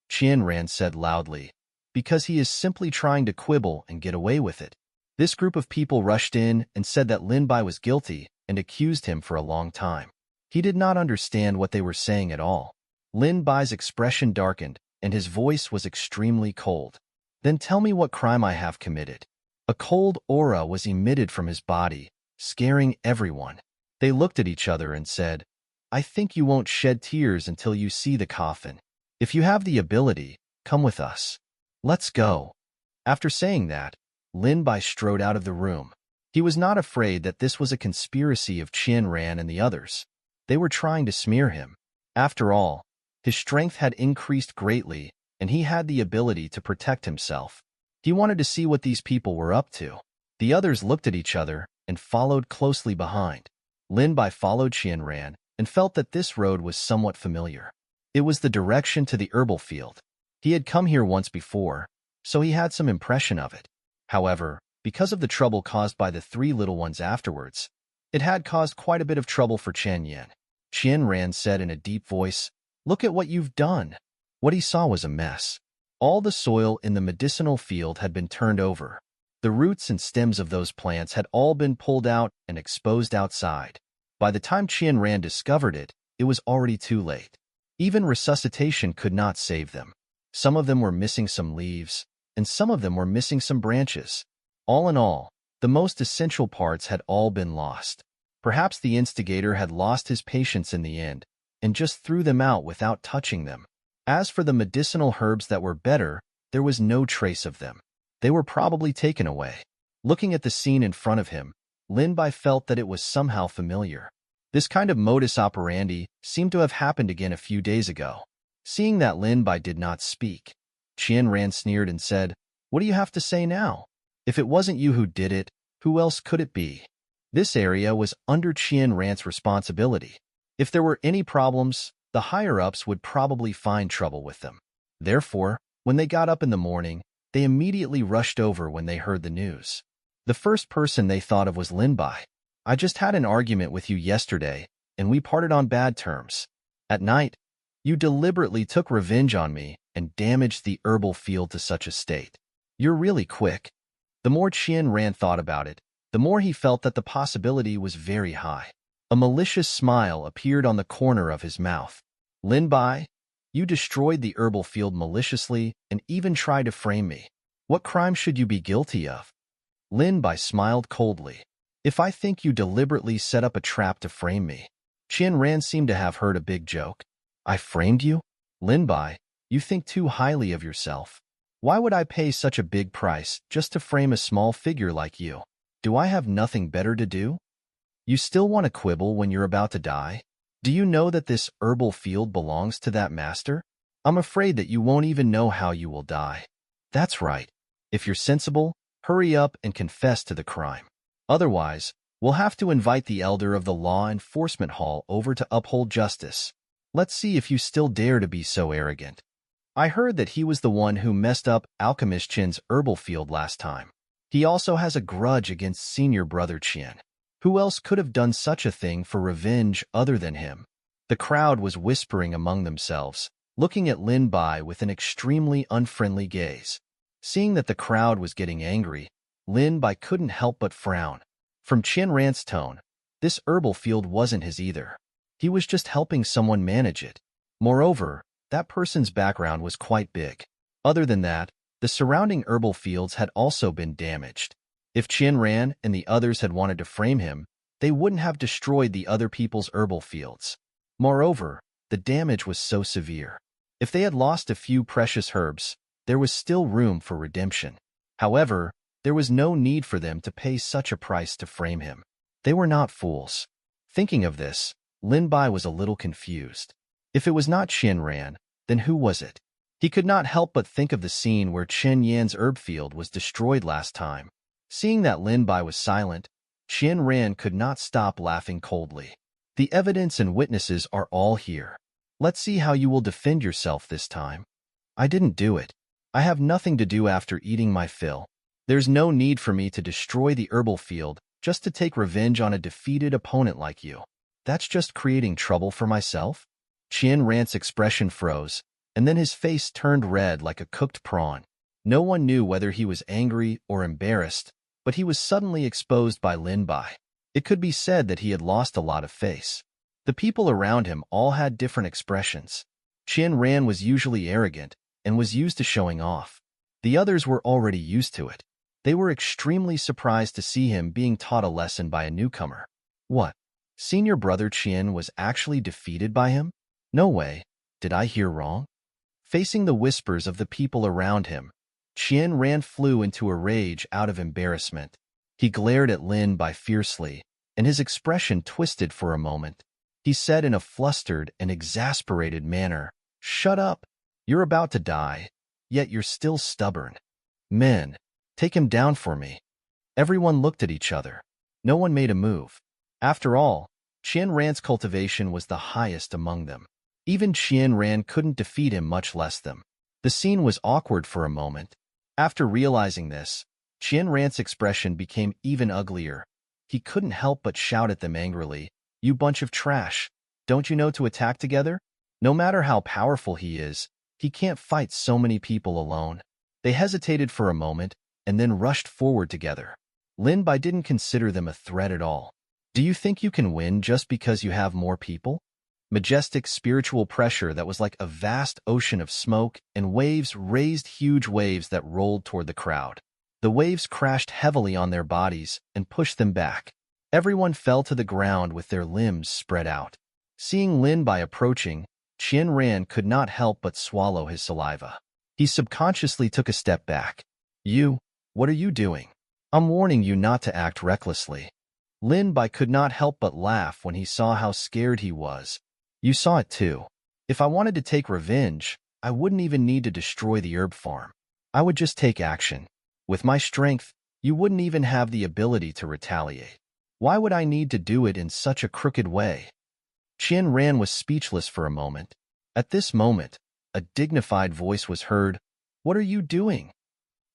Qian Ran said loudly. "Because he is simply trying to quibble and get away with it." This group of people rushed in and said that Lin Bai was guilty and accused him for a long time. He did not understand what they were saying at all. Lin Bai's expression darkened, and his voice was extremely cold. "Then tell me what crime I have committed." A cold aura was emitted from his body, scaring everyone. They looked at each other and said, "I think you won't shed tears until you see the coffin. If you have the ability, come with us. Let's go." After saying that, Lin Bai strode out of the room. He was not afraid that this was a conspiracy of Qian Ran and the others. They were trying to smear him. After all, his strength had increased greatly, and he had the ability to protect himself. He wanted to see what these people were up to. The others looked at each other and followed closely behind. Lin Bai followed Qian Ran and felt that this road was somewhat familiar. It was the direction to the herbal field. He had come here once before, so he had some impression of it. However, because of the trouble caused by the three little ones afterwards, it had caused quite a bit of trouble for Chen Yan. Qian Ran said in a deep voice, "Look at what you've done." What he saw was a mess. All the soil in the medicinal field had been turned over. The roots and stems of those plants had all been pulled out and exposed outside. By the time Qian Ran discovered it, it was already too late. Even resuscitation could not save them. Some of them were missing some leaves, and some of them were missing some branches. All in all, the most essential parts had all been lost. Perhaps the instigator had lost his patience in the end, and just threw them out without touching them. As for the medicinal herbs that were better, there was no trace of them. They were probably taken away. Looking at the scene in front of him, Lin Bai felt that it was somehow familiar. This kind of modus operandi seemed to have happened again a few days ago. Seeing that Lin Bai did not speak, Qian Ran sneered and said, "What do you have to say now? If it wasn't you who did it, who else could it be?" This area was under Qian Ran's responsibility. If there were any problems, the higher-ups would probably find trouble with them. Therefore, when they got up in the morning, they immediately rushed over when they heard the news. The first person they thought of was Lin Bai. "I just had an argument with you yesterday, and we parted on bad terms. At night, you deliberately took revenge on me and damaged the herbal field to such a state. You're really quick." The more Qian Ran thought about it, the more he felt that the possibility was very high. A malicious smile appeared on the corner of his mouth. "Lin Bai, you destroyed the herbal field maliciously and even tried to frame me. What crime should you be guilty of?" Lin Bai smiled coldly. "If I think you deliberately set up a trap to frame me." Qian Ran seemed to have heard a big joke. "I framed you? Lin Bai, you think too highly of yourself. Why would I pay such a big price just to frame a small figure like you? Do I have nothing better to do? You still want to quibble when you're about to die? Do you know that this herbal field belongs to that master? I'm afraid that you won't even know how you will die." "That's right. If you're sensible, Hurry up and confess to the crime. Otherwise, we'll have to invite the elder of the Law Enforcement Hall over to uphold justice. Let's see if you still dare to be so arrogant. I heard that he was the one who messed up Alchemist Chin's herbal field last time. He also has a grudge against senior brother Qian. Who else could have done such a thing for revenge other than him? The crowd was whispering among themselves, looking at Lin Bai with an extremely unfriendly gaze. Seeing that the crowd was getting angry, Lin Bai couldn't help but frown. From Qian Ran's tone, this herbal field wasn't his either. He was just helping someone manage it. Moreover, that person's background was quite big. Other than that, the surrounding herbal fields had also been damaged. If Qian Ran and the others had wanted to frame him, they wouldn't have destroyed the other people's herbal fields. Moreover, the damage was so severe. If they had lost a few precious herbs, there was still room for redemption. However, there was no need for them to pay such a price to frame him. They were not fools. Thinking of this, Lin Bai was a little confused. If it was not Qian Ran, then who was it? He could not help but think of the scene where Chen Yan's herb field was destroyed last time. Seeing that Lin Bai was silent, Qian Ran could not stop laughing coldly. The evidence and witnesses are all here. Let's see how you will defend yourself this time. I didn't do it. I have nothing to do after eating my fill. There's no need for me to destroy the herbal field just to take revenge on a defeated opponent like you. That's just creating trouble for myself? Qian Ran's expression froze, and then his face turned red like a cooked prawn. No one knew whether he was angry or embarrassed, but he was suddenly exposed by Lin Bai. It could be said that he had lost a lot of face. The people around him all had different expressions. Qian Ran was usually arrogant and was used to showing off. The others were already used to it. They were extremely surprised to see him being taught a lesson by a newcomer. What? Senior brother Qian was actually defeated by him? No way. Did I hear wrong? Facing the whispers of the people around him, Qian Ran flew into a rage out of embarrassment. He glared at Lin Bai fiercely, and his expression twisted for a moment. He said in a flustered and exasperated manner, "Shut up! You're about to die, yet you're still stubborn. Men, take him down for me." Everyone looked at each other. No one made a move. After all, Qian Ran's cultivation was the highest among them. Even Qian Ran couldn't defeat him, much less them. The scene was awkward for a moment. After realizing this, Qian Ran's expression became even uglier. He couldn't help but shout at them angrily, "You bunch of trash! Don't you know to attack together? No matter how powerful he is, he can't fight so many people alone." They hesitated for a moment and then rushed forward together. Lin Bai didn't consider them a threat at all. Do you think you can win just because you have more people? Majestic spiritual pressure that was like a vast ocean of smoke and waves raised huge waves that rolled toward the crowd. The waves crashed heavily on their bodies and pushed them back. Everyone fell to the ground with their limbs spread out. Seeing Lin Bai approaching, Qian Ran could not help but swallow his saliva. He subconsciously took a step back. What are you doing? I'm warning you not to act recklessly." Lin Bai could not help but laugh when he saw how scared he was. "You saw it too. If I wanted to take revenge, I wouldn't even need to destroy the herb farm. I would just take action. With my strength, you wouldn't even have the ability to retaliate. Why would I need to do it in such a crooked way?" Qian Ran was speechless for a moment. At this moment, a dignified voice was heard. "What are you doing?"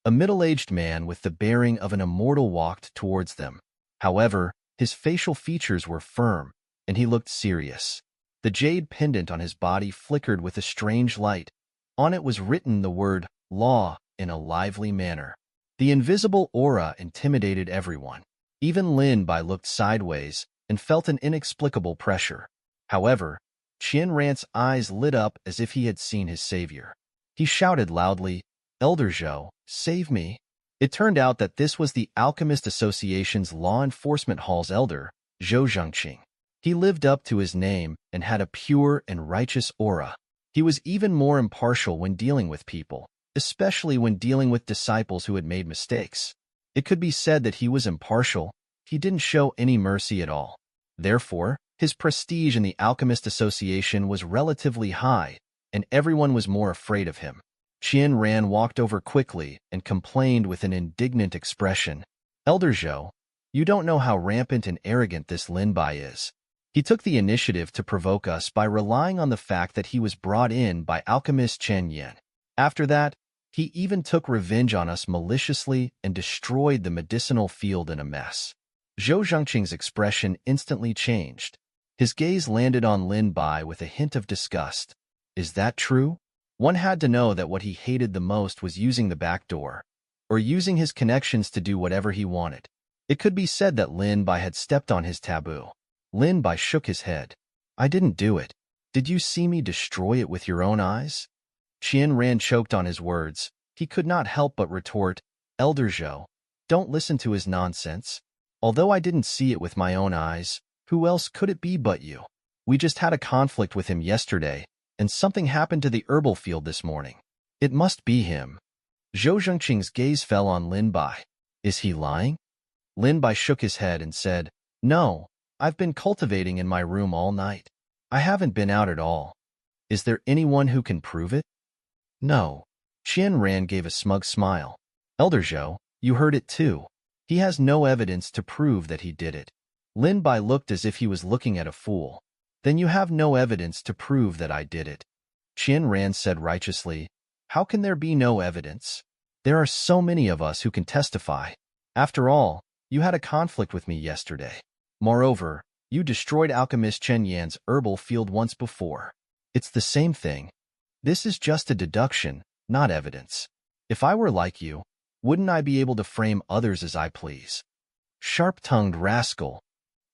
A middle-aged man with the bearing of an immortal walked towards them. However, his facial features were firm, and he looked serious. The jade pendant on his body flickered with a strange light. On it was written the word, "Law," in a lively manner. The invisible aura intimidated everyone. Even Lin Bai looked sideways and felt an inexplicable pressure. However, Qian Ran's eyes lit up as if he had seen his savior. He shouted loudly, "Elder Zhou, save me." It turned out that this was the Alchemist Association's Law Enforcement Hall's elder, Zhou Zhengqing. He lived up to his name and had a pure and righteous aura. He was even more impartial when dealing with people, especially when dealing with disciples who had made mistakes. It could be said that he was impartial. He didn't show any mercy at all. Therefore, his prestige in the Alchemist Association was relatively high, and everyone was more afraid of him. Qian Ran walked over quickly and complained with an indignant expression. Elder Zhou, you don't know how rampant and arrogant this Lin Bai is. He took the initiative to provoke us by relying on the fact that he was brought in by alchemist Chen Yan. After that, he even took revenge on us maliciously and destroyed the medicinal field in a mess. Zhou Zhengqing's expression instantly changed. His gaze landed on Lin Bai with a hint of disgust. Is that true? One had to know that what he hated the most was using the back door, or using his connections to do whatever he wanted. It could be said that Lin Bai had stepped on his taboo. Lin Bai shook his head. I didn't do it. Did you see me destroy it with your own eyes? Qian Ran choked on his words. He could not help but retort, Elder Zhou, don't listen to his nonsense. Although I didn't see it with my own eyes, who else could it be but you? We just had a conflict with him yesterday, and something happened to the herbal field this morning. It must be him. Zhou Zhengqing's gaze fell on Lin Bai. Is he lying? Lin Bai shook his head and said, No, I've been cultivating in my room all night. I haven't been out at all. Is there anyone who can prove it? No. Qian Ran gave a smug smile. Elder Zhou, you heard it too. He has no evidence to prove that he did it. Lin Bai looked as if he was looking at a fool. Then you have no evidence to prove that I did it. Qian Ran said righteously, How can there be no evidence? There are so many of us who can testify. After all, you had a conflict with me yesterday. Moreover, you destroyed alchemist Chen Yan's herbal field once before. It's the same thing. This is just a deduction, not evidence. If I were like you, wouldn't I be able to frame others as I please? Sharp-tongued rascal.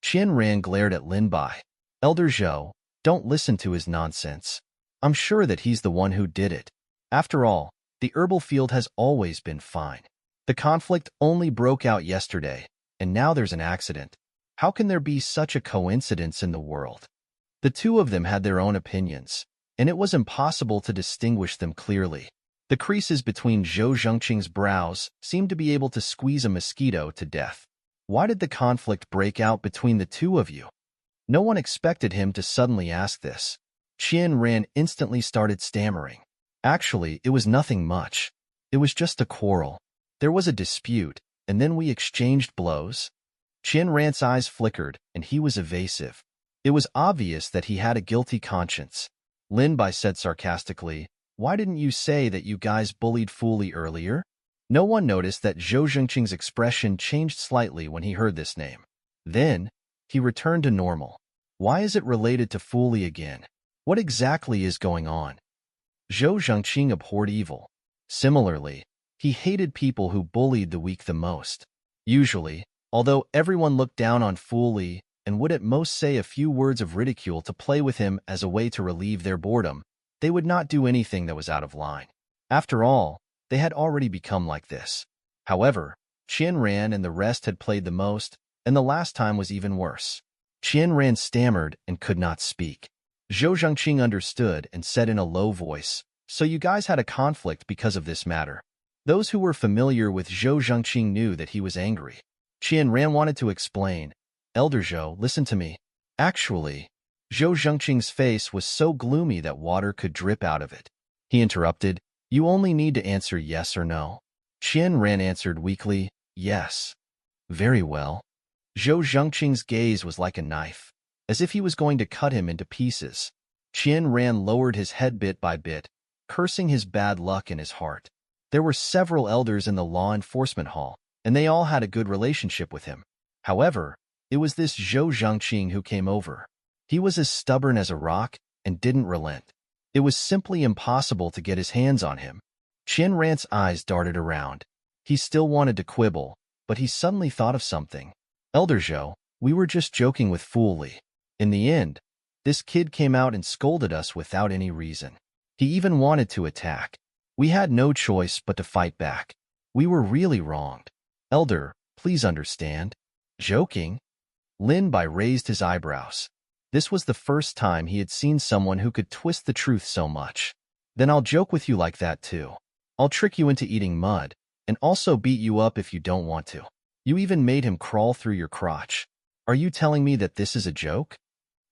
Qian Ran glared at Lin Bai. Elder Zhou, don't listen to his nonsense. I'm sure that he's the one who did it. After all, the herbal field has always been fine. The conflict only broke out yesterday, and now there's an accident. How can there be such a coincidence in the world? The two of them had their own opinions, and it was impossible to distinguish them clearly. The creases between Zhou Zhengqing's brows seemed to be able to squeeze a mosquito to death. Why did the conflict break out between the two of you? No one expected him to suddenly ask this. Qian Ran instantly started stammering. Actually, it was nothing much. It was just a quarrel. There was a dispute, and then we exchanged blows. Qian Ran's eyes flickered, and he was evasive. It was obvious that he had a guilty conscience. Lin Bai said sarcastically, Why didn't you say that you guys bullied Fu Li earlier? No one noticed that Zhou Zhengqing's expression changed slightly when he heard this name. Then, he returned to normal. Why is it related to Fu Li again? What exactly is going on? Zhou Zhengqing abhorred evil. Similarly, he hated people who bullied the weak the most. Usually, although everyone looked down on Fu Li and would at most say a few words of ridicule to play with him as a way to relieve their boredom, they would not do anything that was out of line. After all, they had already become like this. However, Qian Ran and the rest had played the most, and the last time was even worse. Qian Ran stammered and could not speak. Zhou Zhengqing understood and said in a low voice, So you guys had a conflict because of this matter. Those who were familiar with Zhou Zhengqing knew that he was angry. Qian Ran wanted to explain, Elder Zhou, listen to me. Actually, Zhou Zhengqing's face was so gloomy that water could drip out of it. He interrupted, You only need to answer yes or no. Qian Ran answered weakly, Yes. Very well. Zhou Zhengqing's gaze was like a knife, as if he was going to cut him into pieces. Qian Ran lowered his head bit by bit, cursing his bad luck in his heart. There were several elders in the law enforcement hall, and they all had a good relationship with him. However, it was this Zhou Zhengqing who came over. He was as stubborn as a rock and didn't relent. It was simply impossible to get his hands on him. Qian Ran's eyes darted around. He still wanted to quibble, but he suddenly thought of something. Elder Zhou, we were just joking with Fu Li. In the end, this kid came out and scolded us without any reason. He even wanted to attack. We had no choice but to fight back. We were really wronged. Elder, please understand. Joking? Lin Bai raised his eyebrows. This was the first time he had seen someone who could twist the truth so much. Then I'll joke with you like that too. I'll trick you into eating mud, and also beat you up if you don't want to. You even made him crawl through your crotch. Are you telling me that this is a joke?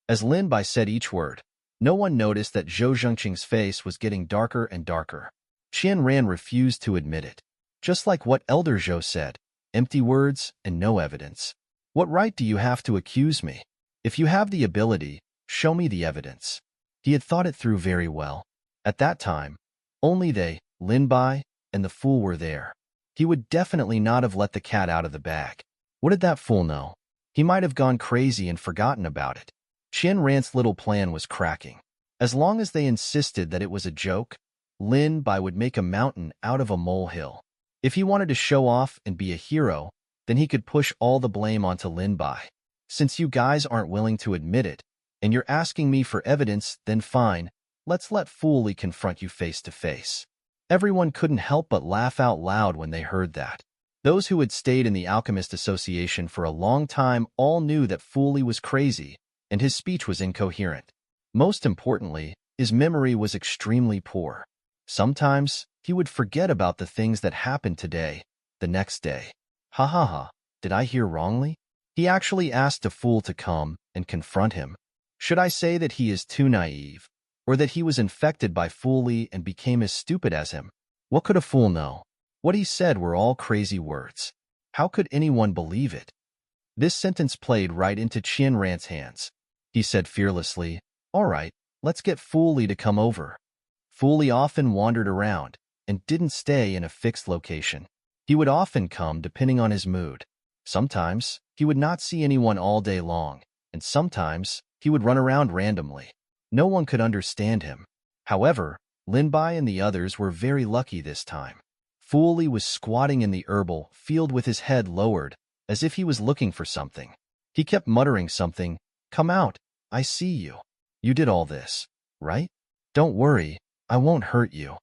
As Lin Bai said each word, no one noticed that Zhou Zhengqing's face was getting darker and darker. Qian Ran refused to admit it. Just like what Elder Zhou said, empty words and no evidence. What right do you have to accuse me? If you have the ability, show me the evidence. He had thought it through very well. At that time, only they, Lin Bai, and the fool were there. He would definitely not have let the cat out of the bag. What did that fool know? He might have gone crazy and forgotten about it. Qian Ran's little plan was cracking. As long as they insisted that it was a joke, Lin Bai would make a mountain out of a molehill. If he wanted to show off and be a hero, then he could push all the blame onto Lin Bai. Since you guys aren't willing to admit it, and you're asking me for evidence, then fine, let's let Fu Li confront you face to face. Everyone couldn't help but laugh out loud when they heard that. Those who had stayed in the Alchemist Association for a long time all knew that Fu Li was crazy, and his speech was incoherent. Most importantly, his memory was extremely poor. Sometimes, he would forget about the things that happened today, the next day. Ha ha ha, did I hear wrongly? He actually asked a fool to come and confront him. Should I say that he is too naive, or that he was infected by Fu Li and became as stupid as him? What could a fool know? What he said were all crazy words. How could anyone believe it? This sentence played right into Qian Ran's hands. He said fearlessly, "All right, let's get Fu Li to come over." Fu Li often wandered around and didn't stay in a fixed location. He would often come depending on his mood. Sometimes, he would not see anyone all day long, and sometimes, he would run around randomly. No one could understand him. However, Lin Bai and the others were very lucky this time. Fu Li was squatting in the herbal field with his head lowered, as if he was looking for something. He kept muttering something, "Come out, I see you. You did all this, right? Don't worry, I won't hurt you."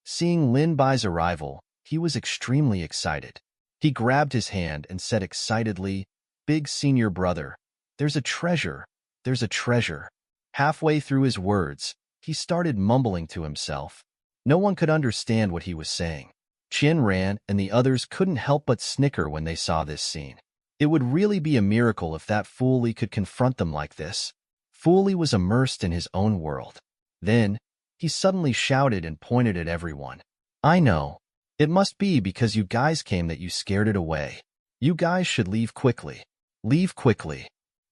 Seeing Lin Bai's arrival, he was extremely excited. He grabbed his hand and said excitedly, "Big senior brother, there's a treasure, there's a treasure." Halfway through his words, he started mumbling to himself. No one could understand what he was saying. Qian Ran and the others couldn't help but snicker when they saw this scene. It would really be a miracle if that Fu Li could confront them like this. Fu Li was immersed in his own world. Then, he suddenly shouted and pointed at everyone. "I know. It must be because you guys came that you scared it away. You guys should leave quickly. Leave quickly."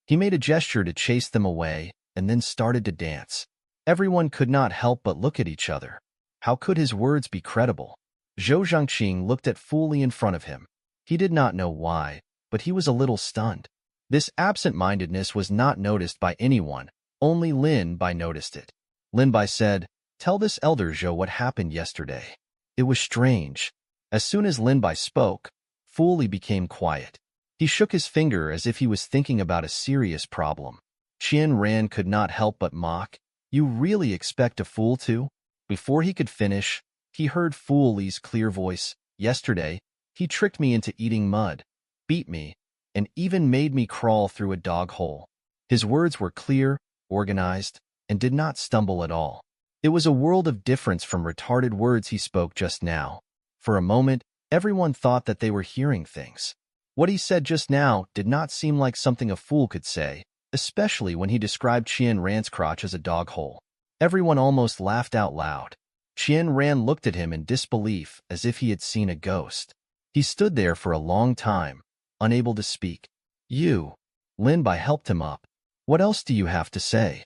He made a gesture to chase them away and then started to dance. Everyone could not help but look at each other. How could his words be credible? Zhou Zhangqing looked at Fu Li in front of him. He did not know why, but he was a little stunned. This absent-mindedness was not noticed by anyone, only Lin Bai noticed it. Lin Bai said, "Tell this Elder Zhou what happened yesterday." It was strange. As soon as Lin Bai spoke, Fu Li became quiet. He shook his finger as if he was thinking about a serious problem. Qian Ran could not help but mock. "You really expect a fool to?" Before he could finish, he heard Fu Li's clear voice. "Yesterday, he tricked me into eating mud, beat me, and even made me crawl through a dog hole." His words were clear, organized, and did not stumble at all. It was a world of difference from retarded words he spoke just now. For a moment, everyone thought that they were hearing things. What he said just now did not seem like something a fool could say, especially when he described Qian Ran's crotch as a dog hole. Everyone almost laughed out loud. Qian Ran looked at him in disbelief as if he had seen a ghost. He stood there for a long time, unable to speak. "You." Lin Bai helped him up. "What else do you have to say?"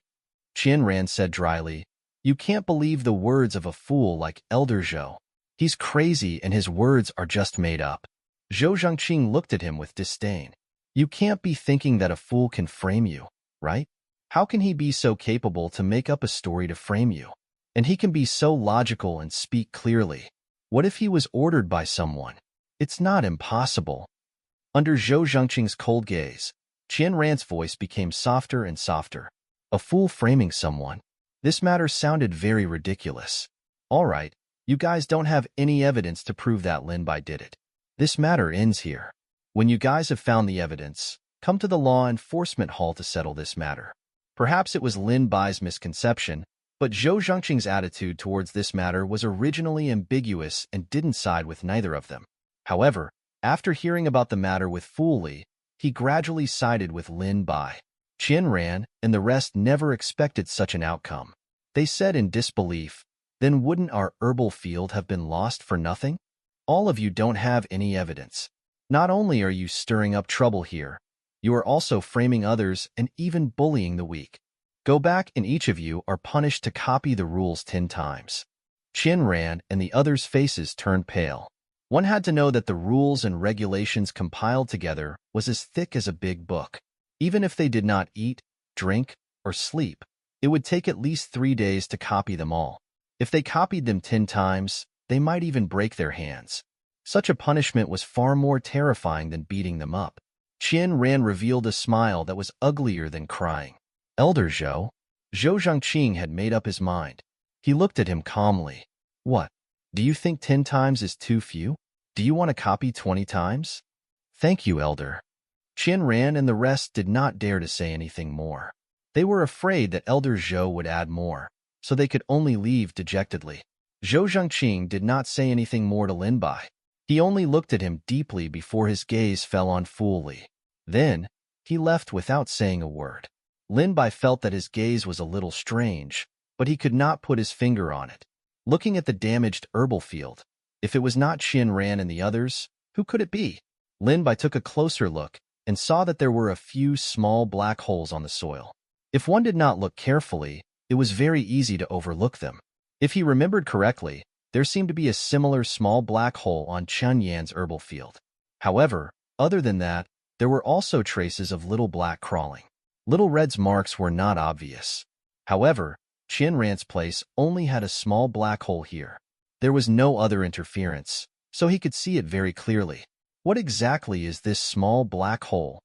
Qian Ran said dryly, "You can't believe the words of a fool like Elder Zhou. He's crazy and his words are just made up." Zhou Zhangqing looked at him with disdain. "You can't be thinking that a fool can frame you, right? How can he be so capable to make up a story to frame you? And he can be so logical and speak clearly. What if he was ordered by someone? It's not impossible." Under Zhou Zhangqing's cold gaze, Qian Ran's voice became softer and softer. A fool framing someone? This matter sounded very ridiculous. "All right, you guys don't have any evidence to prove that Lin Bai did it. This matter ends here. When you guys have found the evidence, come to the law enforcement hall to settle this matter." Perhaps it was Lin Bai's misconception, but Zhou Zhangqing's attitude towards this matter was originally ambiguous and didn't side with neither of them. However, after hearing about the matter with Fu Li, he gradually sided with Lin Bai. Qian Ran and the rest never expected such an outcome. They said in disbelief, Then wouldn't our herbal field have been lost for nothing? All of you don't have any evidence. Not only are you stirring up trouble here, you are also framing others and even bullying the weak. Go back and each of you are punished to copy the rules 10 times. Qin ran and the others' faces turned pale. One had to know that the rules and regulations compiled together was as thick as a big book. Even if they did not eat, drink, or sleep, it would take at least 3 days to copy them all. If they copied them 10 times, they might even break their hands. Such a punishment was far more terrifying than beating them up. Qin Ran revealed a smile that was uglier than crying. Elder Zhou. Zhou Zhangqing had made up his mind. He looked at him calmly. What? Do you think 10 times is too few? Do you want to copy 20 times? Thank you, Elder. Qin Ran and the rest did not dare to say anything more. They were afraid that Elder Zhou would add more, so they could only leave dejectedly. Zhou Zhangqing did not say anything more to Lin Bai. He only looked at him deeply before his gaze fell on Fu Li. Then, he left without saying a word. Lin Bai felt that his gaze was a little strange, but he could not put his finger on it. Looking at the damaged herbal field, if it was not Qin Ran and the others, who could it be? Lin Bai took a closer look and saw that there were a few small black holes on the soil. If one did not look carefully, it was very easy to overlook them. If he remembered correctly, there seemed to be a similar small black hole on Chen Yan's herbal field. However, other than that, there were also traces of Little Black crawling. Little Red's marks were not obvious. However, Qin Ran's place only had a small black hole here. There was no other interference, so he could see it very clearly. What exactly is this small black hole?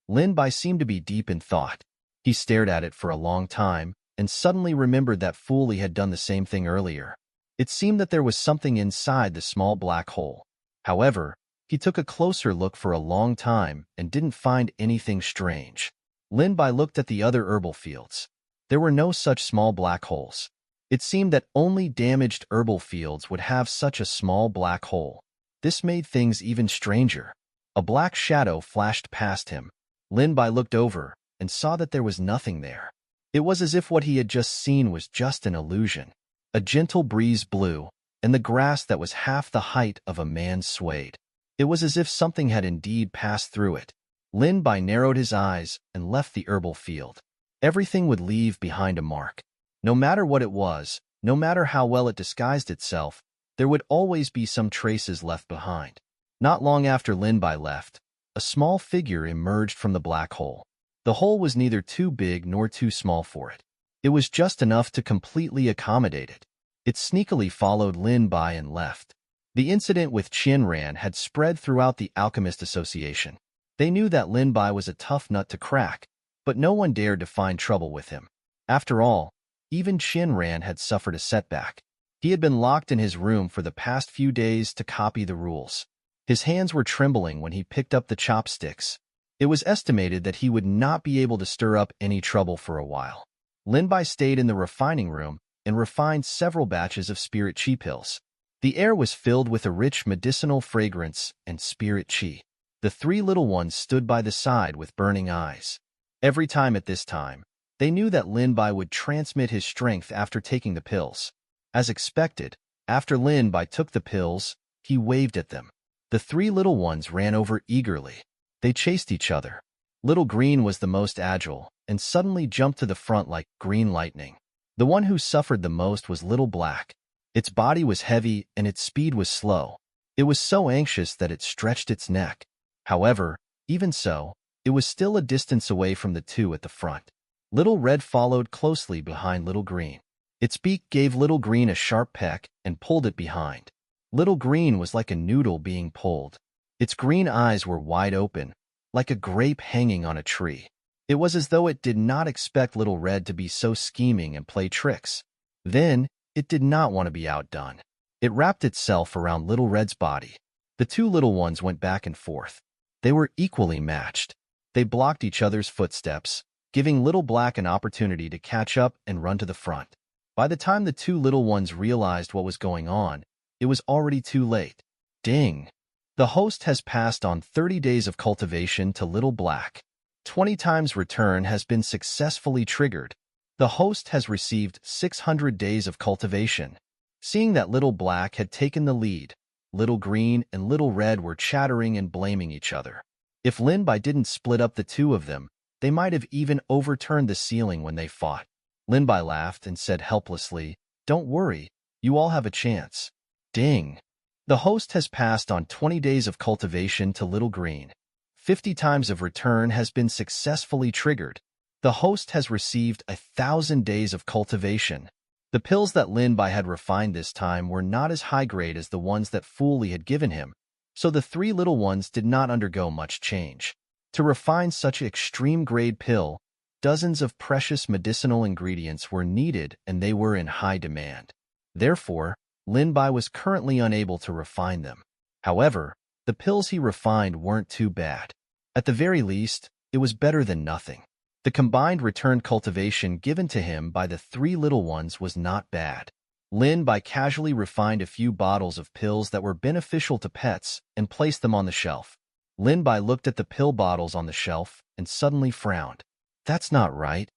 Lin Bai seemed to be deep in thought. He stared at it for a long time and suddenly remembered that Fu Li had done the same thing earlier. It seemed that there was something inside the small black hole. However, he took a closer look for a long time and didn't find anything strange. Lin Bai looked at the other herbal fields. There were no such small black holes. It seemed that only damaged herbal fields would have such a small black hole. This made things even stranger. A black shadow flashed past him. Lin Bai looked over and saw that there was nothing there. It was as if what he had just seen was just an illusion. A gentle breeze blew, and the grass that was half the height of a man swayed. It was as if something had indeed passed through it. Lin Bai narrowed his eyes and left the herbal field. Everything would leave behind a mark. No matter what it was, no matter how well it disguised itself, there would always be some traces left behind. Not long after Lin Bai left, a small figure emerged from the black hole. The hole was neither too big nor too small for it. It was just enough to completely accommodate it. It sneakily followed Lin Bai and left. The incident with Qin Ran had spread throughout the Alchemist Association. They knew that Lin Bai was a tough nut to crack, but no one dared to find trouble with him. After all, even Qin Ran had suffered a setback. He had been locked in his room for the past few days to copy the rules. His hands were trembling when he picked up the chopsticks. It was estimated that he would not be able to stir up any trouble for a while. Lin Bai stayed in the refining room and refined several batches of spirit chi pills. The air was filled with a rich medicinal fragrance and spirit chi. The 3 little ones stood by the side with burning eyes. Every time at this time, they knew that Lin Bai would transmit his strength after taking the pills. As expected, after Lin Bai took the pills, he waved at them. The 3 little ones ran over eagerly. They chased each other. Little Green was the most agile and suddenly jumped to the front like green lightning. The one who suffered the most was Little Black. Its body was heavy and its speed was slow. It was so anxious that it stretched its neck. However, even so, it was still a distance away from the 2 at the front. Little Red followed closely behind Little Green. Its beak gave Little Green a sharp peck and pulled it behind. Little Green was like a noodle being pulled. Its green eyes were wide open, like a grape hanging on a tree. It was as though it did not expect Little Red to be so scheming and play tricks. Then, it did not want to be outdone. It wrapped itself around Little Red's body. The 2 little ones went back and forth. They were equally matched. They blocked each other's footsteps, giving Little Black an opportunity to catch up and run to the front. By the time the 2 little ones realized what was going on, it was already too late. Ding! The host has passed on 30 days of cultivation to Little Black. 20 times return has been successfully triggered. The host has received 600 days of cultivation. Seeing that Little Black had taken the lead, Little Green and Little Red were chattering and blaming each other. If Lin Bai didn't split up the two of them, they might have even overturned the ceiling when they fought. Lin Bai laughed and said helplessly, "Don't worry, you all have a chance." Ding! The host has passed on 20 days of cultivation to Little Green. 50 times of return has been successfully triggered. The host has received 1,000 days of cultivation. The pills that Lin Bai had refined this time were not as high grade as the ones that Fu Li had given him, so the three little ones did not undergo much change. To refine such an extreme grade pill, dozens of precious medicinal ingredients were needed and they were in high demand. Therefore, Lin Bai was currently unable to refine them. However, the pills he refined weren't too bad. At the very least, it was better than nothing. The combined return cultivation given to him by the three little ones was not bad. Lin Bai casually refined a few bottles of pills that were beneficial to pets and placed them on the shelf. Lin Bai looked at the pill bottles on the shelf and suddenly frowned. That's not right.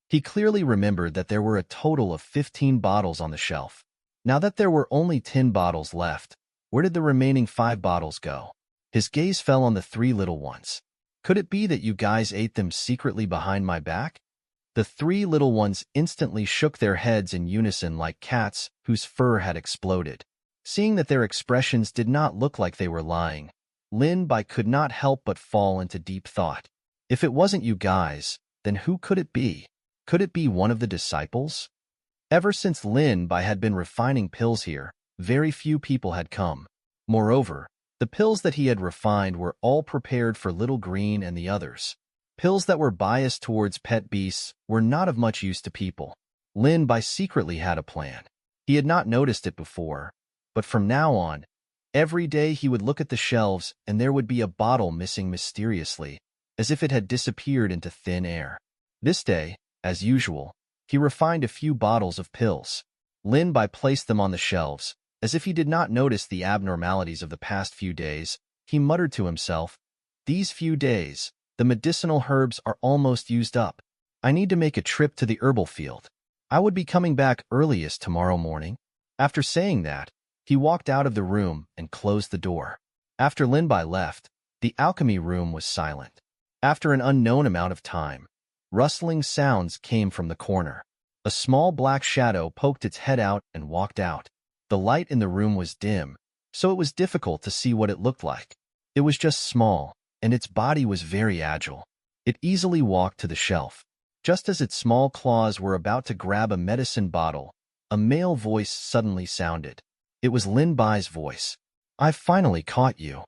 He clearly remembered that there were a total of 15 bottles on the shelf. Now that there were only 10 bottles left, where did the remaining 5 bottles go? His gaze fell on the three little ones. Could it be that you guys ate them secretly behind my back? The three little ones instantly shook their heads in unison like cats whose fur had exploded. Seeing that their expressions did not look like they were lying, Lin Bai could not help but fall into deep thought. If it wasn't you guys, then who could it be? Could it be one of the disciples? Ever since Lin Bai had been refining pills here, very few people had come. Moreover, the pills that he had refined were all prepared for Little Green and the others. Pills that were biased towards pet beasts were not of much use to people. Lin Bai secretly had a plan. He had not noticed it before, but from now on, every day he would look at the shelves and there would be a bottle missing mysteriously, as if it had disappeared into thin air. This day, as usual, he refined a few bottles of pills. Lin Bai placed them on the shelves. As if he did not notice the abnormalities of the past few days, he muttered to himself, "These few days, the medicinal herbs are almost used up. I need to make a trip to the herbal field. I would be coming back earliest tomorrow morning." After saying that, he walked out of the room and closed the door. After Lin Bai left, the alchemy room was silent. After an unknown amount of time, rustling sounds came from the corner. A small black shadow poked its head out and walked out. The light in the room was dim, so it was difficult to see what it looked like. It was just small, and its body was very agile. It easily walked to the shelf. Just as its small claws were about to grab a medicine bottle, a male voice suddenly sounded. It was Lin Bai's voice. "I've finally caught you."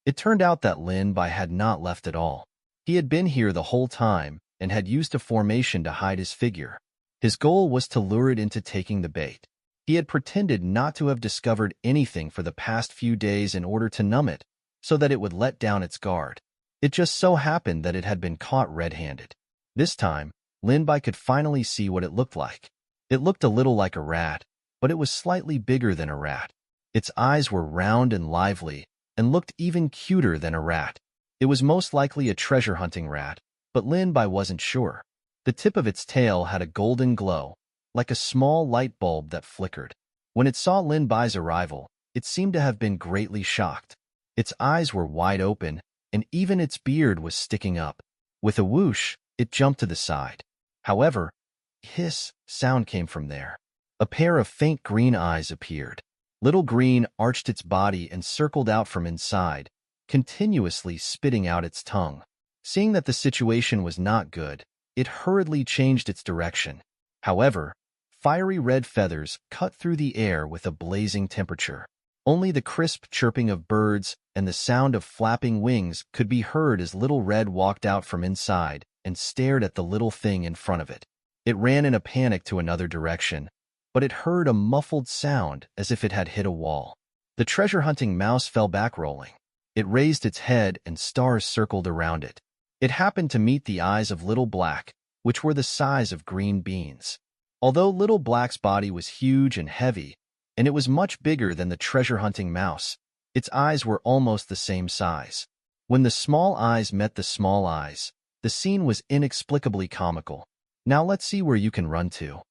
It turned out that Lin Bai had not left at all. He had been here the whole time and had used a formation to hide his figure. His goal was to lure it into taking the bait. He had pretended not to have discovered anything for the past few days in order to numb it, so that it would let down its guard. It just so happened that it had been caught red-handed. This time, Lin Bai could finally see what it looked like. It looked a little like a rat, but it was slightly bigger than a rat. Its eyes were round and lively, and looked even cuter than a rat. It was most likely a treasure-hunting rat, but Lin Bai wasn't sure. The tip of its tail had a golden glow, like a small light bulb that flickered. When it saw Lin Bai's arrival, it seemed to have been greatly shocked. Its eyes were wide open, and even its beard was sticking up. With a whoosh, it jumped to the side. However, hiss sound came from there. A pair of faint green eyes appeared. Little Green arched its body and circled out from inside, continuously spitting out its tongue. Seeing that the situation was not good, it hurriedly changed its direction. However, fiery red feathers cut through the air with a blazing temperature. Only the crisp chirping of birds and the sound of flapping wings could be heard as Little Red walked out from inside and stared at the little thing in front of it. It ran in a panic to another direction, but it heard a muffled sound as if it had hit a wall. The treasure-hunting mouse fell back rolling. It raised its head and stars circled around it. It happened to meet the eyes of Little Black, which were the size of green beans. Although Little Black's body was huge and heavy, and it was much bigger than the treasure-hunting mouse, its eyes were almost the same size. When the small eyes met the small eyes, the scene was inexplicably comical. Now let's see where you can run to.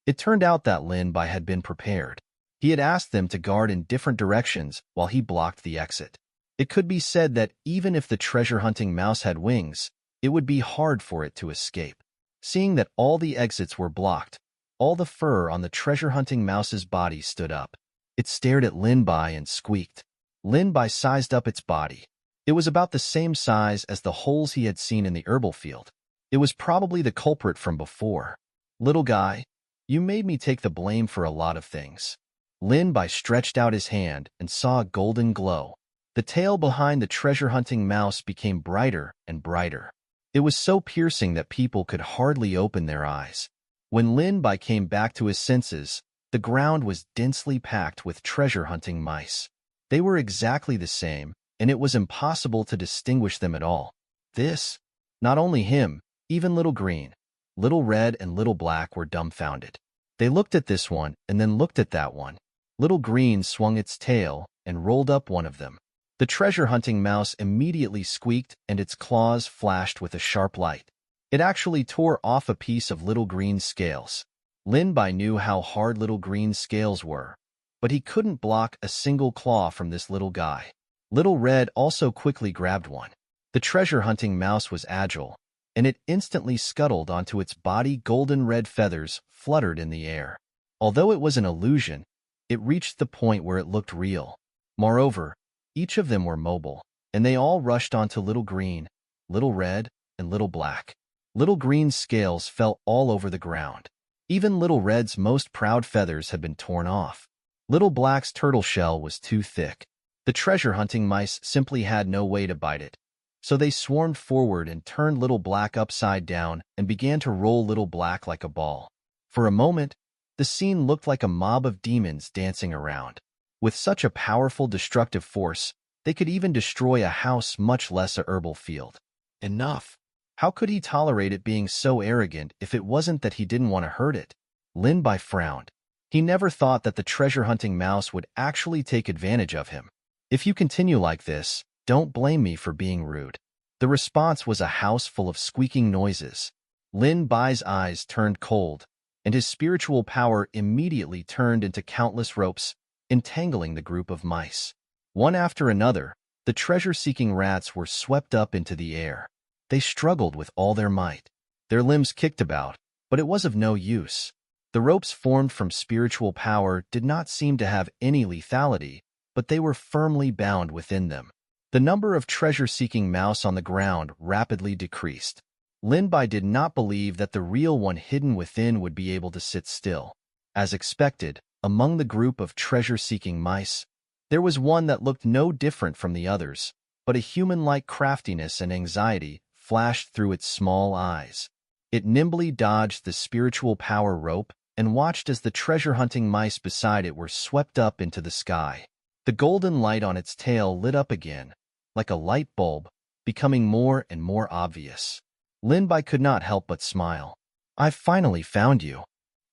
It turned out that Lin Bai had been prepared. He had asked them to guard in different directions while he blocked the exit. It could be said that even if the treasure-hunting mouse had wings, it would be hard for it to escape. Seeing that all the exits were blocked, all the fur on the treasure-hunting mouse's body stood up. It stared at Lin Bai and squeaked. Lin Bai sized up its body. It was about the same size as the holes he had seen in the herbal field. It was probably the culprit from before. "Little guy, you made me take the blame for a lot of things." Lin Bai stretched out his hand and saw a golden glow. The tail behind the treasure-hunting mouse became brighter and brighter. It was so piercing that people could hardly open their eyes. When Lin Bai came back to his senses, the ground was densely packed with treasure-hunting mice. They were exactly the same, and it was impossible to distinguish them at all. This, not only him, even Little Green, Little Red, and Little Black were dumbfounded. They looked at this one and then looked at that one. Little Green swung its tail and rolled up one of them. The treasure-hunting mouse immediately squeaked and its claws flashed with a sharp light. It actually tore off a piece of Little Green's scales. Lin Bai knew how hard Little Green's scales were, but he couldn't block a single claw from this little guy. Little Red also quickly grabbed one. The treasure-hunting mouse was agile, and it instantly scuttled onto its body. Golden red feathers fluttered in the air. Although it was an illusion, it reached the point where it looked real. Moreover, each of them were mobile, and they all rushed onto Little Green, Little Red, and Little Black. Little Green's scales fell all over the ground. Even Little Red's most proud feathers had been torn off. Little Black's turtle shell was too thick. The treasure-hunting mice simply had no way to bite it. So they swarmed forward and turned Little Black upside down and began to roll Little Black like a ball. For a moment, the scene looked like a mob of demons dancing around. With such a powerful destructive force, they could even destroy a house, much less a herbal field. Enough. How could he tolerate it being so arrogant if it wasn't that he didn't want to hurt it? Lin Bai frowned. He never thought that the treasure-hunting mouse would actually take advantage of him. "If you continue like this, don't blame me for being rude." The response was a house full of squeaking noises. Lin Bai's eyes turned cold, and his spiritual power immediately turned into countless ropes, entangling the group of mice. One after another, the treasure-seeking rats were swept up into the air. They struggled with all their might. Their limbs kicked about, but it was of no use. The ropes formed from spiritual power did not seem to have any lethality, but they were firmly bound within them. The number of treasure-seeking mouse on the ground rapidly decreased. Lin Bai did not believe that the real one hidden within would be able to sit still. As expected, among the group of treasure-seeking mice, there was one that looked no different from the others, but a human-like craftiness and anxiety flashed through its small eyes. It nimbly dodged the spiritual power rope and watched as the treasure-hunting mice beside it were swept up into the sky. The golden light on its tail lit up again, like a light bulb, becoming more and more obvious. Lin Bai could not help but smile. "I've finally found you."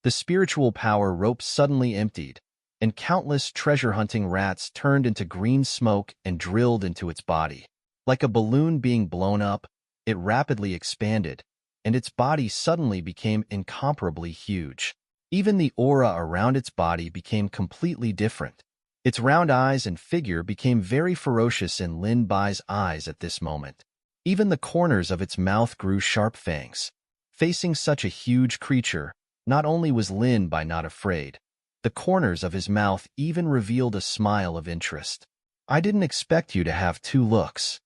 The spiritual power rope suddenly emptied, and countless treasure-hunting rats turned into green smoke and drilled into its body. Like a balloon being blown up, it rapidly expanded, and its body suddenly became incomparably huge. Even the aura around its body became completely different. Its round eyes and figure became very ferocious in Lin Bai's eyes at this moment. Even the corners of its mouth grew sharp fangs. Facing such a huge creature, not only was Lin Bai not afraid, the corners of his mouth even revealed a smile of interest. "I didn't expect you to have two looks."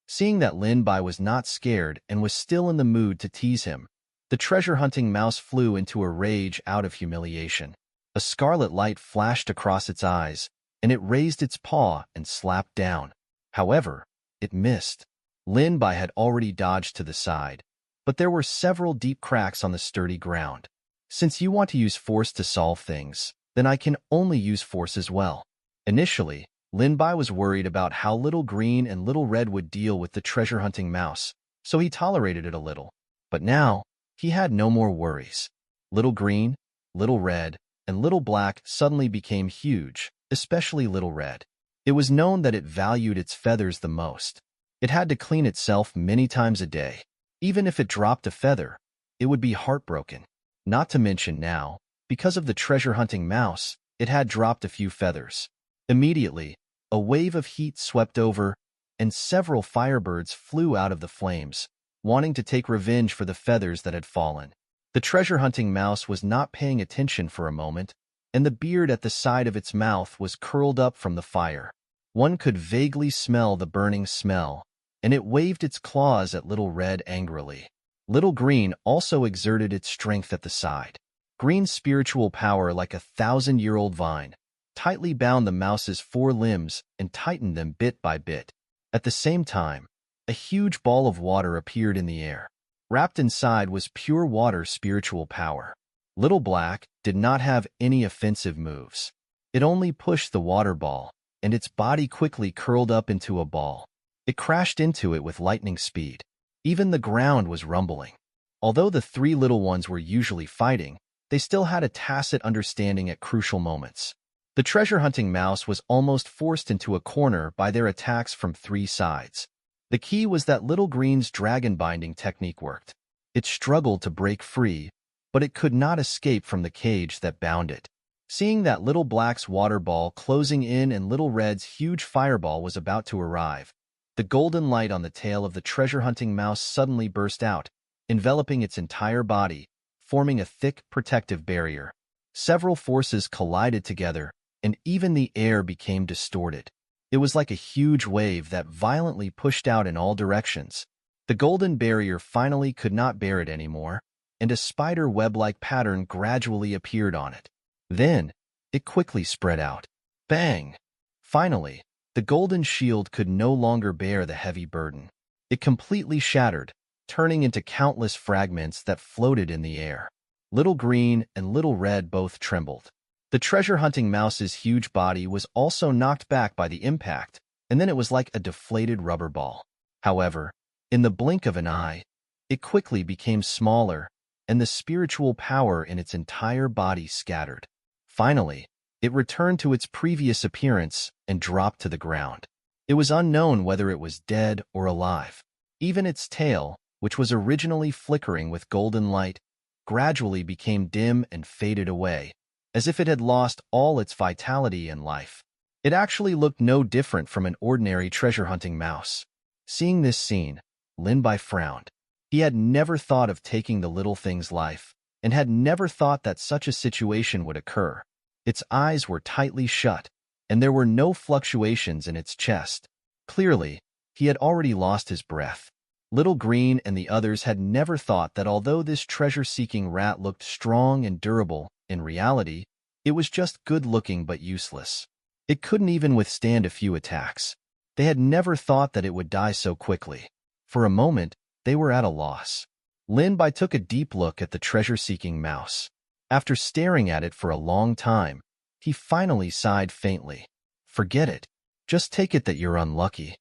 Seeing that Lin Bai was not scared and was still in the mood to tease him, the treasure-hunting mouse flew into a rage out of humiliation. A scarlet light flashed across its eyes, and it raised its paw and slapped down. However, it missed. Lin Bai had already dodged to the side, but there were several deep cracks on the sturdy ground. "Since you want to use force to solve things, then I can only use force as well." Initially, Lin Bai was worried about how Little Green and Little Red would deal with the treasure-hunting mouse, so he tolerated it a little. But now, he had no more worries. Little Green, Little Red, and Little Black suddenly became huge, especially Little Red. It was known that it valued its feathers the most. It had to clean itself many times a day. Even if it dropped a feather, it would be heartbroken. Not to mention now, because of the treasure-hunting mouse, it had dropped a few feathers. Immediately, a wave of heat swept over, and several firebirds flew out of the flames, wanting to take revenge for the feathers that had fallen. The treasure-hunting mouse was not paying attention for a moment, and the beard at the side of its mouth was curled up from the fire. One could vaguely smell the burning smell, and it waved its claws at Little Red angrily. Little Green also exerted its strength at the side. Green's spiritual power, like a 1,000-year-old vine, tightly bound the mouse's 4 limbs and tightened them bit by bit. At the same time, a huge ball of water appeared in the air. Wrapped inside was pure water spiritual power. Little Black did not have any offensive moves. It only pushed the water ball, and its body quickly curled up into a ball. It crashed into it with lightning speed. Even the ground was rumbling. Although the 3 little ones were usually fighting, they still had a tacit understanding at crucial moments. The treasure-hunting mouse was almost forced into a corner by their attacks from 3 sides. The key was that Little Green's dragon-binding technique worked. It struggled to break free, but it could not escape from the cage that bound it. Seeing that Little Black's water ball closing in and Little Red's huge fireball was about to arrive, the golden light on the tail of the treasure-hunting mouse suddenly burst out, enveloping its entire body, forming a thick, protective barrier. Several forces collided together, and even the air became distorted. It was like a huge wave that violently pushed out in all directions. The golden barrier finally could not bear it anymore, and a spider web-like pattern gradually appeared on it. Then, it quickly spread out. Bang! Finally, the golden shield could no longer bear the heavy burden. It completely shattered, turning into countless fragments that floated in the air. Little Green and Little Red both trembled. The treasure-hunting mouse's huge body was also knocked back by the impact, and then it was like a deflated rubber ball. However, in the blink of an eye, it quickly became smaller, and the spiritual power in its entire body scattered. Finally, it returned to its previous appearance and dropped to the ground. It was unknown whether it was dead or alive. Even its tail, which was originally flickering with golden light, gradually became dim and faded away, as if it had lost all its vitality and life. It actually looked no different from an ordinary treasure-hunting mouse. Seeing this scene, Lin Bai frowned. He had never thought of taking the little thing's life, and had never thought that such a situation would occur. Its eyes were tightly shut, and there were no fluctuations in its chest. Clearly, he had already lost his breath. Little Green and the others had never thought that although this treasure-seeking rat looked strong and durable, in reality, it was just good-looking but useless. It couldn't even withstand a few attacks. They had never thought that it would die so quickly. For a moment, they were at a loss. Lin Bai took a deep look at the treasure-seeking mouse. After staring at it for a long time, he finally sighed faintly. Forget it. Just take it that you're unlucky.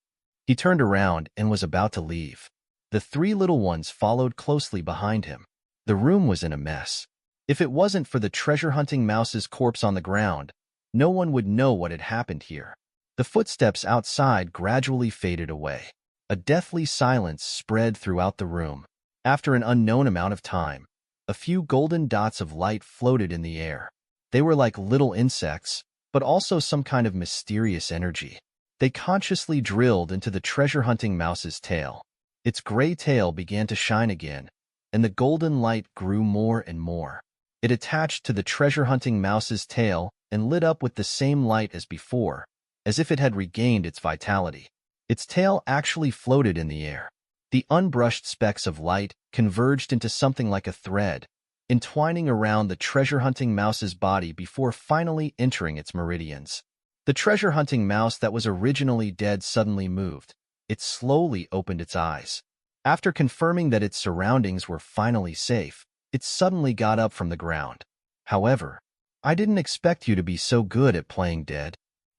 He turned around and was about to leave. The 3 little ones followed closely behind him. The room was in a mess. If it wasn't for the treasure-hunting mouse's corpse on the ground, no one would know what had happened here. The footsteps outside gradually faded away. A deathly silence spread throughout the room. After an unknown amount of time, a few golden dots of light floated in the air. They were like little insects, but also some kind of mysterious energy. They consciously drilled into the treasure-hunting mouse's tail. Its gray tail began to shine again, and the golden light grew more and more. It attached to the treasure-hunting mouse's tail and lit up with the same light as before, as if it had regained its vitality. Its tail actually floated in the air. The unbrushed specks of light converged into something like a thread, entwining around the treasure-hunting mouse's body before finally entering its meridians. The treasure-hunting mouse that was originally dead suddenly moved. It slowly opened its eyes. After confirming that its surroundings were finally safe, it suddenly got up from the ground. However, I didn't expect you to be so good at playing dead.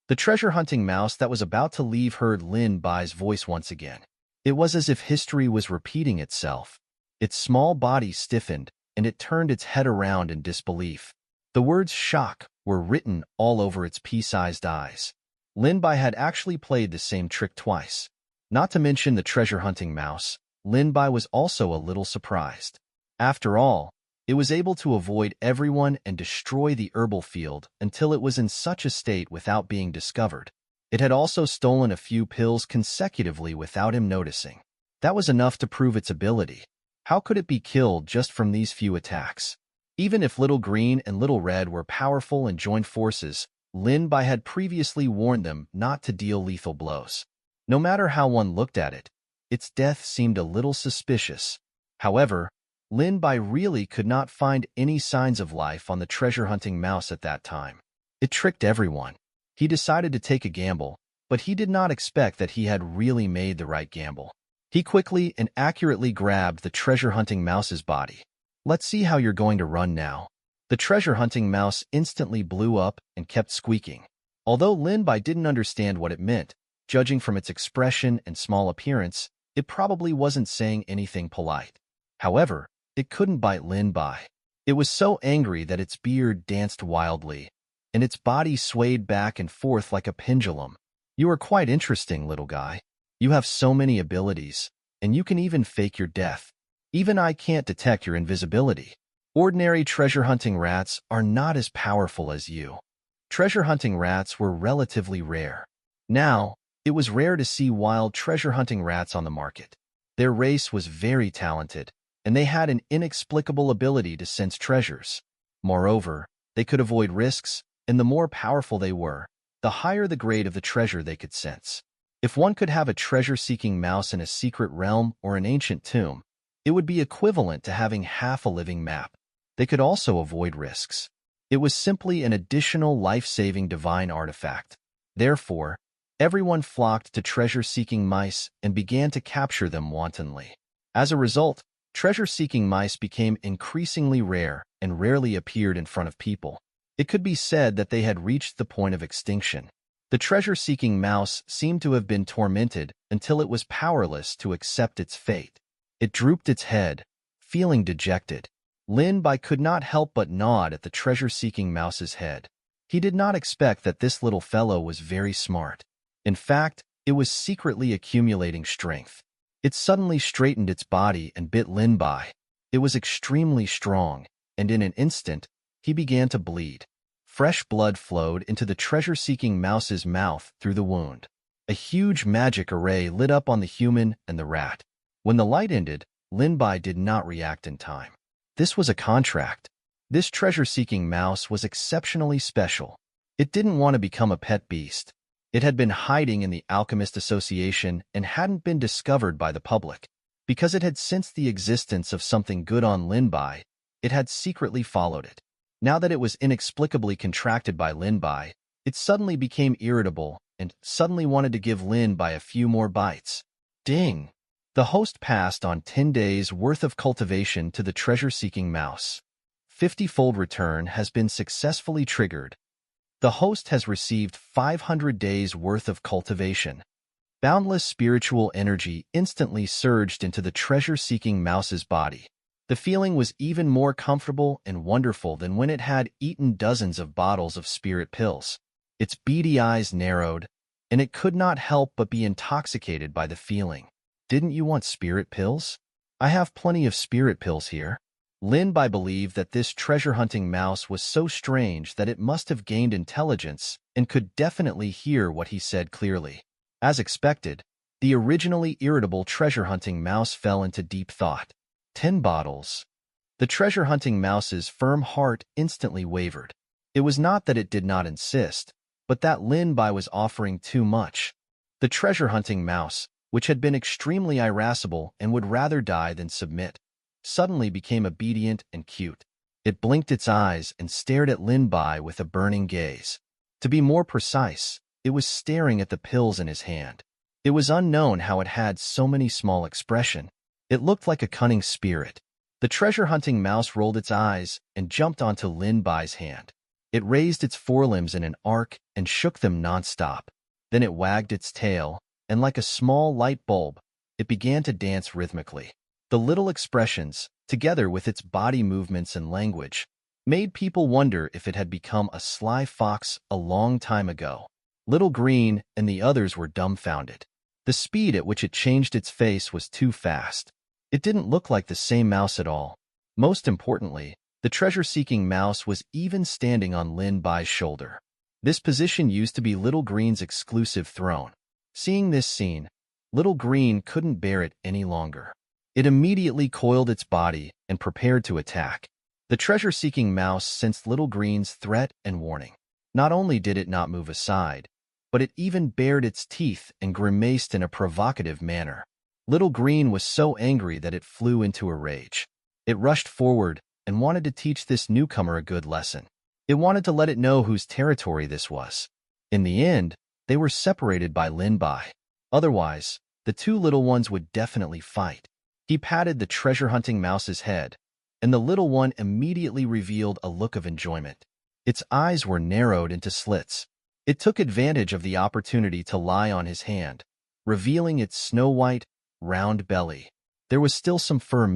The treasure-hunting mouse that was about to leave heard Lin Bai's voice once again. It was as if history was repeating itself. Its small body stiffened, and it turned its head around in disbelief. The words shock were written all over its pea-sized eyes. Lin Bai had actually played the same trick twice. Not to mention the treasure-hunting mouse, Lin Bai was also a little surprised. After all, It was able to avoid everyone and destroy the herbal field until it was in such a state without being discovered. It had also stolen a few pills consecutively without him noticing. That was enough to prove its ability. How could it be killed just from these few attacks? Even if Little Green and Little Red were powerful and joined forces, Lin Bai had previously warned them not to deal lethal blows. No matter how one looked at it, its death seemed a little suspicious. However, Lin Bai really could not find any signs of life on the treasure-hunting mouse at that time. It tricked everyone. He decided to take a gamble, but he did not expect that he had really made the right gamble. He quickly and accurately grabbed the treasure-hunting mouse's body. "Let's see how you're going to run now." The treasure-hunting mouse instantly blew up and kept squeaking. Although Lin Bai didn't understand what it meant, judging from its expression and small appearance, it probably wasn't saying anything polite. However, it couldn't bite Lin Bai. It was so angry that its beard danced wildly, and its body swayed back and forth like a pendulum. "You are quite interesting, little guy. You have so many abilities, and you can even fake your death. Even I can't detect your invisibility. Ordinary treasure-hunting rats are not as powerful as you." Treasure-hunting rats were relatively rare. Now, it was rare to see wild treasure-hunting rats on the market. Their race was very talented, and they had an inexplicable ability to sense treasures. Moreover, they could avoid risks, and the more powerful they were, the higher the grade of the treasure they could sense. If one could have a treasure-seeking mouse in a secret realm or an ancient tomb, it would be equivalent to having half a living map. They could also avoid risks. It was simply an additional life-saving divine artifact. Therefore, everyone flocked to treasure-seeking mice and began to capture them wantonly. As a result, treasure-seeking mice became increasingly rare and rarely appeared in front of people. It could be said that they had reached the point of extinction. The treasure-seeking mouse seemed to have been tormented until it was powerless to accept its fate. It drooped its head, feeling dejected. Lin Bai could not help but nod at the treasure-seeking mouse's head. He did not expect that this little fellow was very smart. In fact, it was secretly accumulating strength. It suddenly straightened its body and bit Lin Bai. It was extremely strong, and in an instant, he began to bleed. Fresh blood flowed into the treasure-seeking mouse's mouth through the wound. A huge magic array lit up on the human and the rat. When the light ended, Lin Bai did not react in time. This was a contract. This treasure-seeking mouse was exceptionally special. It didn't want to become a pet beast. It had been hiding in the Alchemist Association and hadn't been discovered by the public. Because it had sensed the existence of something good on Lin Bai, it had secretly followed it. Now that it was inexplicably contracted by Lin Bai, it suddenly became irritable and suddenly wanted to give Lin Bai a few more bites. Ding! The host passed on 10 days' worth of cultivation to the treasure-seeking mouse. 50-fold return has been successfully triggered. The host has received 500 days' worth of cultivation. Boundless spiritual energy instantly surged into the treasure-seeking mouse's body. The feeling was even more comfortable and wonderful than when it had eaten dozens of bottles of spirit pills. Its beady eyes narrowed, and it could not help but be intoxicated by the feeling. "Didn't you want spirit pills? I have plenty of spirit pills here." Lin Bai believed that this treasure-hunting mouse was so strange that it must have gained intelligence and could definitely hear what he said clearly. As expected, the originally irritable treasure-hunting mouse fell into deep thought. 10 bottles. The treasure-hunting mouse's firm heart instantly wavered. It was not that it did not insist, but that Lin Bai was offering too much. The treasure-hunting mouse, which had been extremely irascible and would rather die than submit, suddenly became obedient and cute. It blinked its eyes and stared at Lin Bai with a burning gaze. To be more precise, it was staring at the pills in his hand. It was unknown how it had so many small expressions. It looked like a cunning spirit. The treasure-hunting mouse rolled its eyes and jumped onto Lin Bai's hand. It raised its forelimbs in an arc and shook them non-stop. Then it wagged its tail, and like a small light bulb, it began to dance rhythmically. The little expressions, together with its body movements and language, made people wonder if it had become a sly fox a long time ago. Little Green and the others were dumbfounded. The speed at which it changed its face was too fast. It didn't look like the same mouse at all. Most importantly, The treasure-seeking mouse was even standing on Lin Bai's shoulder. This position used to be Little Green's exclusive throne. Seeing this scene, Little Green couldn't bear it any longer. It immediately coiled its body and prepared to attack. The treasure-seeking mouse sensed Little Green's threat and warning. Not only did it not move aside, but it even bared its teeth and grimaced in a provocative manner. Little Green was so angry that it flew into a rage. It rushed forward and wanted to teach this newcomer a good lesson. It wanted to let it know whose territory this was. In the end, they were separated by Lin Bai. Otherwise, the two little ones would definitely fight. He patted the treasure-hunting mouse's head, and the little one immediately revealed a look of enjoyment. Its eyes were narrowed into slits. It took advantage of the opportunity to lie on his hand, revealing its snow-white, round belly. There was still some fur